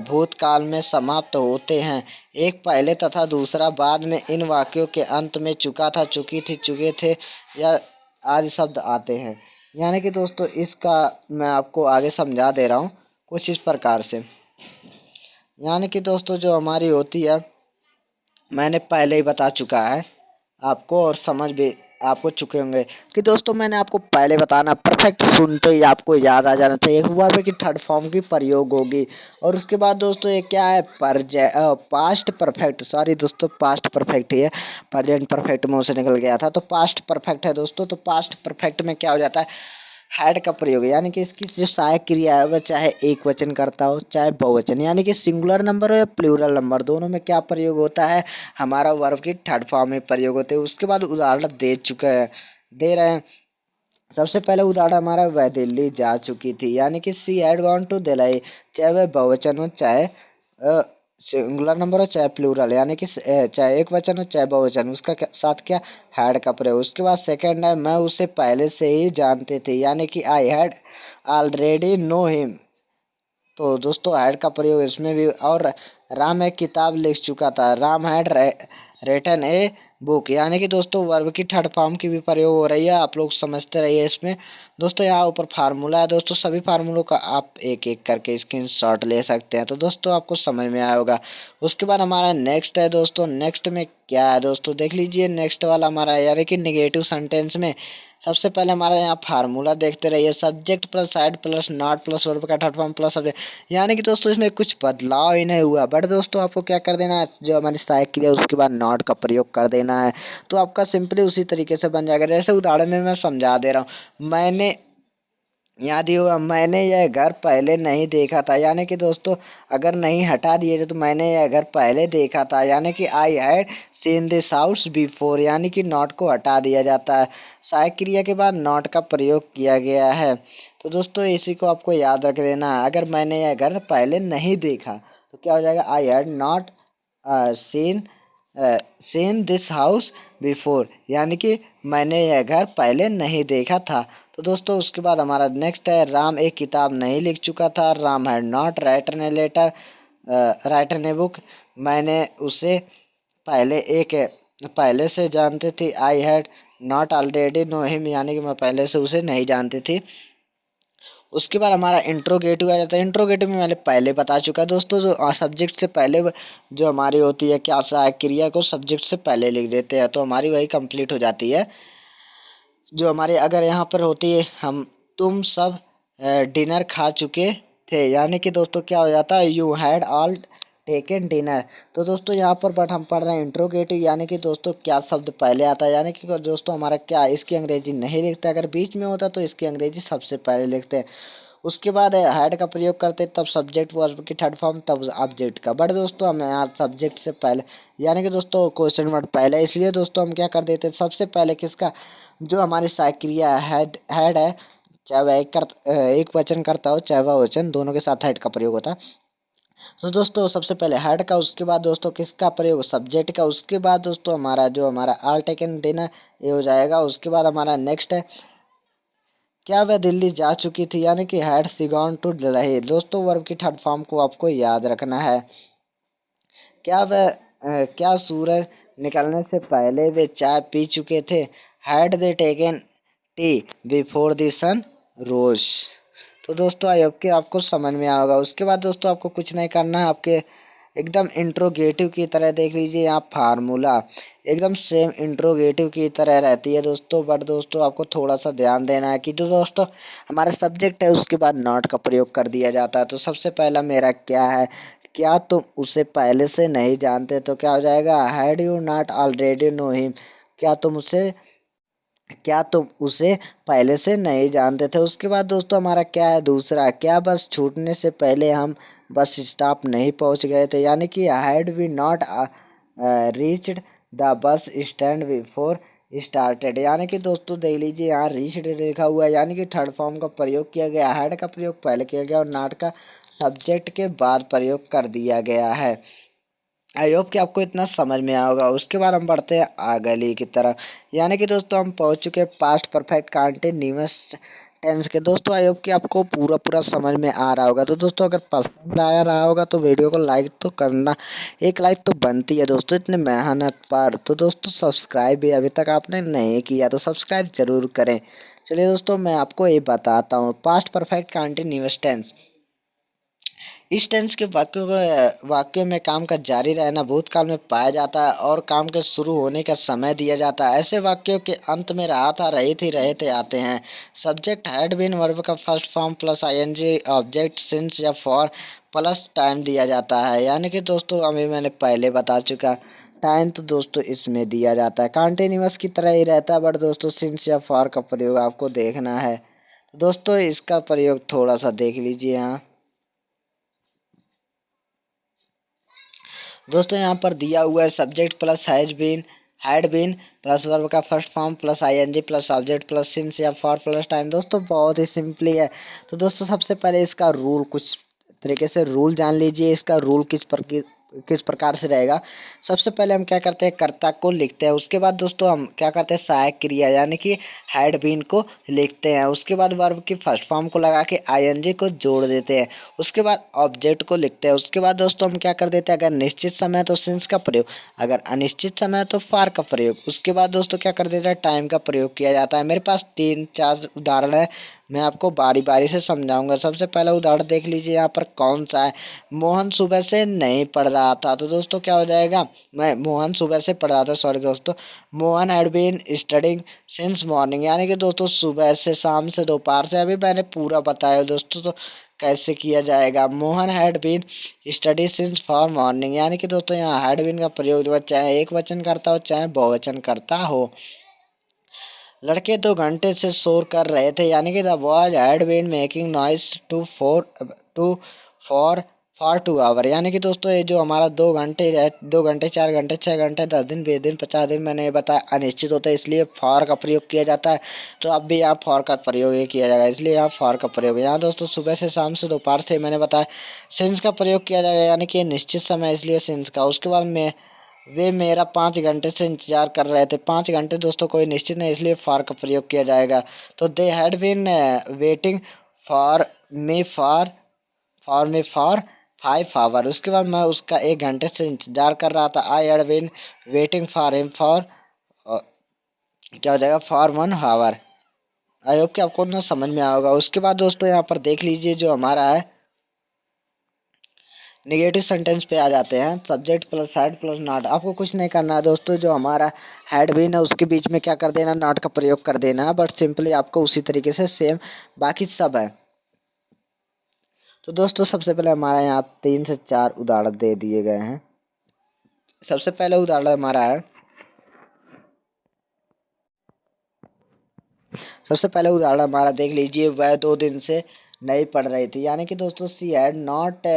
भूतकाल में समाप्त होते हैं, एक पहले तथा दूसरा बाद में। इन वाक्यों के अंत में चुका था, चुकी थी, चुके थे या आदि शब्द आते हैं। यानी कि दोस्तों इसका मैं आपको आगे समझा दे रहा हूँ कुछ इस प्रकार से। यानी कि दोस्तों जो हमारी होती है, मैंने पहले ही बता चुका है आपको और समझ भी आपको चुके होंगे कि दोस्तों मैंने आपको पहले बताना परफेक्ट सुनते ही आपको याद आ जाना चाहिए हुआ है कि थर्ड फॉर्म की प्रयोग होगी। और उसके बाद दोस्तों ये क्या है, पास्ट परफेक्ट, सॉरी दोस्तों पास्ट परफेक्ट ही है, प्रेजेंट परफेक्ट में उसे निकल गया था, तो पास्ट परफेक्ट है दोस्तों। तो पास्ट परफेक्ट में क्या हो जाता है, हैड का प्रयोग, यानी कि इसकी जो सहायक क्रिया है वह चाहे एक वचन करता हो चाहे बहुवचन, यानी कि सिंगुलर नंबर हो या प्लूरल नंबर, दोनों में क्या प्रयोग होता है, हमारा वर्ब की थर्ड फॉर्म में प्रयोग होते हैं। उसके बाद उदाहरण दे रहे हैं। सबसे पहले उदाहरण हमारा, वह दिल्ली जा चुकी थी, यानी कि she had gone to Delhi, चाहे वह बहुवचन हो चाहे सिंगुलर नंबर हो चाहे प्लूरल, यानी कि चाहे एक वचन हो चाहे बहुवचन, उसका साथ क्या, हैड का प्रयोग। उसके बाद सेकंड है, मैं उसे पहले से ही जानते थे, यानी कि I had already know him. तो दोस्तों हैड का प्रयोग इसमें भी। और राम एक किताब लिख चुका था, Ram had written a book, यानी कि दोस्तों वर्ब की थर्ड फॉर्म की भी प्रयोग हो रही है, आप लोग समझते रहिए इसमें। दोस्तों यहाँ ऊपर फार्मूला है दोस्तों, सभी फार्मूलों का आप एक एक करके स्क्रीनशॉट ले सकते हैं, तो दोस्तों आपको समझ में आया होगा। उसके बाद हमारा नेक्स्ट है दोस्तों, नेक्स्ट में क्या है दोस्तों देख लीजिए, नेक्स्ट वाला हमारा है, यानी कि निगेटिव सेंटेंस में सबसे पहले हमारा यहाँ फार्मूला देखते रहिए, subject plus head plus not plus verb का थर्ड फॉर्म प्लस सब्जेक्ट, यानी कि दोस्तों इसमें कुछ बदलाव ही नहीं हुआ, बट दोस्तों आपको क्या कर देना है, जो हमारी सहायक क्रिया है उसके बाद नॉट का प्रयोग कर देना है, तो आपका सिंपली उसी तरीके से बन जाएगा। जैसे उदाहरण में मैं समझा दे रहा हूँ, मैंने, याद ही होगा, मैंने यह घर पहले नहीं देखा था, यानी कि दोस्तों अगर नहीं हटा दिए तो मैंने यह घर पहले देखा था, यानी कि I had seen this house before, यानी कि नॉट को हटा दिया जाता है, सहायक क्रिया के बाद नॉट का प्रयोग किया गया है। तो दोस्तों इसी को आपको याद रख देना है, अगर मैंने यह घर पहले नहीं देखा तो क्या हो जाएगा, आई had not seen seen this house before, यानी कि मैंने यह घर पहले नहीं देखा था। तो दोस्तों उसके बाद हमारा नेक्स्ट है, राम एक किताब नहीं लिख चुका था, Ram had not written a letter written a book, मैंने उसे पहले से जानते थे, I had not already know him, यानी कि मैं पहले से उसे नहीं जानती थी। उसके बाद हमारा इंट्रोगेटिव आ जाता है, इंट्रोगेटिव में मैंने पहले बता चुका दोस्तों, जो सब्जेक्ट से पहले जो हमारी होती है क्या, सहायक क्रिया को सब्जेक्ट से पहले लिख देते हैं तो हमारी वही कंप्लीट हो जाती है। जो हमारे अगर यहाँ पर होती है, हम तुम सब डिनर खा चुके थे, यानी कि दोस्तों क्या हो जाता है, you had all taken dinner. तो दोस्तों यहाँ पर बट हम पढ़ रहे हैं इंट्रोगेटिव, यानी कि दोस्तों क्या शब्द पहले आता है, यानी कि दोस्तों हमारा क्या, इसकी अंग्रेजी नहीं लिखते, अगर बीच में होता तो इसकी अंग्रेजी सबसे पहले लिखते हैं। उसके बाद हैड का प्रयोग करते तब सब्जेक्ट वर्ब की थर्ड फॉर्म तब ऑब्जेक्ट का, बट दोस्तों हम यहाँ सब्जेक्ट से पहले, यानी कि दोस्तों क्वेश्चन वर्ड पहले, इसलिए दोस्तों हम क्या कर देते हैं, सबसे पहले किसका, जो हमारी सहायक क्रिया हैड है, चाहे वह एक वचन करता हो चाहे वह वचन, दोनों के साथ हेड का प्रयोग होता है। तो दोस्तों सबसे पहले हेड का, उसके बाद दोस्तों किसका प्रयोग, सब्जेक्ट का, उसके बाद दोस्तों हमारा जो हमारा ऑल टेकन डिनर ये हो जाएगा। उसके बाद हमारा नेक्स्ट है, क्या वह दिल्ली जा चुकी थी, यानी कि had she gone to Delhi, दोस्तों वर्ब की थर्ड फॉर्म को आपको याद रखना है। क्या सूरज निकलने से पहले वे चाय पी चुके थे, had they taken tea before the sun rose. तो दोस्तों आई होप कि आपको समझ में आया होगा। उसके बाद दोस्तों आपको कुछ नहीं करना है, आपके एकदम इंट्रोगेटिव की तरह देख लीजिए यहाँ फार्मूला एकदम सेम इंट्रोगेटिव की तरह रहती है दोस्तों, बट दोस्तों आपको थोड़ा सा ध्यान देना है कि जो दोस्तों हमारा सब्जेक्ट है उसके बाद नॉट का प्रयोग कर दिया जाता है। तो सबसे पहला मेरा क्या है, क्या तुम उसे पहले से नहीं जानते, तो क्या हो जाएगा, had you not already know him, क्या तुम उसे पहले से नहीं जानते थे। उसके बाद दोस्तों हमारा क्या है दूसरा, क्या बस छूटने से पहले हम बस स्टॉप नहीं पहुंच गए थे, यानी कि had we not reached the bus stand before started, यानी कि दोस्तों देख लीजिए यहाँ रीच्ड लिखा हुआ है, यानी कि थर्ड फॉर्म का प्रयोग किया गया, हैड का प्रयोग पहले किया गया और नॉट का सब्जेक्ट के बाद प्रयोग कर दिया गया है। आई होप कि आपको इतना समझ में आया होगा। उसके बाद हम बढ़ते हैं अगली की तरफ, यानी कि दोस्तों हम पहुंच चुके हैं पास्ट परफेक्ट कंटीन्यूअस टेंस के। दोस्तों आई होप कि आपको पूरा पूरा समझ में आ रहा होगा। तो दोस्तों अगर पसंद आया रहा होगा तो वीडियो को लाइक तो करना, एक लाइक तो बनती है दोस्तों इतने मेहनत पर। तो दोस्तों सब्सक्राइब भी अभी तक आपने नहीं किया तो सब्सक्राइब जरूर करें। चलिए दोस्तों, मैं आपको ये बताता हूँ। पास्ट परफेक्ट कंटिन्यूअस टेंस, इस टेंस के वाक्यों में काम का जारी रहना भूतकाल में पाया जाता है और काम के शुरू होने का समय दिया जाता है। ऐसे वाक्यों के अंत में रहा था, रहे थे आते हैं। सब्जेक्ट हैड बीन वर्ब का first form plus ING object since या फॉर प्लस टाइम दिया जाता है। यानी कि दोस्तों अभी मैंने पहले बता चुका, टाइम तो दोस्तों इसमें दिया जाता है, कंटिन्यूअस की तरह ही रहता है, बट दोस्तों सिंस या फॉर का प्रयोग आपको देखना है। तो दोस्तों इसका प्रयोग थोड़ा सा देख लीजिए यहाँ। दोस्तों यहाँ पर दिया हुआ है subject plus had been plus verb का first form plus ING plus object plus since या फॉर प्लस टाइम। दोस्तों बहुत ही सिंपली है। तो दोस्तों सबसे पहले इसका रूल कुछ तरीके से रूल जान लीजिए। इसका रूल किस प्रकार से रहेगा। सबसे पहले हम क्या करते हैं, कर्ता को लिखते हैं। उसके बाद दोस्तों हम क्या करते हैं, सहायक क्रिया यानी कि हैड बीन को लिखते हैं। उसके बाद वर्ब की फर्स्ट फॉर्म को लगा के आईएनजी को जोड़ देते हैं। उसके बाद ऑब्जेक्ट को लिखते हैं। उसके बाद दोस्तों हम क्या कर देते हैं, अगर निश्चित समय है तो सिंस का प्रयोग, अगर अनिश्चित समय है तो फार का प्रयोग। उसके बाद दोस्तों क्या कर देते हैं, टाइम का प्रयोग किया जाता है। मेरे पास 3-4 उदाहरण है, मैं आपको बारी बारी से समझाऊंगा। सबसे पहला उदाहरण देख लीजिए यहाँ पर कौन सा है। मोहन सुबह से नहीं पढ़ रहा था। तो दोस्तों क्या हो जाएगा, मैं मोहन सुबह से पढ़ रहा था, सॉरी दोस्तों, Mohan had been studying since morning, यानी कि दोस्तों सुबह से, शाम से, दोपहर से। अभी मैंने पूरा बताया दोस्तों, तो कैसे किया जाएगा। Mohan had been study since for morning, यानी कि दोस्तों यहाँ हैड बीन का प्रयोग चाहे एक वचन करता हो चाहे बहुवचन करता हो। लड़के 2 घंटे से शोर कर रहे थे, यानी कि the boys had been making noise two for for 2 hour, यानी कि दोस्तों ये जो हमारा 2 घंटे है, 2 घंटे, 4 घंटे, 6 घंटे, 10 दिन, 20 दिन, 50 दिन, मैंने ये बताया अनिश्चित होता है, इसलिए फॉर का प्रयोग किया जाता है। तो अब भी यहाँ फॉर का प्रयोग ही किया जाएगा, इसलिए यहाँ फॉर का प्रयोग। यहाँ दोस्तों सुबह से, शाम से, दोपहर से मैंने बताया सिंस का प्रयोग किया जाएगा, यानी कि निश्चित समय, इसलिए सिंस का। उसके बाद में वे मेरा 5 घंटे से इंतजार कर रहे थे। 5 घंटे दोस्तों कोई निश्चित नहीं, इसलिए फॉर का प्रयोग किया जाएगा। तो they had been waiting for me for 5 hour. उसके बाद मैं उसका 1 घंटे से इंतजार कर रहा था। I had been waiting for him for क्या हो जाएगा, फॉर 1 आवर। आई होप कि आपको ना समझ में आएगा। उसके बाद दोस्तों यहाँ पर देख लीजिए जो हमारा है, निगेटिव सेंटेंस पे आ जाते हैं। Subject plus had plus not. आपको कुछ नहीं करना है दोस्तों, जो हमारा हैड बीन है उसके बीच में क्या कर देना, नॉट का प्रयोग कर देना है। बट सिंपली आपको उसी तरीके से सेम बाकी सब है। तो दोस्तों सबसे पहले हमारा यहाँ 3 से 4 उदाहरण दे दिए गए हैं। सबसे पहले उदाहरण हमारा है, सबसे पहले उदाहरण हमारा देख लीजिए, वह 2 दिन से नहीं पढ़ रही थी, यानी कि दोस्तों she had not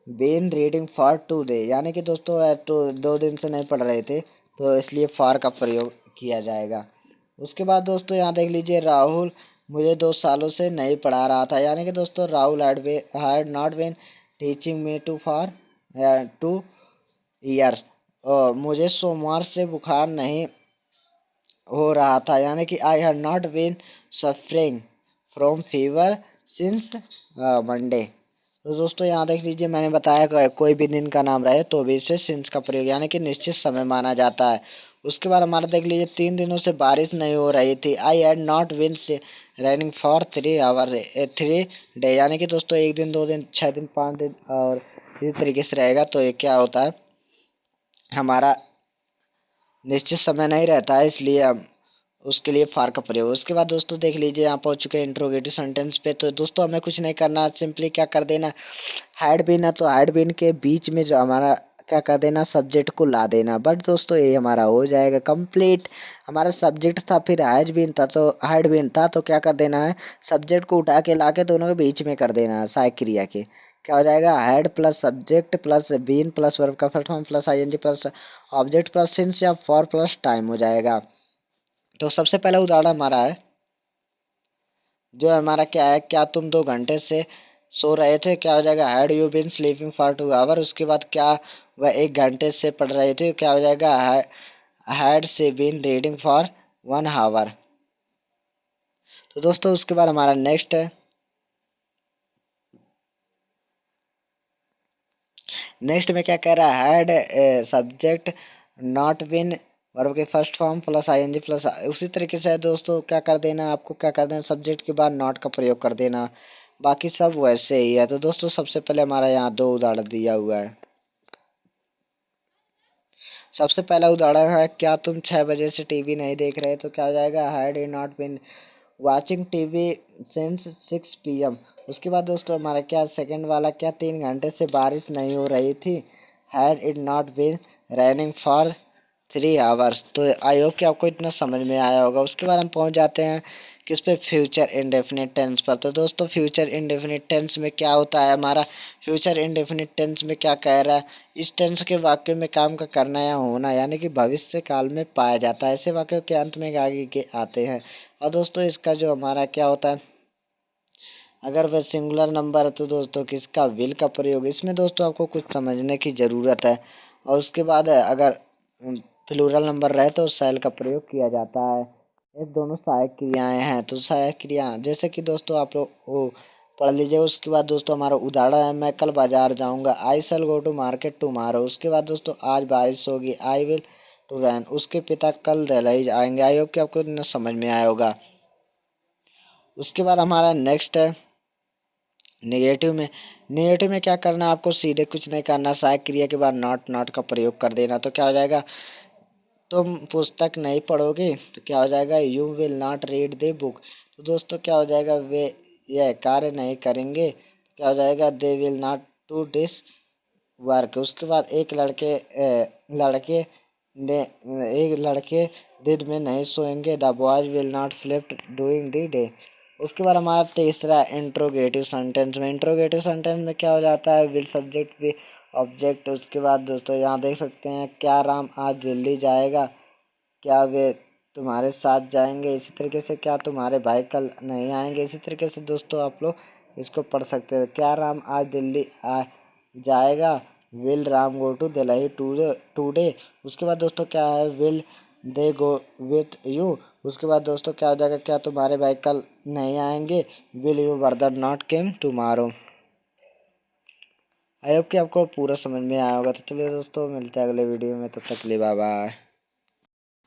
been reading for 2 day, यानी कि दोस्तों वह तो 2 दिन से नहीं पढ़ रहे थे, तो इसलिए फॉर का प्रयोग किया जाएगा। उसके बाद दोस्तों यहाँ देख लीजिए, राहुल मुझे 2 सालों से नहीं पढ़ा रहा था, यानी कि दोस्तों Rahul had not been teaching me two for 2 years. और मुझे सोमवार से बुखार नहीं हो रहा था, यानी कि I had not been suffering from fever since Monday. तो दोस्तों यहाँ देख लीजिए, मैंने बताया कोई भी दिन का नाम रहे तो भी इसे सिंस का प्रयोग, यानी कि निश्चित समय माना जाता है। उसके बाद हमारा देख लीजिए, 3 दिनों से बारिश नहीं हो रही थी। I had not been running for 3 hour 3 day, यानी कि दोस्तों 1 दिन, 2 दिन, 6 दिन, 5 दिन और इसी तरीके से रहेगा। तो ये क्या होता है, हमारा निश्चित समय नहीं रहता है, इसलिए हम उसके लिए फार का प्रयोग। उसके बाद दोस्तों देख लीजिए, यहाँ पहुंच चुके हैं इंट्रोगेटिव सेंटेंस पे। तो दोस्तों हमें कुछ नहीं करना, सिंपली क्या कर देना, हैड बीन है तो हैड बीन के बीच में जो हमारा क्या कर देना, सब्जेक्ट को ला देना। बट दोस्तों ये हमारा हो जाएगा कंप्लीट। हमारा सब्जेक्ट था, फिर हैज बीन था, तो हैड बीन था, तो क्या कर देना है, सब्जेक्ट को उठा के ला के दोनों के बीच में कर देना है सहायक क्रिया के। क्या हो जाएगा, had plus subject plus been plus verb का first form plus ING plus object plus since या फॉर प्लस टाइम हो जाएगा। तो सबसे पहला उदाहरण हमारा है, जो हमारा क्या है, क्या तुम 2 घंटे से सो रहे थे, क्या हो जाएगा, had you been sleeping for 2 hour. उसके बाद क्या वह 1 घंटे से पढ़ रहे थे, क्या हो जाएगा, हैड से बीन रीडिंग फॉर 1 आवर। तो दोस्तों उसके बाद हमारा नेक्स्ट है, नेक्स्ट में क्या कह रहा है, had subject not been verb के first form plus ING plus उसी तरीके से है दोस्तों। क्या कर देना आपको, क्या कर देना, सब्जेक्ट के बाद नॉट का प्रयोग कर देना। बाकी सब वैसे ही है। तो दोस्तों सबसे पहले हमारा यहाँ दो उदाहरण दिया हुआ है। सबसे पहला उदाहरण है, क्या तुम 6 बजे से टीवी नहीं देख रहे? तो क्या हो जाएगा, had you not been watching TV since 6 PM। उसके बाद दोस्तों हमारा क्या सेकंड वाला, क्या 3 घंटे से बारिश नहीं हो रही थी? Had it not been raining for 3 hours. तो आई होप कि आपको इतना समझ में आया होगा। उसके बाद हम पहुंच जाते हैं किस पे, फ्यूचर इंडेफिनिट टेंस पर। तो दोस्तों फ्यूचर इंडेफिनिट टेंस में क्या होता है हमारा, फ्यूचर इंडेफिनिट टेंस में क्या कह रहा है, इस टेंस के वाक्य में काम का करना या होना यानी कि भविष्य काल में पाया जाता है। ऐसे वाक्यों के अंत में आगे के आते हैं। और दोस्तों इसका जो हमारा क्या होता है, अगर वह सिंगुलर नंबर है तो दोस्तों किसका, विल का प्रयोग। इसमें दोस्तों आपको कुछ समझने की ज़रूरत है। और उसके बाद है, अगर प्लूरल नंबर रहे तो शैल का प्रयोग किया जाता है। ये दोनों सहायक क्रियाएं हैं। तो सहायक क्रिया जैसे कि दोस्तों आप लोग वो पढ़ लीजिए। उसके बाद दोस्तों हमारा उदाहरण है, मैं कल बाजार जाऊंगा, आई शैल गो टू मार्केट टुमारो। उसके बाद दोस्तों आज बारिश होगी, आई विल टू रैन। उसके पिता कल दिल्ली आएंगे। आई होप कि आपको इतना समझ में आया होगा। उसके बाद हमारा नेक्स्ट है नेगेटिव में। नेगेटिव में क्या करना है, आपको सीधे कुछ नहीं करना, सहायक क्रिया के बाद नॉट नॉट का प्रयोग कर देना। तो क्या हो जाएगा, तुम पुस्तक नहीं पढ़ोगे। तो क्या हो जाएगा, you will not read the book. तो दोस्तों क्या हो जाएगा, वे यह कार्य नहीं करेंगे। तो क्या हो जाएगा, they will not do this work. उसके बाद लड़के ने एक लड़के दिन में नहीं सोएंगे, the boys will not sleep during the day. उसके बाद हमारा तीसरा इंट्रोगेटिव सेंटेंस में। इंट्रोगेटिव सेंटेंस में क्या हो जाता है, विल सब्जेक्ट भी ऑब्जेक्ट। उसके बाद दोस्तों यहाँ देख सकते हैं, क्या राम आज दिल्ली जाएगा, क्या वे तुम्हारे साथ जाएंगे। इसी तरीके से, क्या तुम्हारे भाई कल नहीं आएंगे। इसी तरीके से दोस्तों आप लोग इसको पढ़ सकते हैं। क्या राम आज दिल्ली आ जाएगा, will Ram go to Delhi today. उसके बाद दोस्तों क्या है, will they go with you. उसके बाद दोस्तों क्या हो जाएगा, क्या तुम्हारे भाई कल नहीं आएंगे, will you brother not came tomorrow. I hope कि आपको पूरा समझ में आया होगा। तो चलिए दोस्तों मिलते हैं अगले वीडियो में, तब तक के लिए बाय बाय।